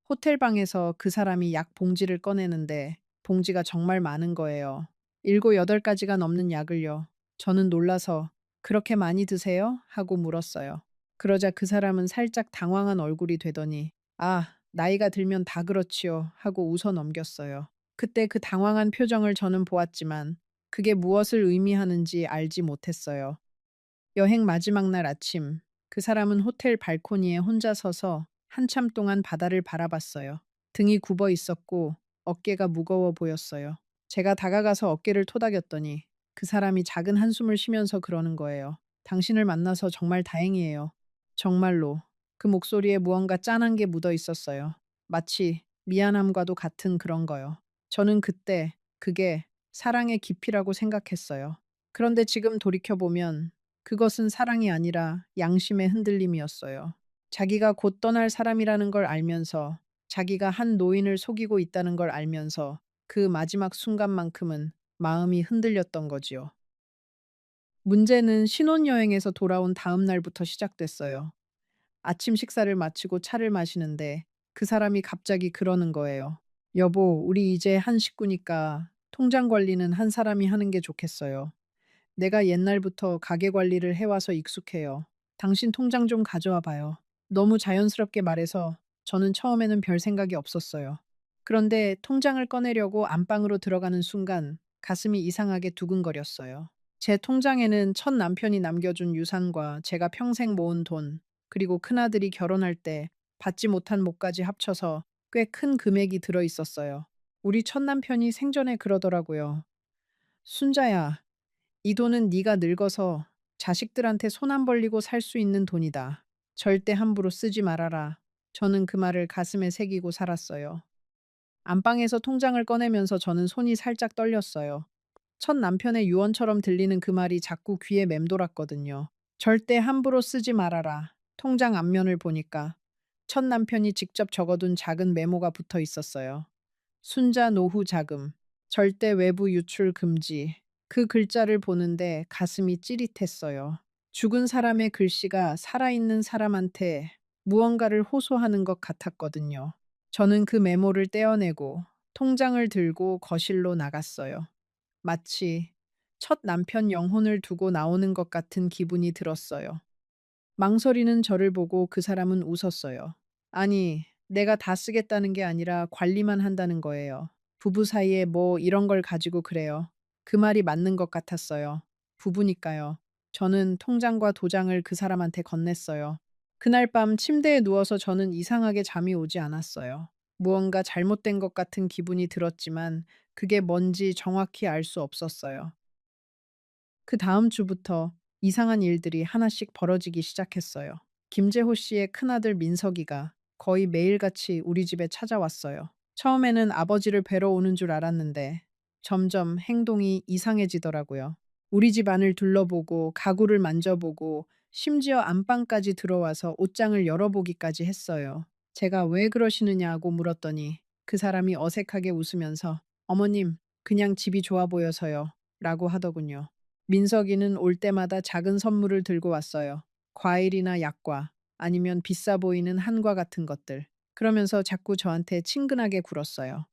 호텔 방에서 그 사람이 약 봉지를 꺼내는데 봉지가 정말 많은 거예요. 7, 8가지가 넘는 약을요. 저는 놀라서 "그렇게 많이 드세요?" 하고 물었어요. 그러자 그 사람은 살짝 당황한 얼굴이 되더니 "아, 나이가 들면 다 그렇지요." 하고 웃어 넘겼어요. 그때 그 당황한 표정을 저는 보았지만 그게 무엇을 의미하는지 알지 못했어요. 여행 마지막 날 아침, 그 사람은 호텔 발코니에 혼자 서서 한참 동안 바다를 바라봤어요. 등이 굽어 있었고 어깨가 무거워 보였어요. 제가 다가가서 어깨를 토닥였더니 그 사람이 작은 한숨을 쉬면서 그러는 거예요. 당신을 만나서 정말 다행이에요. 정말로. 그 목소리에 무언가 짠한 게 묻어 있었어요. 마치 미안함과도 같은 그런 거요. 저는 그때 그게 사랑의 깊이라고 생각했어요. 그런데 지금 돌이켜보면 그것은 사랑이 아니라 양심의 흔들림이었어요. 자기가 곧 떠날 사람이라는 걸 알면서, 자기가 한 노인을 속이고 있다는 걸 알면서 그 마지막 순간만큼은 마음이 흔들렸던 거지요. 문제는 신혼여행에서 돌아온 다음 날부터 시작됐어요. 아침 식사를 마치고 차를 마시는데 그 사람이 갑자기 그러는 거예요. 여보, 우리 이제 한 식구니까 통장 관리는 한 사람이 하는 게 좋겠어요. 내가 옛날부터 가게 관리를 해와서 익숙해요. 당신 통장 좀 가져와 봐요. 너무 자연스럽게 말해서 저는 처음에는 별 생각이 없었어요. 그런데 통장을 꺼내려고 안방으로 들어가는 순간 가슴이 이상하게 두근거렸어요. 제 통장에는 첫 남편이 남겨준 유산과 제가 평생 모은 돈, 그리고 큰아들이 결혼할 때 받지 못한 몫까지 합쳐서 꽤 큰 금액이 들어 있었어요. 우리 첫 남편이 생전에 그러더라고요. 순자야, 이 돈은 네가 늙어서 자식들한테 손 안 벌리고 살 수 있는 돈이다. 절대 함부로 쓰지 말아라. 저는 그 말을 가슴에 새기고 살았어요. 안방에서 통장을 꺼내면서 저는 손이 살짝 떨렸어요. 첫 남편의 유언처럼 들리는 그 말이 자꾸 귀에 맴돌았거든요. 절대 함부로 쓰지 말아라. 통장 앞면을 보니까 첫 남편이 직접 적어둔 작은 메모가 붙어 있었어요. 순자 노후 자금, 절대 외부 유출 금지. 그 글자를 보는데 가슴이 찌릿했어요. 죽은 사람의 글씨가 살아있는 사람한테 무언가를 호소하는 것 같았거든요. 저는 그 메모를 떼어내고 통장을 들고 거실로 나갔어요. 마치 첫 남편 영혼을 두고 나오는 것 같은 기분이 들었어요. 망설이는 저를 보고 그 사람은 웃었어요. 아니, 내가 다 쓰겠다는 게 아니라 관리만 한다는 거예요. 부부 사이에 뭐 이런 걸 가지고 그래요. 그 말이 맞는 것 같았어요. 부부니까요. 저는 통장과 도장을 그 사람한테 건넸어요. 그날 밤 침대에 누워서 저는 이상하게 잠이 오지 않았어요. 무언가 잘못된 것 같은 기분이 들었지만 그게 뭔지 정확히 알 수 없었어요. 그 다음 주부터 이상한 일들이 하나씩 벌어지기 시작했어요. 김재호 씨의 큰아들 민석이가 거의 매일같이 우리 집에 찾아왔어요. 처음에는 아버지를 뵈러 오는 줄 알았는데 점점 행동이 이상해지더라고요. 우리 집 안을 둘러보고 가구를 만져보고 심지어 안방까지 들어와서 옷장을 열어보기까지 했어요. 제가 왜 그러시느냐고 물었더니 그 사람이 어색하게 웃으면서 어머님, 그냥 집이 좋아 보여서요. 라고 하더군요. 민석이는 올 때마다 작은 선물을 들고 왔어요. 과일이나 약과 아니면 비싸 보이는 한과 같은 것들. 그러면서 자꾸 저한테 친근하게 굴었어요.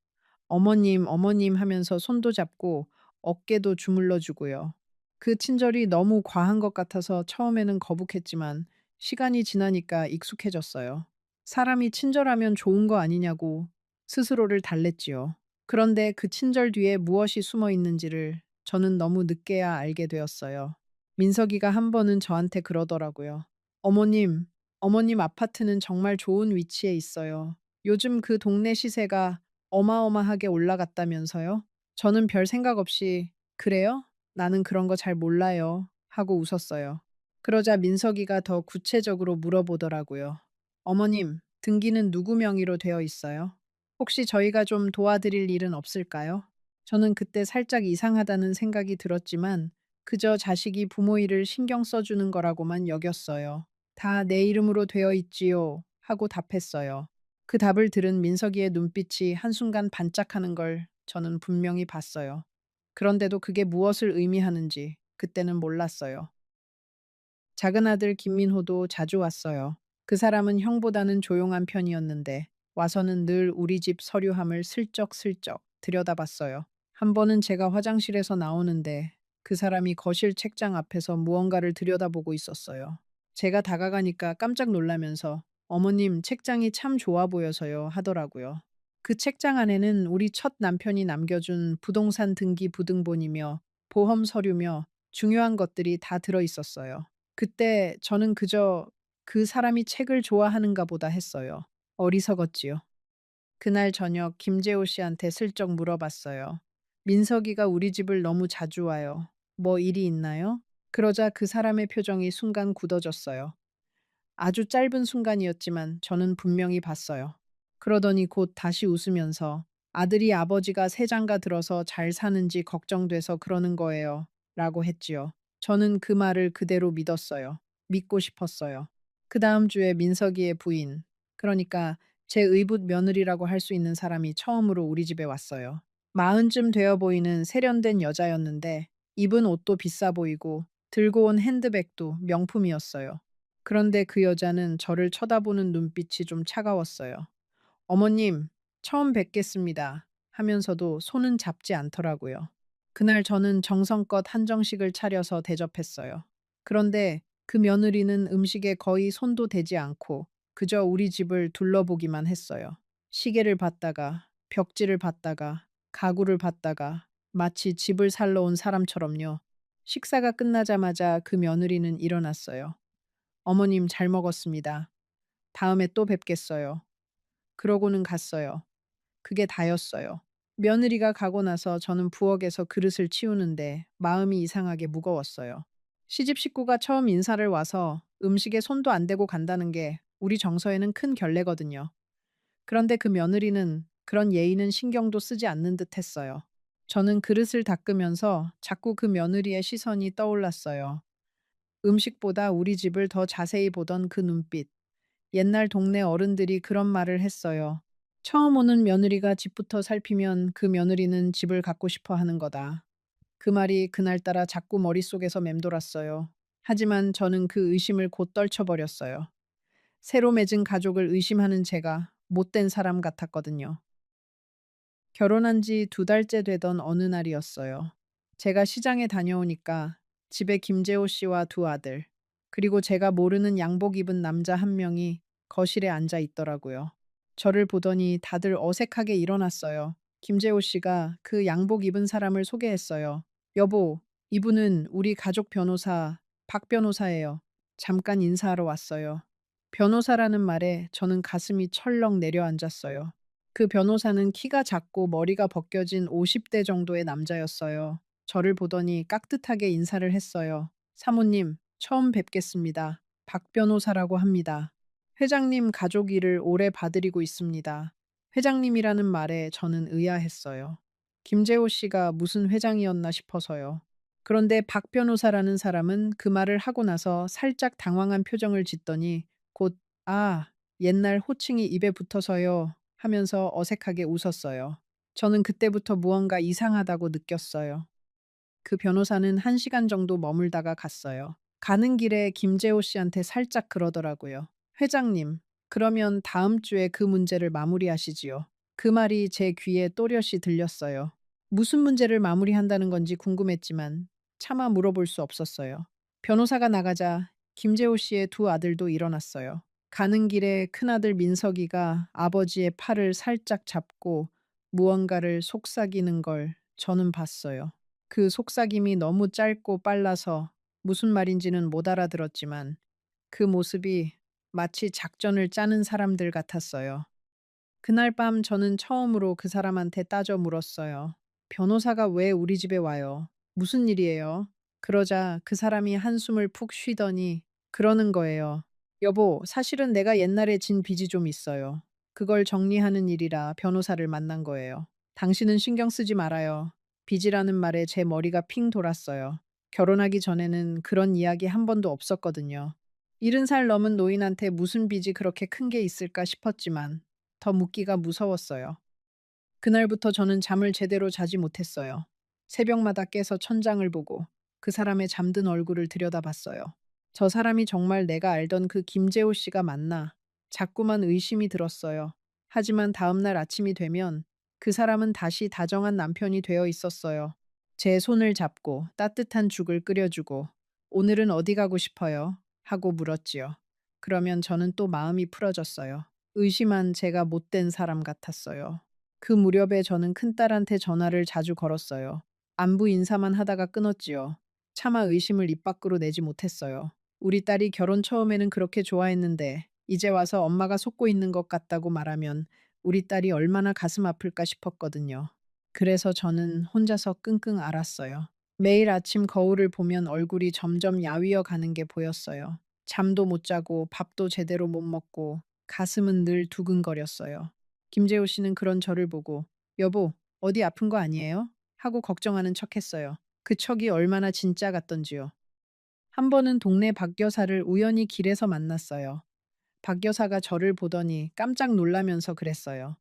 어머님, 어머님 하면서 손도 잡고 어깨도 주물러 주고요. 그 친절이 너무 과한 것 같아서 처음에는 거북했지만 시간이 지나니까 익숙해졌어요. 사람이 친절하면 좋은 거 아니냐고 스스로를 달랬지요. 그런데 그 친절 뒤에 무엇이 숨어 있는지를 저는 너무 늦게야 알게 되었어요. 민석이가 한 번은 저한테 그러더라고요. 어머님, 어머님 아파트는 정말 좋은 위치에 있어요. 요즘 그 동네 시세가 어마어마하게 올라갔다면서요? 저는 별 생각 없이 그래요? 나는 그런 거 잘 몰라요. 하고 웃었어요. 그러자 민석이가 더 구체적으로 물어보더라고요. 어머님, 등기는 누구 명의로 되어 있어요? 혹시 저희가 좀 도와드릴 일은 없을까요? 저는 그때 살짝 이상하다는 생각이 들었지만 그저 자식이 부모 일을 신경 써주는 거라고만 여겼어요. 다 내 이름으로 되어 있지요. 하고 답했어요. 그 답을 들은 민석이의 눈빛이 한순간 반짝하는 걸 저는 분명히 봤어요. 그런데도 그게 무엇을 의미하는지 그때는 몰랐어요. 작은 아들 김민호도 자주 왔어요. 그 사람은 형보다는 조용한 편이었는데 와서는 늘 우리 집 서류함을 슬쩍슬쩍 들여다봤어요. 한 번은 제가 화장실에서 나오는데 그 사람이 거실 책장 앞에서 무언가를 들여다보고 있었어요. 제가 다가가니까 깜짝 놀라면서 어머님 책장이 참 좋아 보여서요 하더라고요. 그 책장 안에는 우리 첫 남편이 남겨준 부동산 등기 부등본이며 보험 서류며 중요한 것들이 다 들어 있었어요. 그때 저는 그저 그 사람이 책을 좋아하는가 보다 했어요. 어리석었지요. 그날 저녁 김재호 씨한테 슬쩍 물어봤어요. 민석이가 우리 집을 너무 자주 와요. 뭐 일이 있나요? 그러자 그 사람의 표정이 순간 굳어졌어요. 아주 짧은 순간이었지만 저는 분명히 봤어요. 그러더니 곧 다시 웃으면서 아들이 아버지가 새 장가 들어서 잘 사는지 걱정돼서 그러는 거예요. 라고 했지요. 저는 그 말을 그대로 믿었어요. 믿고 싶었어요. 그 다음 주에 민석이의 부인, 그러니까 제 의붓 며느리라고 할 수 있는 사람이 처음으로 우리 집에 왔어요. 마흔쯤 되어 보이는 세련된 여자였는데 입은 옷도 비싸 보이고 들고 온 핸드백도 명품이었어요. 그런데 그 여자는 저를 쳐다보는 눈빛이 좀 차가웠어요. 어머님, 처음 뵙겠습니다. 하면서도 손은 잡지 않더라고요. 그날 저는 정성껏 한정식을 차려서 대접했어요. 그런데 그 며느리는 음식에 거의 손도 대지 않고 그저 우리 집을 둘러보기만 했어요. 시계를 봤다가, 벽지를 봤다가, 가구를 봤다가, 마치 집을 살러 온 사람처럼요. 식사가 끝나자마자 그 며느리는 일어났어요. 어머님 잘 먹었습니다. 다음에 또 뵙겠어요. 그러고는 갔어요. 그게 다였어요. 며느리가 가고 나서 저는 부엌에서 그릇을 치우는데 마음이 이상하게 무거웠어요. 시집 식구가 처음 인사를 와서 음식에 손도 안 대고 간다는 게 우리 정서에는 큰 결례거든요. 그런데 그 며느리는 그런 예의는 신경도 쓰지 않는 듯 했어요. 저는 그릇을 닦으면서 자꾸 그 며느리의 시선이 떠올랐어요. 음식보다 우리 집을 더 자세히 보던 그 눈빛. 옛날 동네 어른들이 그런 말을 했어요. 처음 오는 며느리가 집부터 살피면 그 며느리는 집을 갖고 싶어 하는 거다. 그 말이 그날따라 자꾸 머릿속에서 맴돌았어요. 하지만 저는 그 의심을 곧 떨쳐버렸어요. 새로 맺은 가족을 의심하는 제가 못된 사람 같았거든요. 결혼한 지 2달째 되던 어느 날이었어요. 제가 시장에 다녀오니까 집에 김재호 씨와 2아들, 그리고 제가 모르는 양복 입은 남자 한 명이 거실에 앉아 있더라고요. 저를 보더니 다들 어색하게 일어났어요. 김재호 씨가 그 양복 입은 사람을 소개했어요. 여보, 이분은 우리 가족 변호사 박 변호사예요. 잠깐 인사하러 왔어요. 변호사라는 말에 저는 가슴이 철렁 내려앉았어요. 그 변호사는 키가 작고 머리가 벗겨진 50대 정도의 남자였어요. 저를 보더니 깍듯하게 인사를 했어요. 사모님, 처음 뵙겠습니다. 박 변호사라고 합니다. 회장님 가족 일을 오래 봐드리고 있습니다. 회장님이라는 말에 저는 의아했어요. 김재호 씨가 무슨 회장이었나 싶어서요. 그런데 박 변호사라는 사람은 그 말을 하고 나서 살짝 당황한 표정을 짓더니 곧, 아, 옛날 호칭이 입에 붙어서요. 하면서 어색하게 웃었어요. 저는 그때부터 무언가 이상하다고 느꼈어요. 그 변호사는 1시간 정도 머물다가 갔어요. 가는 길에 김재호 씨한테 살짝 그러더라고요. 회장님, 그러면 다음 주에 그 문제를 마무리하시지요. 그 말이 제 귀에 또렷이 들렸어요. 무슨 문제를 마무리한다는 건지 궁금했지만 차마 물어볼 수 없었어요. 변호사가 나가자 김재호 씨의 2아들도 일어났어요. 가는 길에 큰아들 민석이가 아버지의 팔을 살짝 잡고 무언가를 속삭이는 걸 저는 봤어요. 그 속삭임이 너무 짧고 빨라서 무슨 말인지는 못 알아들었지만 그 모습이 마치 작전을 짜는 사람들 같았어요. 그날 밤 저는 처음으로 그 사람한테 따져 물었어요. 변호사가 왜 우리 집에 와요? 무슨 일이에요? 그러자 그 사람이 한숨을 푹 쉬더니 그러는 거예요. 여보, 사실은 내가 옛날에 진 빚이 좀 있어요. 그걸 정리하는 일이라 변호사를 만난 거예요. 당신은 신경 쓰지 말아요. 빚이라는 말에 제 머리가 핑 돌았어요. 결혼하기 전에는 그런 이야기 한 번도 없었거든요. 70살 넘은 노인한테 무슨 빚이 그렇게 큰 게 있을까 싶었지만 더 묻기가 무서웠어요. 그날부터 저는 잠을 제대로 자지 못했어요. 새벽마다 깨서 천장을 보고 그 사람의 잠든 얼굴을 들여다봤어요. 저 사람이 정말 내가 알던 그 김재호 씨가 맞나? 자꾸만 의심이 들었어요. 하지만 다음날 아침이 되면 그 사람은 다시 다정한 남편이 되어 있었어요. 제 손을 잡고 따뜻한 죽을 끓여주고 "오늘은 어디 가고 싶어요?" 하고 물었지요. 그러면 저는 또 마음이 풀어졌어요. 의심한 제가 못된 사람 같았어요. 그 무렵에 저는 큰딸한테 전화를 자주 걸었어요. 안부 인사만 하다가 끊었지요. 차마 의심을 입 밖으로 내지 못했어요. 우리 딸이 결혼 처음에는 그렇게 좋아했는데 이제 와서 엄마가 속고 있는 것 같다고 말하면 우리 딸이 얼마나 가슴 아플까 싶었거든요. 그래서 저는 혼자서 끙끙 앓았어요. 매일 아침 거울을 보면 얼굴이 점점 야위어 가는 게 보였어요. 잠도 못 자고 밥도 제대로 못 먹고 가슴은 늘 두근거렸어요. 김재호 씨는 그런 저를 보고 "여보, 어디 아픈 거 아니에요?" 하고 걱정하는 척했어요. 그 척이 얼마나 진짜 같던지요. 한 번은 동네 박 여사를 우연히 길에서 만났어요. 박 여사가 저를 보더니 깜짝 놀라면서 그랬어요.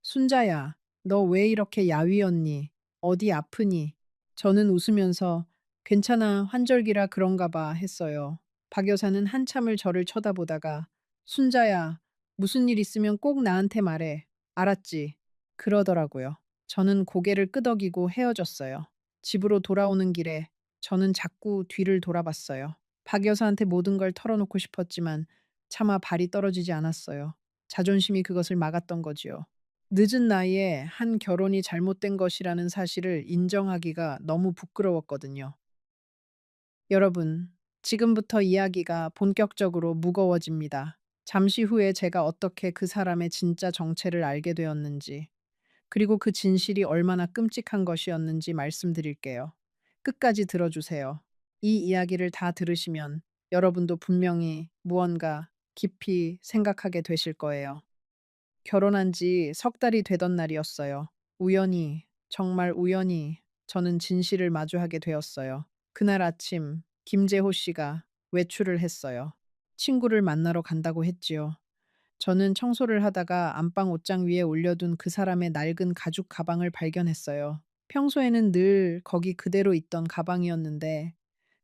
"순자야, 너 왜 이렇게 야위었니? 어디 아프니?" 저는 웃으면서 "괜찮아, 환절기라 그런가 봐" 했어요. 박 여사는 한참을 저를 쳐다보다가 "순자야, 무슨 일 있으면 꼭 나한테 말해. 알았지?" 그러더라고요. 저는 고개를 끄덕이고 헤어졌어요. 집으로 돌아오는 길에 저는 자꾸 뒤를 돌아봤어요. 박 여사한테 모든 걸 털어놓고 싶었지만 차마 발이 떨어지지 않았어요. 자존심이 그것을 막았던 거지요. 늦은 나이에 한 결혼이 잘못된 것이라는 사실을 인정하기가 너무 부끄러웠거든요. 여러분, 지금부터 이야기가 본격적으로 무거워집니다. 잠시 후에 제가 어떻게 그 사람의 진짜 정체를 알게 되었는지, 그리고 그 진실이 얼마나 끔찍한 것이었는지 말씀드릴게요. 끝까지 들어주세요. 이 이야기를 다 들으시면 여러분도 분명히 무언가 깊이 생각하게 되실 거예요. 결혼한 지 석 달이 되던 날이었어요. 우연히, 정말 우연히 저는 진실을 마주하게 되었어요. 그날 아침 김재호 씨가 외출을 했어요. 친구를 만나러 간다고 했지요. 저는 청소를 하다가 안방 옷장 위에 올려둔 그 사람의 낡은 가죽 가방을 발견했어요. 평소에는 늘 거기 그대로 있던 가방이었는데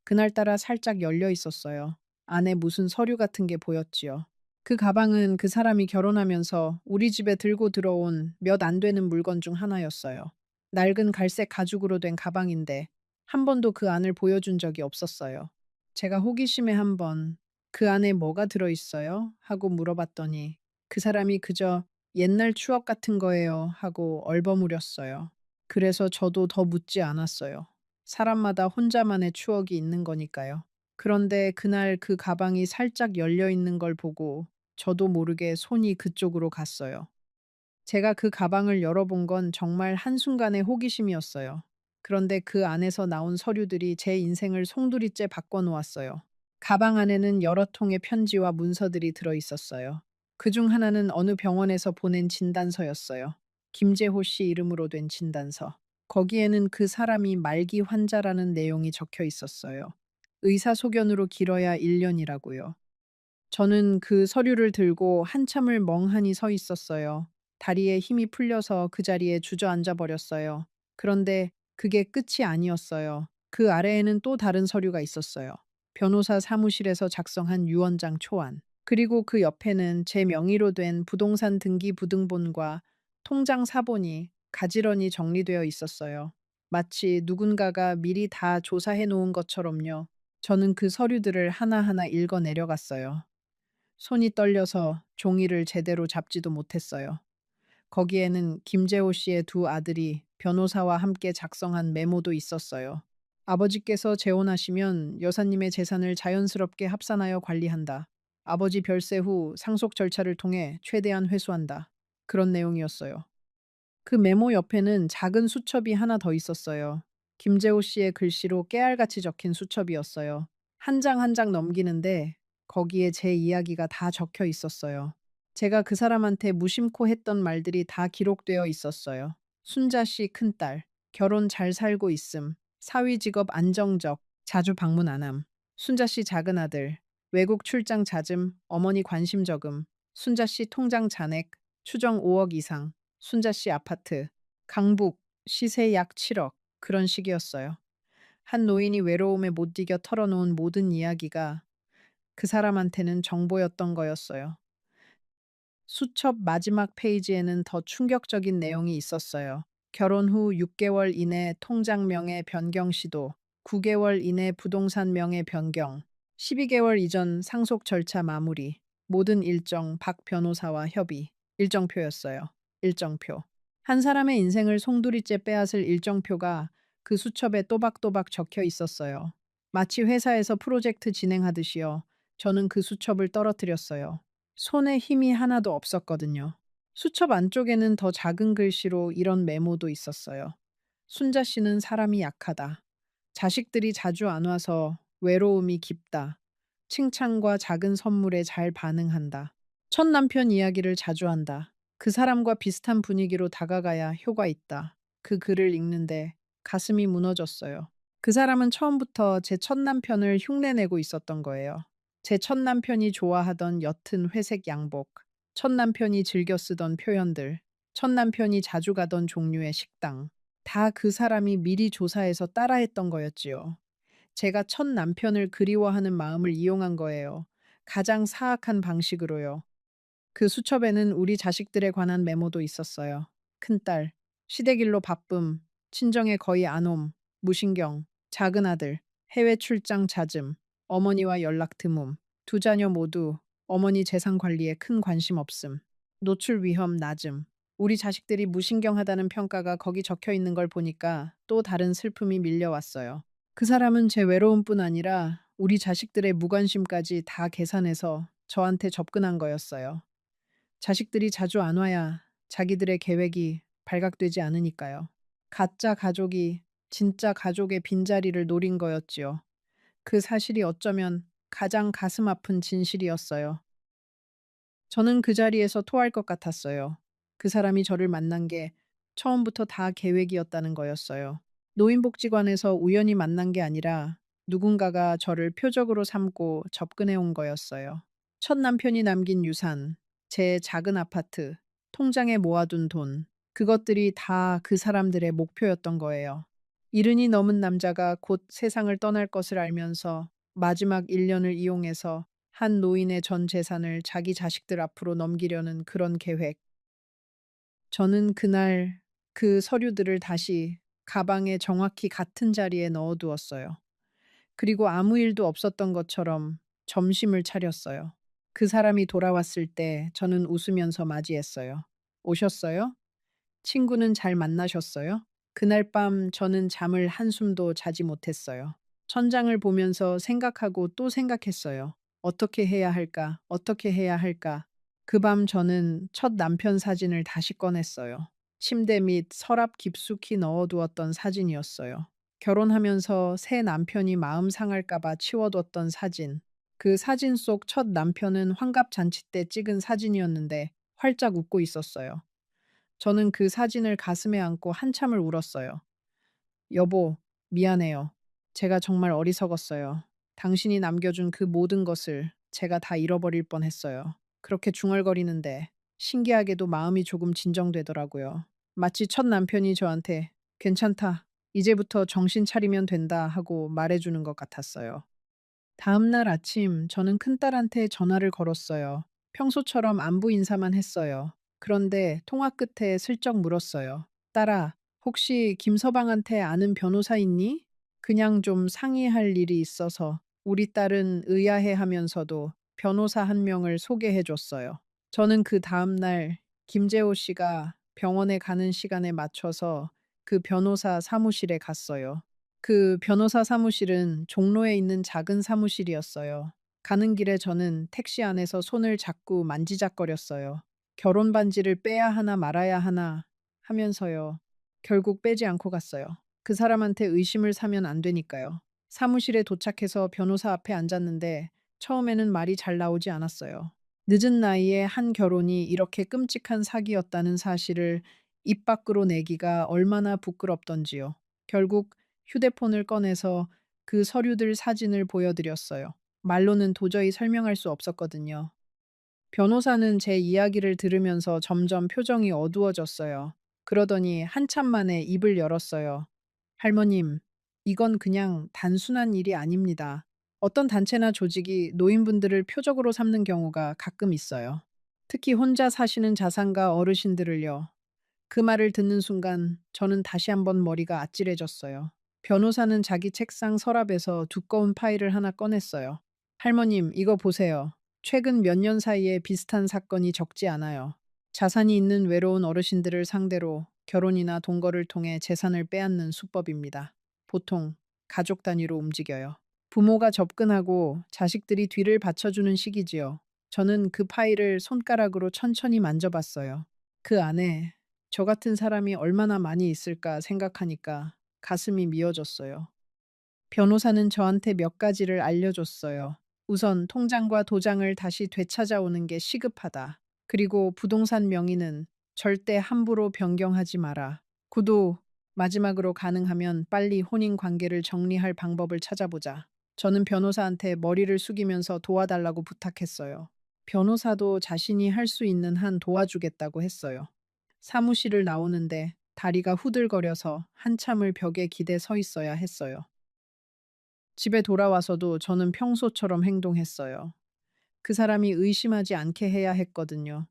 그날따라 살짝 열려 있었어요. 안에 무슨 서류 같은 게 보였지요. 그 가방은 그 사람이 결혼하면서 우리 집에 들고 들어온 몇 안 되는 물건 중 하나였어요. 낡은 갈색 가죽으로 된 가방인데 한 번도 그 안을 보여준 적이 없었어요. 제가 호기심에 한번 "그 안에 뭐가 들어있어요?" 하고 물어봤더니 그 사람이 그저 "옛날 추억 같은 거예요." 하고 얼버무렸어요. 그래서 저도 더 묻지 않았어요. 사람마다 혼자만의 추억이 있는 거니까요. 그런데 그날 그 가방이 살짝 열려 있는 걸 보고 저도 모르게 손이 그쪽으로 갔어요. 제가 그 가방을 열어본 건 정말 한순간의 호기심이었어요. 그런데 그 안에서 나온 서류들이 제 인생을 송두리째 바꿔놓았어요. 가방 안에는 여러 통의 편지와 문서들이 들어 있었어요. 그중 하나는 어느 병원에서 보낸 진단서였어요. 김재호 씨 이름으로 된 진단서. 거기에는 그 사람이 말기 환자라는 내용이 적혀 있었어요. 의사 소견으로 길어야 1년이라고요. 저는 그 서류를 들고 한참을 멍하니 서 있었어요. 다리에 힘이 풀려서 그 자리에 주저앉아 버렸어요. 그런데 그게 끝이 아니었어요. 그 아래에는 또 다른 서류가 있었어요. 변호사 사무실에서 작성한 유언장 초안. 그리고 그 옆에는 제 명의로 된 부동산 등기 부등본과 통장 사본이 가지런히 정리되어 있었어요. 마치 누군가가 미리 다 조사해 놓은 것처럼요. 저는 그 서류들을 하나하나 읽어 내려갔어요. 손이 떨려서 종이를 제대로 잡지도 못했어요. 거기에는 김재호 씨의 두 아들이 변호사와 함께 작성한 메모도 있었어요. 아버지께서 재혼하시면 여사님의 재산을 자연스럽게 합산하여 관리한다. 아버지 별세 후 상속 절차를 통해 최대한 회수한다. 그런 내용이었어요. 그 메모 옆에는 작은 수첩이 하나 더 있었어요. 김재호 씨의 글씨로 깨알같이 적힌 수첩이었어요. 한 장 한 장 넘기는데 거기에 제 이야기가 다 적혀 있었어요. 제가 그 사람한테 무심코 했던 말들이 다 기록되어 있었어요. 순자 씨 큰딸, 결혼 잘 살고 있음, 사위 직업 안정적, 자주 방문 안 함. 순자 씨 작은 아들, 외국 출장 잦음, 어머니 관심 적음. 순자 씨 통장 잔액, 추정 5억 이상. 순자 씨 아파트, 강북, 시세 약 7억. 그런 식이었어요. 한 노인이 외로움에 못 이겨 털어놓은 모든 이야기가 그 사람한테는 정보였던 거였어요. 수첩 마지막 페이지에는 더 충격적인 내용이 있었어요. 결혼 후 6개월 이내 통장 명의 변경 시도, 9개월 이내 부동산 명의 변경, 12개월 이전 상속 절차 마무리, 모든 일정 박 변호사와 협의, 일정표였어요. 일정표. 한 사람의 인생을 송두리째 빼앗을 일정표가 그 수첩에 또박또박 적혀 있었어요. 마치 회사에서 프로젝트 진행하듯이요. 저는 그 수첩을 떨어뜨렸어요. 손에 힘이 하나도 없었거든요. 수첩 안쪽에는 더 작은 글씨로 이런 메모도 있었어요. 순자 씨는 사람이 약하다. 자식들이 자주 안 와서 외로움이 깊다. 칭찬과 작은 선물에 잘 반응한다. 첫 남편 이야기를 자주 한다. 그 사람과 비슷한 분위기로 다가가야 효과 있다. 그 글을 읽는데 가슴이 무너졌어요. 그 사람은 처음부터 제 첫 남편을 흉내내고 있었던 거예요. 제 첫 남편이 좋아하던 옅은 회색 양복, 첫 남편이 즐겨 쓰던 표현들, 첫 남편이 자주 가던 종류의 식당, 다 그 사람이 미리 조사해서 따라했던 거였지요. 제가 첫 남편을 그리워하는 마음을 이용한 거예요. 가장 사악한 방식으로요. 그 수첩에는 우리 자식들에 관한 메모도 있었어요. 큰딸, 시댁일로 바쁨, 친정에 거의 안 옴, 무신경, 작은 아들, 해외 출장 잦음, 어머니와 연락 드문, 두 자녀 모두 어머니 재산 관리에 큰 관심 없음, 노출 위험 낮음. 우리 자식들이 무신경하다는 평가가 거기 적혀 있는 걸 보니까 또 다른 슬픔이 밀려왔어요. 그 사람은 제 외로움뿐 아니라 우리 자식들의 무관심까지 다 계산해서 저한테 접근한 거였어요. 자식들이 자주 안 와야 자기들의 계획이 발각되지 않으니까요. 가짜 가족이 진짜 가족의 빈자리를 노린 거였지요. 그 사실이 어쩌면 가장 가슴 아픈 진실이었어요. 저는 그 자리에서 토할 것 같았어요. 그 사람이 저를 만난 게 처음부터 다 계획이었다는 거였어요. 노인복지관에서 우연히 만난 게 아니라 누군가가 저를 표적으로 삼고 접근해 온 거였어요. 첫 남편이 남긴 유산, 제 작은 아파트, 통장에 모아둔 돈, 그것들이 다 그 사람들의 목표였던 거예요. 이른이 넘은 남자가 곧 세상을 떠날 것을 알면서 마지막 1년을 이용해서 한 노인의 전 재산을 자기 자식들 앞으로 넘기려는 그런 계획. 저는 그날 그 서류들을 다시 가방에 정확히 같은 자리에 넣어두었어요. 그리고 아무 일도 없었던 것처럼 점심을 차렸어요. 그 사람이 돌아왔을 때 저는 웃으면서 맞이했어요. 오셨어요? 친구는 잘 만나셨어요? 그날 밤 저는 잠을 한숨도 자지 못했어요. 천장을 보면서 생각하고 또 생각했어요. 어떻게 해야 할까? 어떻게 해야 할까? 그 밤 저는 첫 남편 사진을 다시 꺼냈어요. 침대 밑 서랍 깊숙이 넣어두었던 사진이었어요. 결혼하면서 새 남편이 마음 상할까봐 치워뒀던 사진. 그 사진 속 첫 남편은 환갑잔치 때 찍은 사진이었는데 활짝 웃고 있었어요. 저는 그 사진을 가슴에 안고 한참을 울었어요. 여보, 미안해요. 제가 정말 어리석었어요. 당신이 남겨준 그 모든 것을 제가 다 잃어버릴 뻔했어요. 그렇게 중얼거리는데 신기하게도 마음이 조금 진정되더라고요. 마치 첫 남편이 저한테 괜찮다. 이제부터 정신 차리면 된다 하고 말해주는 것 같았어요. 다음 날 아침 저는 큰딸한테 전화를 걸었어요. 평소처럼 안부 인사만 했어요. 그런데 통화 끝에 슬쩍 물었어요. 딸아, 혹시 김서방한테 아는 변호사 있니? 그냥 좀 상의할 일이 있어서 우리 딸은 의아해 하면서도 변호사 한 명을 소개해 줬어요. 저는 그 다음 날 김재호 씨가 병원에 가는 시간에 맞춰서 그 변호사 사무실에 갔어요. 그 변호사 사무실은 종로에 있는 작은 사무실이었어요. 가는 길에 저는 택시 안에서 손을 자꾸 만지작거렸어요. 결혼 반지를 빼야 하나 말아야 하나 하면서요. 결국 빼지 않고 갔어요. 그 사람한테 의심을 사면 안 되니까요. 사무실에 도착해서 변호사 앞에 앉았는데 처음에는 말이 잘 나오지 않았어요. 늦은 나이에 한 결혼이 이렇게 끔찍한 사기였다는 사실을 입 밖으로 내기가 얼마나 부끄럽던지요. 결국 휴대폰을 꺼내서 그 서류들 사진을 보여드렸어요. 말로는 도저히 설명할 수 없었거든요. 변호사는 제 이야기를 들으면서 점점 표정이 어두워졌어요. 그러더니 한참 만에 입을 열었어요. 할머님, 이건 그냥 단순한 일이 아닙니다. 어떤 단체나 조직이 노인분들을 표적으로 삼는 경우가 가끔 있어요. 특히 혼자 사시는 자산가 어르신들을요. 그 말을 듣는 순간 저는 다시 한번 머리가 아찔해졌어요. 변호사는 자기 책상 서랍에서 두꺼운 파일을 하나 꺼냈어요. 할머님, 이거 보세요. 최근 몇 년 사이에 비슷한 사건이 적지 않아요. 자산이 있는 외로운 어르신들을 상대로 결혼이나 동거를 통해 재산을 빼앗는 수법입니다. 보통 가족 단위로 움직여요. 부모가 접근하고 자식들이 뒤를 받쳐주는 시기지요. 저는 그 파일을 손가락으로 천천히 만져봤어요. 그 안에 저 같은 사람이 얼마나 많이 있을까 생각하니까 가슴이 미어졌어요. 변호사는 저한테 몇 가지를 알려줬어요. 우선 통장과 도장을 다시 되찾아오는 게 시급하다. 그리고 부동산 명의는 절대 함부로 변경하지 마라. 구도 마지막으로 가능하면 빨리 혼인 관계를 정리할 방법을 찾아보자. 저는 변호사한테 머리를 숙이면서 도와달라고 부탁했어요. 변호사도 자신이 할 수 있는 한 도와주겠다고 했어요. 사무실을 나오는데 다리가 후들거려서 한참을 벽에 기대 서 있어야 했어요. 집에 돌아와서도 저는 평소처럼 행동했어요. 그 사람이 의심하지 않게 해야 했거든요.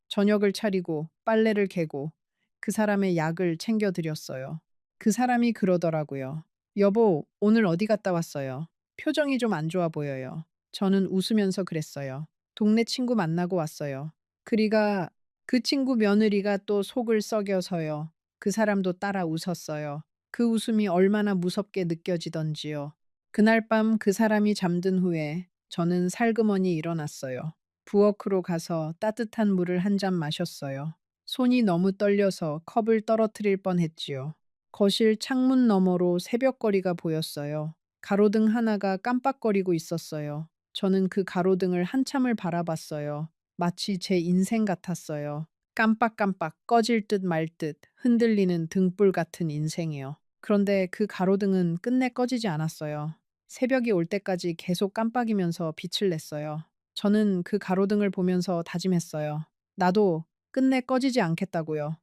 저녁을 차리고 빨래를 개고 그 사람의 약을 챙겨드렸어요. 그 사람이 그러더라고요. 여보, 오늘 어디 갔다 왔어요? 표정이 좀 안 좋아 보여요. 저는 웃으면서 그랬어요. 동네 친구 만나고 왔어요. 그리가 그 친구 며느리가 또 속을 썩여서요. 그 사람도 따라 웃었어요. 그 웃음이 얼마나 무섭게 느껴지던지요. 그날 밤 그 사람이 잠든 후에 저는 살그머니 일어났어요. 부엌으로 가서 따뜻한 물을 한 잔 마셨어요. 손이 너무 떨려서 컵을 떨어뜨릴 뻔했지요. 거실 창문 너머로 새벽거리가 보였어요. 가로등 하나가 깜빡거리고 있었어요. 저는 그 가로등을 한참을 바라봤어요. 마치 제 인생 같았어요. 깜빡깜빡 꺼질 듯 말 듯 흔들리는 등불 같은 인생이요. 그런데 그 가로등은 끝내 꺼지지 않았어요. 새벽이 올 때까지 계속 깜빡이면서 빛을 냈어요. 저는 그 가로등을 보면서 다짐했어요. 나도 끝내 꺼지지 않겠다고요.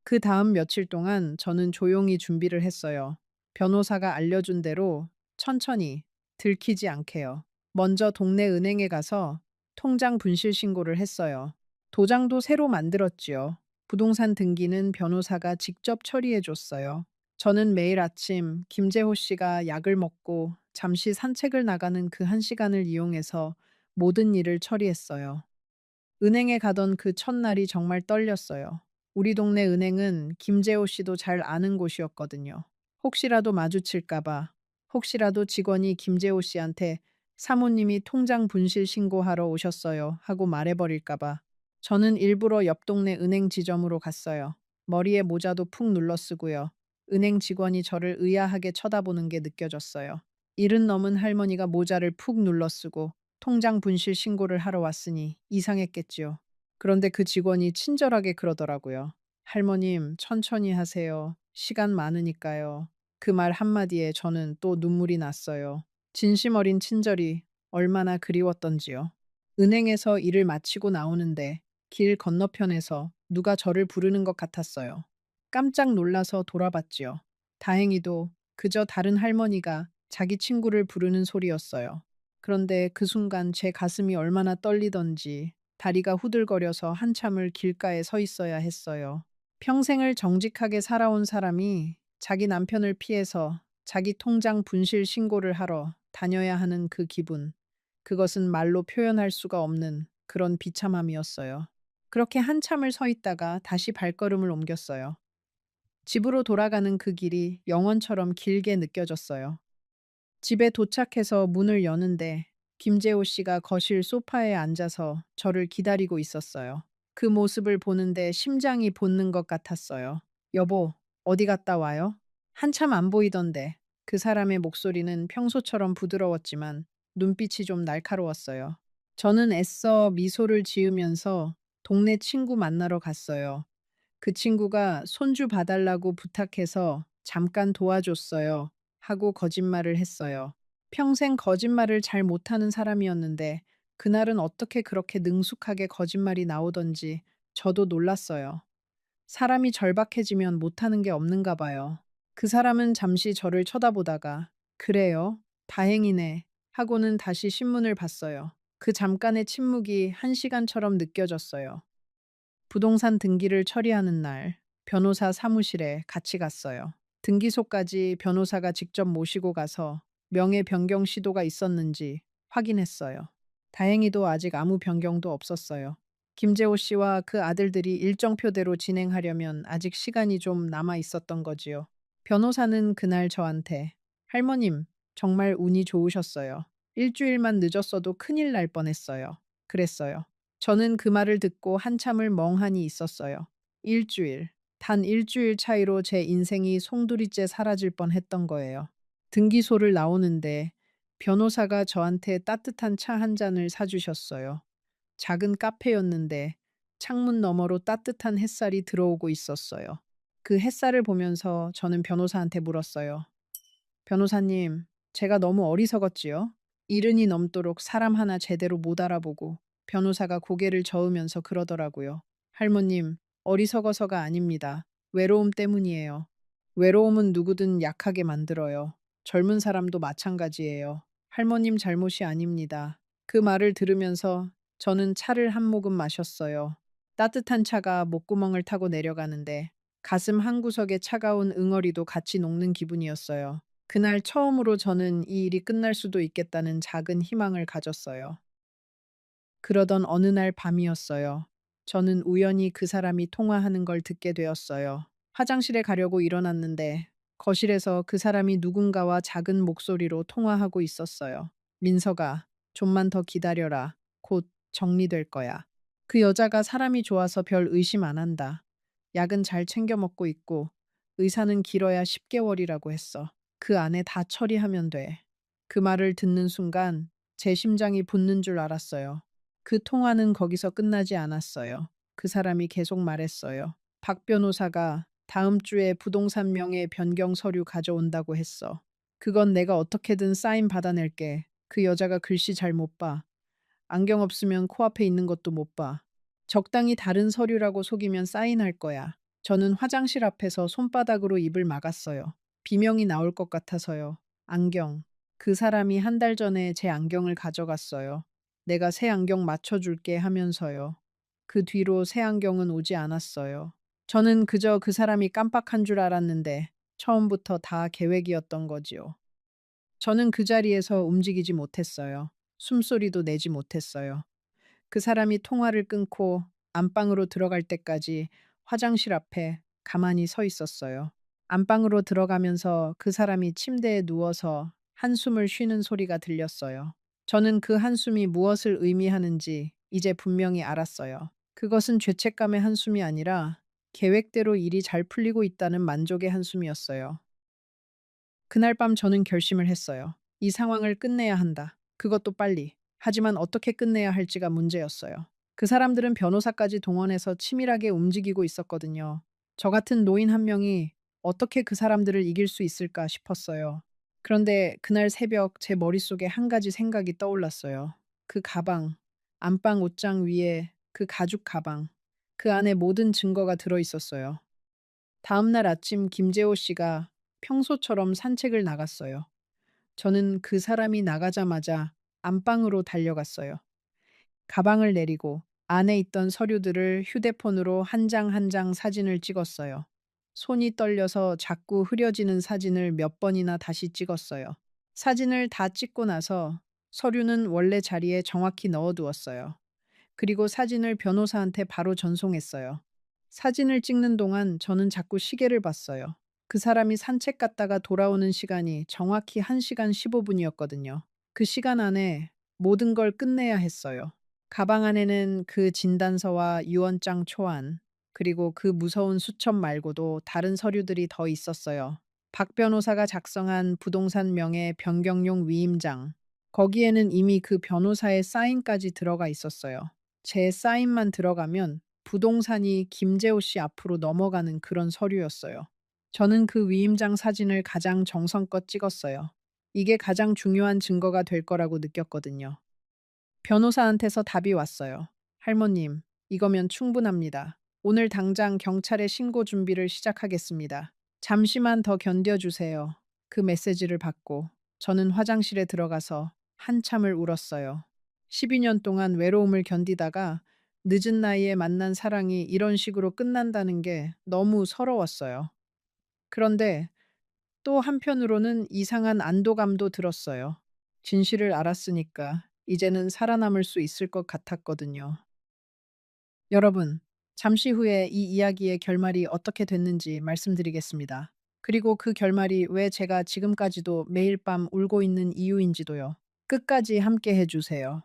그 다음 며칠 동안 저는 조용히 준비를 했어요. 변호사가 알려준 대로 천천히 들키지 않게요. 먼저 동네 은행에 가서 통장 분실 신고를 했어요. 도장도 새로 만들었지요. 부동산 등기는 변호사가 직접 처리해 줬어요. 저는 매일 아침 김재호 씨가 약을 먹고 잠시 산책을 나가는 그 한 시간을 이용해서 모든 일을 처리했어요. 은행에 가던 그 첫날이 정말 떨렸어요. 우리 동네 은행은 김재호 씨도 잘 아는 곳이었거든요. 혹시라도 마주칠까봐, 혹시라도 직원이 김재호 씨한테 사모님이 통장 분실 신고하러 오셨어요 하고 말해버릴까봐. 저는 일부러 옆 동네 은행 지점으로 갔어요. 머리에 모자도 푹 눌러 쓰고요. 은행 직원이 저를 의아하게 쳐다보는 게 느껴졌어요. 일은 넘은 할머니가 모자를 푹 눌러 쓰고 통장 분실 신고를 하러 왔으니 이상했겠지요. 그런데 그 직원이 친절하게 그러더라고요. 할머님, 천천히 하세요. 시간 많으니까요. 그 말 한마디에 저는 또 눈물이 났어요. 진심 어린 친절이 얼마나 그리웠던지요. 은행에서 일을 마치고 나오는데 길 건너편에서 누가 저를 부르는 것 같았어요. 깜짝 놀라서 돌아봤지요. 다행히도 그저 다른 할머니가 자기 친구를 부르는 소리였어요. 그런데 그 순간 제 가슴이 얼마나 떨리던지 다리가 후들거려서 한참을 길가에 서 있어야 했어요. 평생을 정직하게 살아온 사람이 자기 남편을 피해서 자기 통장 분실 신고를 하러 다녀야 하는 그 기분. 그것은 말로 표현할 수가 없는 그런 비참함이었어요. 그렇게 한참을 서 있다가 다시 발걸음을 옮겼어요. 집으로 돌아가는 그 길이 영원처럼 길게 느껴졌어요. 집에 도착해서 문을 여는데 김재호 씨가 거실 소파에 앉아서 저를 기다리고 있었어요. 그 모습을 보는데 심장이 돋는 것 같았어요. 여보, 어디 갔다 와요? 한참 안 보이던데. 그 사람의 목소리는 평소처럼 부드러웠지만 눈빛이 좀 날카로웠어요. 저는 애써 미소를 지으면서 동네 친구 만나러 갔어요. 그 친구가 손주 봐달라고 부탁해서 잠깐 도와줬어요. 하고 거짓말을 했어요. 평생 거짓말을 잘 못하는 사람이었는데 그날은 어떻게 그렇게 능숙하게 거짓말이 나오던지 저도 놀랐어요. 사람이 절박해지면 못하는 게 없는가 봐요. 그 사람은 잠시 저를 쳐다보다가 그래요? 다행이네. 하고는 다시 신문을 봤어요. 그 잠깐의 침묵이 한 시간처럼 느껴졌어요. 부동산 등기를 처리하는 날, 변호사 사무실에 같이 갔어요. 등기소까지 변호사가 직접 모시고 가서 명예 변경 시도가 있었는지 확인했어요. 다행히도 아직 아무 변경도 없었어요. 김재호 씨와 그 아들들이 일정표대로 진행하려면 아직 시간이 좀 남아 있었던 거지요. 변호사는 그날 저한테 할머님, 정말 운이 좋으셨어요. 일주일만 늦었어도 큰일 날 뻔했어요. 그랬어요. 저는 그 말을 듣고 한참을 멍하니 있었어요. 일주일. 단 일주일 차이로 제 인생이 송두리째 사라질 뻔했던 거예요. 등기소를 나오는데 변호사가 저한테 따뜻한 차 한 잔을 사주셨어요. 작은 카페였는데 창문 너머로 따뜻한 햇살이 들어오고 있었어요. 그 햇살을 보면서 저는 변호사한테 물었어요. 변호사님, 제가 너무 어리석었지요? 이른이 넘도록 사람 하나 제대로 못 알아보고 변호사가 고개를 저으면서 그러더라고요. 할머님, 어리석어서가 아닙니다. 외로움 때문이에요. 외로움은 누구든 약하게 만들어요. 젊은 사람도 마찬가지예요. 할머님 잘못이 아닙니다. 그 말을 들으면서 저는 차를 한 모금 마셨어요. 따뜻한 차가 목구멍을 타고 내려가는데 가슴 한구석에 차가운 응어리도 같이 녹는 기분이었어요. 그날 처음으로 저는 이 일이 끝날 수도 있겠다는 작은 희망을 가졌어요. 그러던 어느 날 밤이었어요. 저는 우연히 그 사람이 통화하는 걸 듣게 되었어요. 화장실에 가려고 일어났는데 거실에서 그 사람이 누군가와 작은 목소리로 통화하고 있었어요. 민서가, 좀만 더 기다려라. 곧 정리될 거야. 그 여자가 사람이 좋아서 별 의심 안 한다. 약은 잘 챙겨 먹고 있고 의사는 길어야 10개월이라고 했어. 그 안에 다 처리하면 돼. 그 말을 듣는 순간 제 심장이 붙는 줄 알았어요. 그 통화는 거기서 끝나지 않았어요. 그 사람이 계속 말했어요. 박 변호사가 다음 주에 부동산 명의 변경 서류 가져온다고 했어. 그건 내가 어떻게든 사인 받아낼게. 그 여자가 글씨 잘 못 봐. 안경 없으면 코앞에 있는 것도 못 봐. 적당히 다른 서류라고 속이면 사인할 거야. 저는 화장실 앞에서 손바닥으로 입을 막았어요. 비명이 나올 것 같아서요. 안경. 그 사람이 한 달 전에 제 안경을 가져갔어요. 내가 새 안경 맞춰줄게 하면서요. 그 뒤로 새 안경은 오지 않았어요. 저는 그저 그 사람이 깜빡한 줄 알았는데 처음부터 다 계획이었던 거지요. 저는 그 자리에서 움직이지 못했어요. 숨소리도 내지 못했어요. 그 사람이 통화를 끊고 안방으로 들어갈 때까지 화장실 앞에 가만히 서 있었어요. 안방으로 들어가면서 그 사람이 침대에 누워서 한숨을 쉬는 소리가 들렸어요. 저는 그 한숨이 무엇을 의미하는지 이제 분명히 알았어요. 그것은 죄책감의 한숨이 아니라 계획대로 일이 잘 풀리고 있다는 만족의 한숨이었어요. 그날 밤 저는 결심을 했어요. 이 상황을 끝내야 한다. 그것도 빨리. 하지만 어떻게 끝내야 할지가 문제였어요. 그 사람들은 변호사까지 동원해서 치밀하게 움직이고 있었거든요. 저 같은 노인 한 명이 어떻게 그 사람들을 이길 수 있을까 싶었어요. 그런데 그날 새벽 제 머릿속에 한 가지 생각이 떠올랐어요. 그 가방, 안방 옷장 위에 그 가죽 가방, 그 안에 모든 증거가 들어 있었어요. 다음 날 아침 김재호 씨가 평소처럼 산책을 나갔어요. 저는 그 사람이 나가자마자 안방으로 달려갔어요. 가방을 내리고 안에 있던 서류들을 휴대폰으로 한 장 한 장 사진을 찍었어요. 손이 떨려서 자꾸 흐려지는 사진을 몇 번이나 다시 찍었어요. 사진을 다 찍고 나서 서류는 원래 자리에 정확히 넣어두었어요. 그리고 사진을 변호사한테 바로 전송했어요. 사진을 찍는 동안 저는 자꾸 시계를 봤어요. 그 사람이 산책 갔다가 돌아오는 시간이 정확히 1시간 15분이었거든요. 그 시간 안에 모든 걸 끝내야 했어요. 가방 안에는 그 진단서와 유언장 초안, 그리고 그 무서운 수첩 말고도 다른 서류들이 더 있었어요. 박 변호사가 작성한 부동산 명의 변경용 위임장. 거기에는 이미 그 변호사의 사인까지 들어가 있었어요. 제 사인만 들어가면 부동산이 김재호 씨 앞으로 넘어가는 그런 서류였어요. 저는 그 위임장 사진을 가장 정성껏 찍었어요. 이게 가장 중요한 증거가 될 거라고 느꼈거든요. 변호사한테서 답이 왔어요. 할머님, 이거면 충분합니다. 오늘 당장 경찰에 신고 준비를 시작하겠습니다. 잠시만 더 견뎌주세요. 그 메시지를 받고 저는 화장실에 들어가서 한참을 울었어요. 12년 동안 외로움을 견디다가 늦은 나이에 만난 사랑이 이런 식으로 끝난다는 게 너무 서러웠어요. 그런데 또 한편으로는 이상한 안도감도 들었어요. 진실을 알았으니까 이제는 살아남을 수 있을 것 같았거든요. 여러분, 잠시 후에 이 이야기의 결말이 어떻게 됐는지 말씀드리겠습니다. 그리고 그 결말이 왜 제가 지금까지도 매일 밤 울고 있는 이유인지도요. 끝까지 함께 해주세요.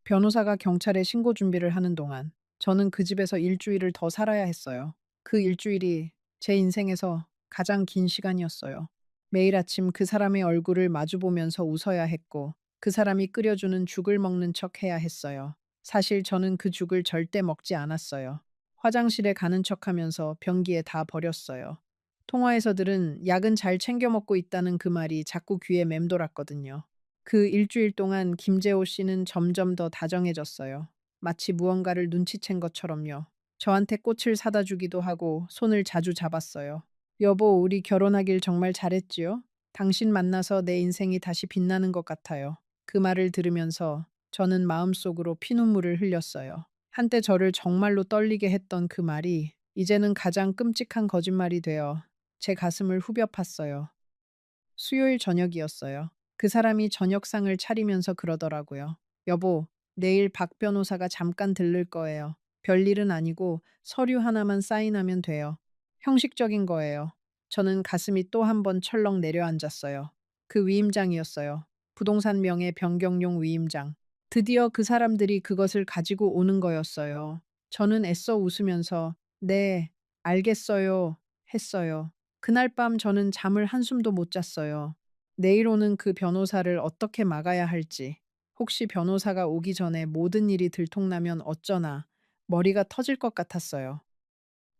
변호사가 경찰에 신고 준비를 하는 동안 저는 그 집에서 일주일을 더 살아야 했어요. 그 일주일이 제 인생에서 가장 긴 시간이었어요. 매일 아침 그 사람의 얼굴을 마주보면서 웃어야 했고 그 사람이 끓여주는 죽을 먹는 척 해야 했어요. 사실 저는 그 죽을 절대 먹지 않았어요. 화장실에 가는 척 하면서 변기에 다 버렸어요. 통화에서 들은 약은 잘 챙겨 먹고 있다는 그 말이 자꾸 귀에 맴돌았거든요. 그 일주일 동안 김재호 씨는 점점 더 다정해졌어요. 마치 무언가를 눈치챈 것처럼요. 저한테 꽃을 사다 주기도 하고 손을 자주 잡았어요. 여보, 우리 결혼하길 정말 잘했지요? 당신 만나서 내 인생이 다시 빛나는 것 같아요. 그 말을 들으면서 저는 마음속으로 피눈물을 흘렸어요. 한때 저를 정말로 떨리게 했던 그 말이 이제는 가장 끔찍한 거짓말이 되어 제 가슴을 후벼 팠어요. 수요일 저녁이었어요. 그 사람이 저녁상을 차리면서 그러더라고요. 여보, 내일 박 변호사가 잠깐 들를 거예요. 별일은 아니고 서류 하나만 사인하면 돼요. 형식적인 거예요. 저는 가슴이 또 한 번 철렁 내려앉았어요. 그 위임장이었어요. 부동산 명의 변경용 위임장. 드디어 그 사람들이 그것을 가지고 오는 거였어요. 저는 애써 웃으면서 네, 알겠어요. 했어요. 그날 밤 저는 잠을 한숨도 못 잤어요. 내일 오는 그 변호사를 어떻게 막아야 할지, 혹시 변호사가 오기 전에 모든 일이 들통나면 어쩌나 머리가 터질 것 같았어요.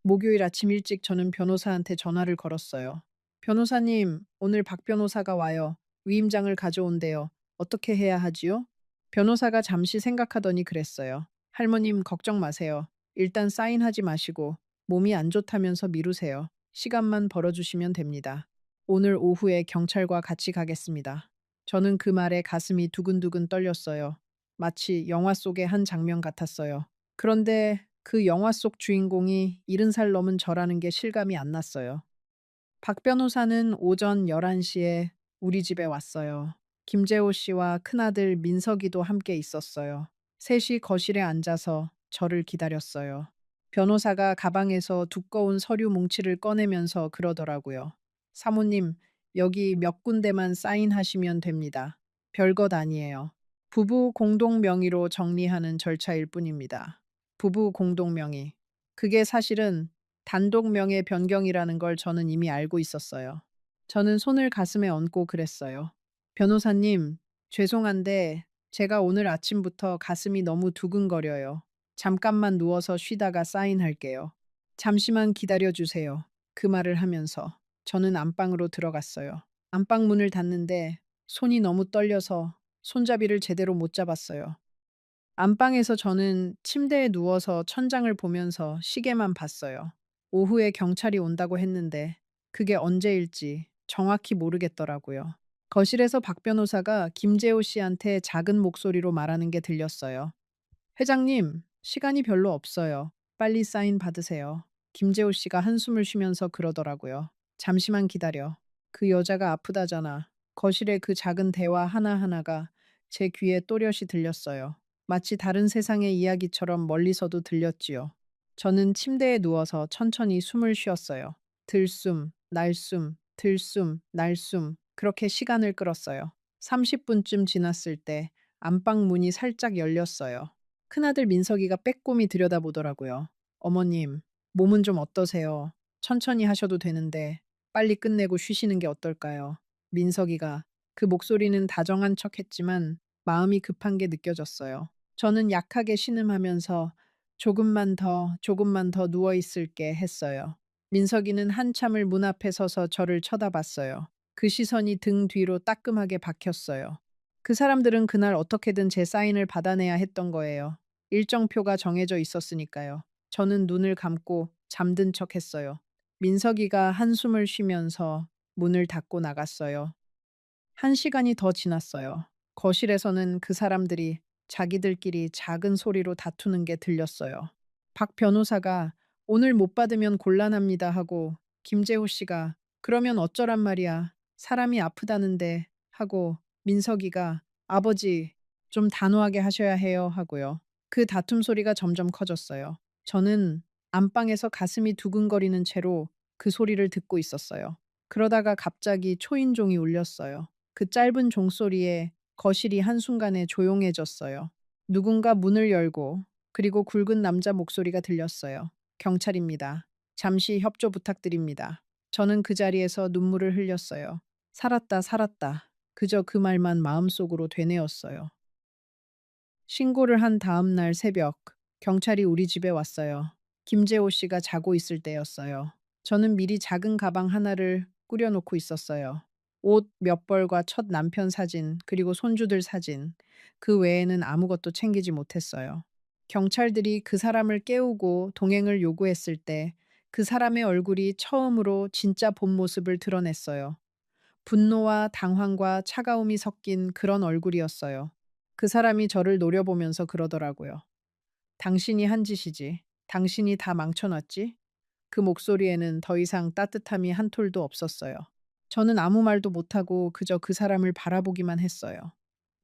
목요일 아침 일찍 저는 변호사한테 전화를 걸었어요. 변호사님, 오늘 박 변호사가 와요. 위임장을 가져온대요. 어떻게 해야 하지요? 변호사가 잠시 생각하더니 그랬어요. 할머님, 걱정 마세요. 일단 사인하지 마시고 몸이 안 좋다면서 미루세요. 시간만 벌어주시면 됩니다. 오늘 오후에 경찰과 같이 가겠습니다. 저는 그 말에 가슴이 두근두근 떨렸어요. 마치 영화 속의 한 장면 같았어요. 그런데 그 영화 속 주인공이 70살 넘은 저라는 게 실감이 안 났어요. 박 변호사는 오전 11시에 우리 집에 왔어요. 김재호 씨와 큰아들 민석이도 함께 있었어요. 셋이 거실에 앉아서 저를 기다렸어요. 변호사가 가방에서 두꺼운 서류 뭉치를 꺼내면서 그러더라고요. 사모님, 여기 몇 군데만 사인하시면 됩니다. 별것 아니에요. 부부 공동 명의로 정리하는 절차일 뿐입니다. 부부 공동 명의. 그게 사실은 단독 명의 변경이라는 걸 저는 이미 알고 있었어요. 저는 손을 가슴에 얹고 그랬어요. 변호사님, 죄송한데 제가 오늘 아침부터 가슴이 너무 두근거려요. 잠깐만 누워서 쉬다가 사인할게요. 잠시만 기다려 주세요. 그 말을 하면서 저는 안방으로 들어갔어요. 안방 문을 닫는데 손이 너무 떨려서 손잡이를 제대로 못 잡았어요. 안방에서 저는 침대에 누워서 천장을 보면서 시계만 봤어요. 오후에 경찰이 온다고 했는데 그게 언제일지 정확히 모르겠더라고요. 거실에서 박 변호사가 김재호 씨한테 작은 목소리로 말하는 게 들렸어요. 회장님, 시간이 별로 없어요. 빨리 사인 받으세요. 김재호 씨가 한숨을 쉬면서 그러더라고요. 잠시만 기다려. 그 여자가 아프다잖아. 거실의 그 작은 대화 하나하나가 제 귀에 또렷이 들렸어요. 마치 다른 세상의 이야기처럼 멀리서도 들렸지요. 저는 침대에 누워서 천천히 숨을 쉬었어요. 들숨, 날숨, 들숨, 날숨. 그렇게 시간을 끌었어요. 30분쯤 지났을 때 안방 문이 살짝 열렸어요. 큰아들 민석이가 빼꼼히 들여다보더라고요. 어머님, 몸은 좀 어떠세요? 천천히 하셔도 되는데 빨리 끝내고 쉬시는 게 어떨까요? 민석이가 그 목소리는 다정한 척 했지만 마음이 급한 게 느껴졌어요. 저는 약하게 신음하면서 조금만 더 누워 있을게 했어요. 민석이는 한참을 문 앞에 서서 저를 쳐다봤어요. 그 시선이 등 뒤로 따끔하게 박혔어요. 그 사람들은 그날 어떻게든 제 사인을 받아내야 했던 거예요. 일정표가 정해져 있었으니까요. 저는 눈을 감고 잠든 척 했어요. 민석이가 한숨을 쉬면서 문을 닫고 나갔어요. 1시간이 더 지났어요. 거실에서는 그 사람들이 자기들끼리 작은 소리로 다투는 게 들렸어요. 박 변호사가 오늘 못 받으면 곤란합니다 하고 김재호 씨가 그러면 어쩌란 말이야. 사람이 아프다는데 하고 민석이가 아버지 좀 단호하게 하셔야 해요 하고요. 그 다툼 소리가 점점 커졌어요. 저는 안방에서 가슴이 두근거리는 채로 그 소리를 듣고 있었어요. 그러다가 갑자기 초인종이 울렸어요. 그 짧은 종소리에 거실이 한순간에 조용해졌어요. 누군가 문을 열고 그리고 굵은 남자 목소리가 들렸어요. 경찰입니다. 잠시 협조 부탁드립니다. 저는 그 자리에서 눈물을 흘렸어요. 살았다, 살았다. 그저 그 말만 마음속으로 되뇌었어요. 신고를 한 다음 날 새벽, 경찰이 우리 집에 왔어요. 김재호 씨가 자고 있을 때였어요. 저는 미리 작은 가방 하나를 꾸려놓고 있었어요. 옷 몇 벌과 첫 남편 사진, 그리고 손주들 사진. 그 외에는 아무것도 챙기지 못했어요. 경찰들이 그 사람을 깨우고 동행을 요구했을 때 그 사람의 얼굴이 처음으로 진짜 본 모습을 드러냈어요. 분노와 당황과 차가움이 섞인 그런 얼굴이었어요. 그 사람이 저를 노려보면서 그러더라고요. 당신이 한 짓이지. 당신이 다 망쳐놨지? 그 목소리에는 더 이상 따뜻함이 한 톨도 없었어요. 저는 아무 말도 못하고 그저 그 사람을 바라보기만 했어요.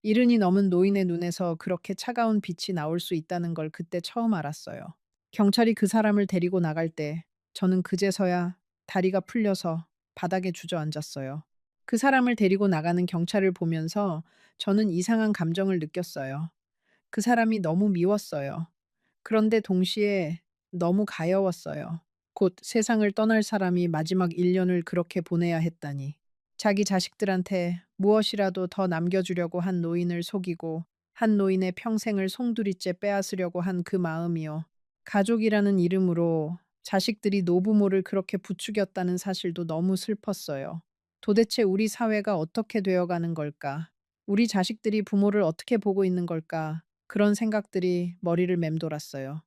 이른이 넘은 노인의 눈에서 그렇게 차가운 빛이 나올 수 있다는 걸 그때 처음 알았어요. 경찰이 그 사람을 데리고 나갈 때 저는 그제서야 다리가 풀려서 바닥에 주저앉았어요. 그 사람을 데리고 나가는 경찰을 보면서 저는 이상한 감정을 느꼈어요. 그 사람이 너무 미웠어요. 그런데 동시에 너무 가여웠어요. 곧 세상을 떠날 사람이 마지막 1년을 그렇게 보내야 했다니. 자기 자식들한테 무엇이라도 더 남겨주려고 한 노인을 속이고 한 노인의 평생을 송두리째 빼앗으려고 한 그 마음이요. 가족이라는 이름으로 자식들이 노부모를 그렇게 부추겼다는 사실도 너무 슬펐어요. 도대체 우리 사회가 어떻게 되어가는 걸까? 우리 자식들이 부모를 어떻게 보고 있는 걸까? 그런 생각들이 머리를 맴돌았어요.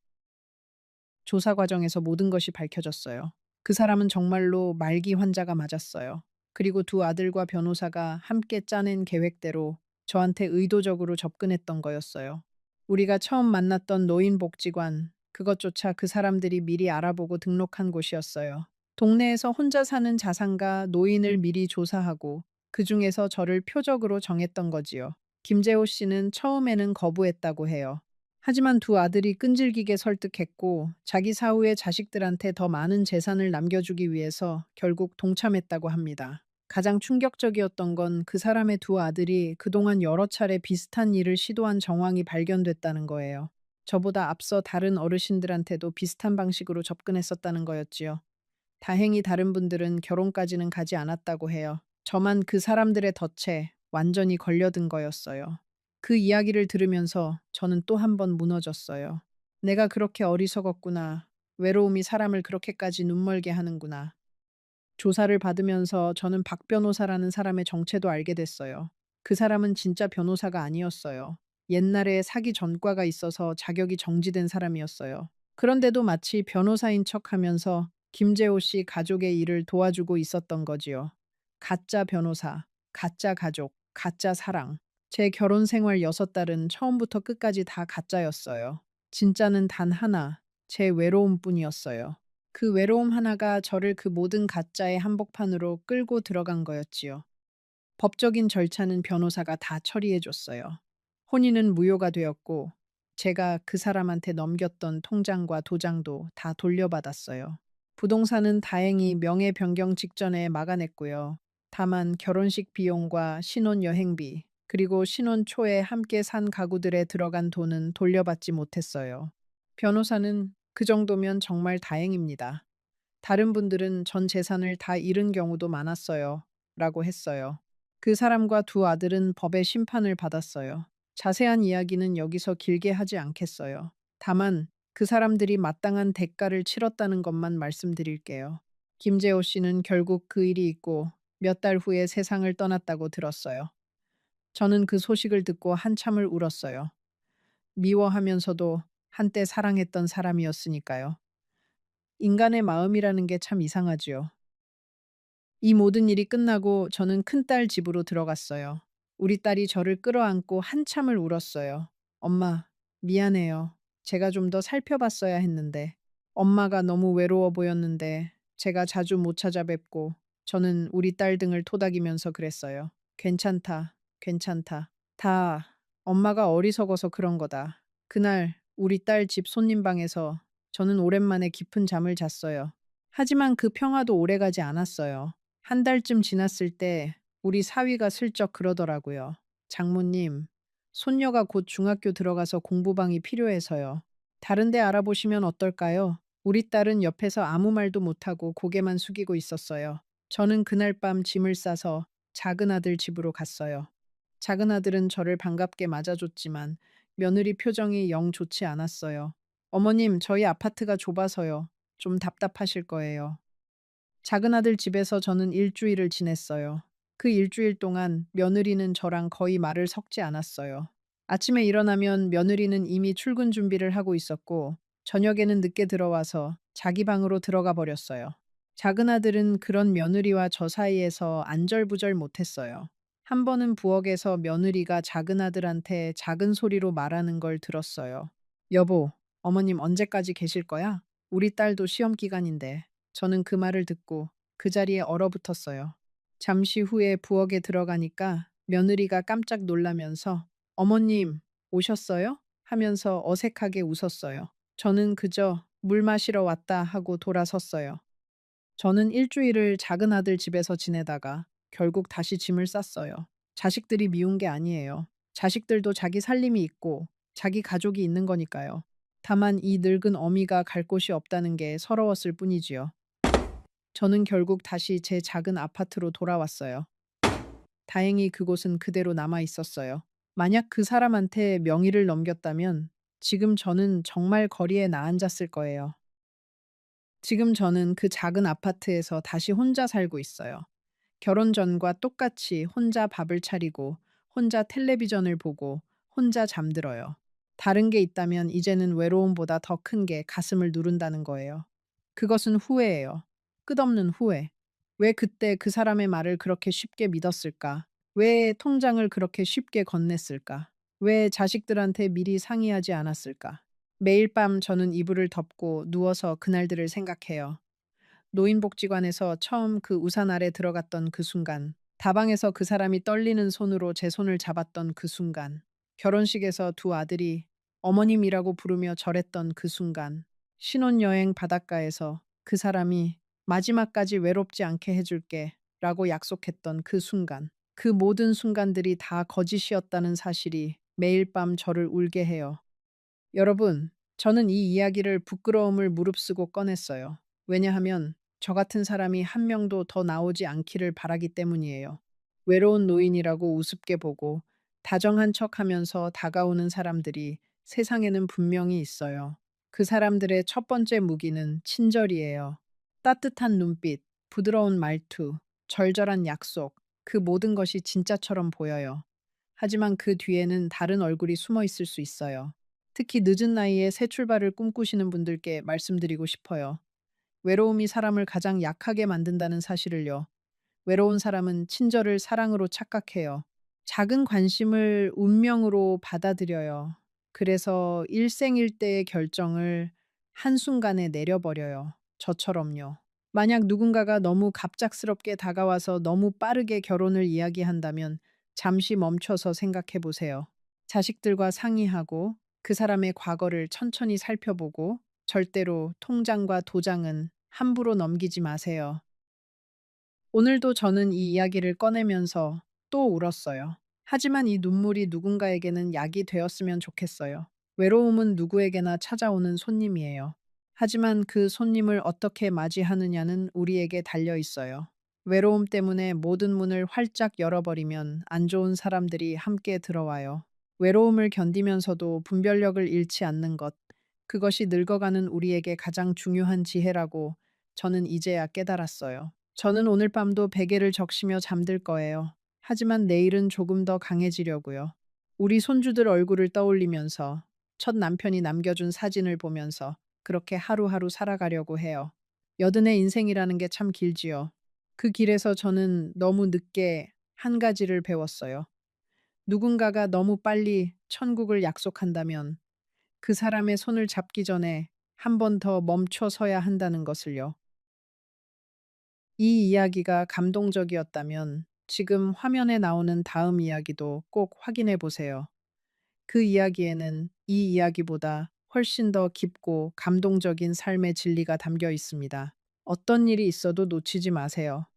조사 과정에서 모든 것이 밝혀졌어요. 그 사람은 정말로 말기 환자가 맞았어요. 그리고 두 아들과 변호사가 함께 짜낸 계획대로 저한테 의도적으로 접근했던 거였어요. 우리가 처음 만났던 노인복지관, 그것조차 그 사람들이 미리 알아보고 등록한 곳이었어요. 동네에서 혼자 사는 자산가 노인을 미리 조사하고 그 중에서 저를 표적으로 정했던 거지요. 김재호 씨는 처음에는 거부했다고 해요. 하지만 두 아들이 끈질기게 설득했고 자기 사후에 자식들한테 더 많은 재산을 남겨주기 위해서 결국 동참했다고 합니다. 가장 충격적이었던 건 그 사람의 두 아들이 그동안 여러 차례 비슷한 일을 시도한 정황이 발견됐다는 거예요. 저보다 앞서 다른 어르신들한테도 비슷한 방식으로 접근했었다는 거였지요. 다행히 다른 분들은 결혼까지는 가지 않았다고 해요. 저만 그 사람들의 덫에 완전히 걸려든 거였어요. 그 이야기를 들으면서 저는 또 한 번 무너졌어요. 내가 그렇게 어리석었구나. 외로움이 사람을 그렇게까지 눈멀게 하는구나. 조사를 받으면서 저는 박 변호사라는 사람의 정체도 알게 됐어요. 그 사람은 진짜 변호사가 아니었어요. 옛날에 사기 전과가 있어서 자격이 정지된 사람이었어요. 그런데도 마치 변호사인 척 하면서 김재호 씨 가족의 일을 도와주고 있었던 거지요. 가짜 변호사, 가짜 가족, 가짜 사랑. 제 결혼 생활 6달은 처음부터 끝까지 다 가짜였어요. 진짜는 단 하나, 제 외로움뿐이었어요. 그 외로움 하나가 저를 그 모든 가짜의 한복판으로 끌고 들어간 거였지요. 법적인 절차는 변호사가 다 처리해 줬어요. 혼인은 무효가 되었고, 제가 그 사람한테 넘겼던 통장과 도장도 다 돌려받았어요. 부동산은 다행히 명예 변경 직전에 막아냈고요. 다만 결혼식 비용과 신혼 여행비, 그리고 신혼 초에 함께 산 가구들에 들어간 돈은 돌려받지 못했어요. 변호사는 그 정도면 정말 다행입니다. 다른 분들은 전 재산을 다 잃은 경우도 많았어요. 라고 했어요. 그 사람과 두 아들은 법의 심판을 받았어요. 자세한 이야기는 여기서 길게 하지 않겠어요. 다만 그 사람들이 마땅한 대가를 치렀다는 것만 말씀드릴게요. 김재호 씨는 결국 그 일이 있고 몇 달 후에 세상을 떠났다고 들었어요. 저는 그 소식을 듣고 한참을 울었어요. 미워하면서도 한때 사랑했던 사람이었으니까요. 인간의 마음이라는 게 참 이상하지요. 이 모든 일이 끝나고 저는 큰딸 집으로 들어갔어요. 우리 딸이 저를 끌어안고 한참을 울었어요. 엄마, 미안해요. 제가 좀 더 살펴봤어야 했는데. 엄마가 너무 외로워 보였는데 제가 자주 못 찾아뵙고 저는 우리 딸 등을 토닥이면서 그랬어요. 괜찮다, 괜찮다. 다 엄마가 어리석어서 그런 거다. 그날 우리 딸 집 손님 방에서 저는 오랜만에 깊은 잠을 잤어요. 하지만 그 평화도 오래가지 않았어요. 한 달쯤 지났을 때 우리 사위가 슬쩍 그러더라고요. 장모님, 손녀가 곧 중학교 들어가서 공부방이 필요해서요. 다른 데 알아보시면 어떨까요? 우리 딸은 옆에서 아무 말도 못하고 고개만 숙이고 있었어요. 저는 그날 밤 짐을 싸서 작은 아들 집으로 갔어요. 작은 아들은 저를 반갑게 맞아줬지만 며느리 표정이 영 좋지 않았어요. 어머님, 저희 아파트가 좁아서요. 좀 답답하실 거예요. 작은 아들 집에서 저는 일주일을 지냈어요. 그 일주일 동안 며느리는 저랑 거의 말을 섞지 않았어요. 아침에 일어나면 며느리는 이미 출근 준비를 하고 있었고, 저녁에는 늦게 들어와서 자기 방으로 들어가 버렸어요. 작은 아들은 그런 며느리와 저 사이에서 안절부절 못했어요. 한 번은 부엌에서 며느리가 작은 아들한테 작은 소리로 말하는 걸 들었어요. 여보, 어머님 언제까지 계실 거야? 우리 딸도 시험 기간인데. 저는 그 말을 듣고 그 자리에 얼어붙었어요. 잠시 후에 부엌에 들어가니까 며느리가 깜짝 놀라면서 어머님, 오셨어요? 하면서 어색하게 웃었어요. 저는 그저 물 마시러 왔다 하고 돌아섰어요. 저는 일주일을 작은 아들 집에서 지내다가 결국 다시 짐을 쌌어요. 자식들이 미운 게 아니에요. 자식들도 자기 살림이 있고 자기 가족이 있는 거니까요. 다만 이 늙은 어미가 갈 곳이 없다는 게 서러웠을 뿐이지요. 저는 결국 다시 제 작은 아파트로 돌아왔어요. 다행히 그곳은 그대로 남아 있었어요. 만약 그 사람한테 명의를 넘겼다면 지금 저는 정말 거리에 나앉았을 거예요. 지금 저는 그 작은 아파트에서 다시 혼자 살고 있어요. 결혼 전과 똑같이 혼자 밥을 차리고, 혼자 텔레비전을 보고, 혼자 잠들어요. 다른 게 있다면 이제는 외로움보다 더 큰 게 가슴을 누른다는 거예요. 그것은 후회예요. 끝없는 후회. 왜 그때 그 사람의 말을 그렇게 쉽게 믿었을까? 왜 통장을 그렇게 쉽게 건넸을까? 왜 자식들한테 미리 상의하지 않았을까? 매일 밤 저는 이불을 덮고 누워서 그날들을 생각해요. 노인복지관에서 처음 그 우산 아래 들어갔던 그 순간, 다방에서 그 사람이 떨리는 손으로 제 손을 잡았던 그 순간, 결혼식에서 두 아들이 어머님이라고 부르며 절했던 그 순간, 신혼여행 바닷가에서 그 사람이 마지막까지 외롭지 않게 해줄게 라고 약속했던 그 순간, 그 모든 순간들이 다 거짓이었다는 사실이 매일 밤 저를 울게 해요. 여러분, 저는 이 이야기를 부끄러움을 무릅쓰고 꺼냈어요. 왜냐하면 저 같은 사람이 한 명도 더 나오지 않기를 바라기 때문이에요. 외로운 노인이라고 우습게 보고 다정한 척 하면서 다가오는 사람들이 세상에는 분명히 있어요. 그 사람들의 첫 번째 무기는 친절이에요. 따뜻한 눈빛, 부드러운 말투, 절절한 약속, 그 모든 것이 진짜처럼 보여요. 하지만 그 뒤에는 다른 얼굴이 숨어 있을 수 있어요. 특히 늦은 나이에 새 출발을 꿈꾸시는 분들께 말씀드리고 싶어요. 외로움이 사람을 가장 약하게 만든다는 사실을요. 외로운 사람은 친절을 사랑으로 착각해요. 작은 관심을 운명으로 받아들여요. 그래서 일생일대의 결정을 한순간에 내려버려요. 저처럼요. 만약 누군가가 너무 갑작스럽게 다가와서 너무 빠르게 결혼을 이야기한다면 잠시 멈춰서 생각해 보세요. 자식들과 상의하고 그 사람의 과거를 천천히 살펴보고 절대로 통장과 도장은 함부로 넘기지 마세요. 오늘도 저는 이 이야기를 꺼내면서 또 울었어요. 하지만 이 눈물이 누군가에게는 약이 되었으면 좋겠어요. 외로움은 누구에게나 찾아오는 손님이에요. 하지만 그 손님을 어떻게 맞이하느냐는 우리에게 달려 있어요. 외로움 때문에 모든 문을 활짝 열어버리면 안 좋은 사람들이 함께 들어와요. 외로움을 견디면서도 분별력을 잃지 않는 것, 그것이 늙어가는 우리에게 가장 중요한 지혜라고 저는 이제야 깨달았어요. 저는 오늘 밤도 베개를 적시며 잠들 거예요. 하지만 내일은 조금 더 강해지려고요. 우리 손주들 얼굴을 떠올리면서 첫 남편이 남겨준 사진을 보면서 그렇게 하루하루 살아가려고 해요. 여든의 인생이라는 게 참 길지요. 그 길에서 저는 너무 늦게 한 가지를 배웠어요. 누군가가 너무 빨리 천국을 약속한다면 그 사람의 손을 잡기 전에 한 번 더 멈춰 서야 한다는 것을요. 이 이야기가 감동적이었다면 지금 화면에 나오는 다음 이야기도 꼭 확인해 보세요. 그 이야기에는 이 이야기보다 훨씬 더 깊고 감동적인 삶의 진리가 담겨 있습니다. 어떤 일이 있어도 놓치지 마세요.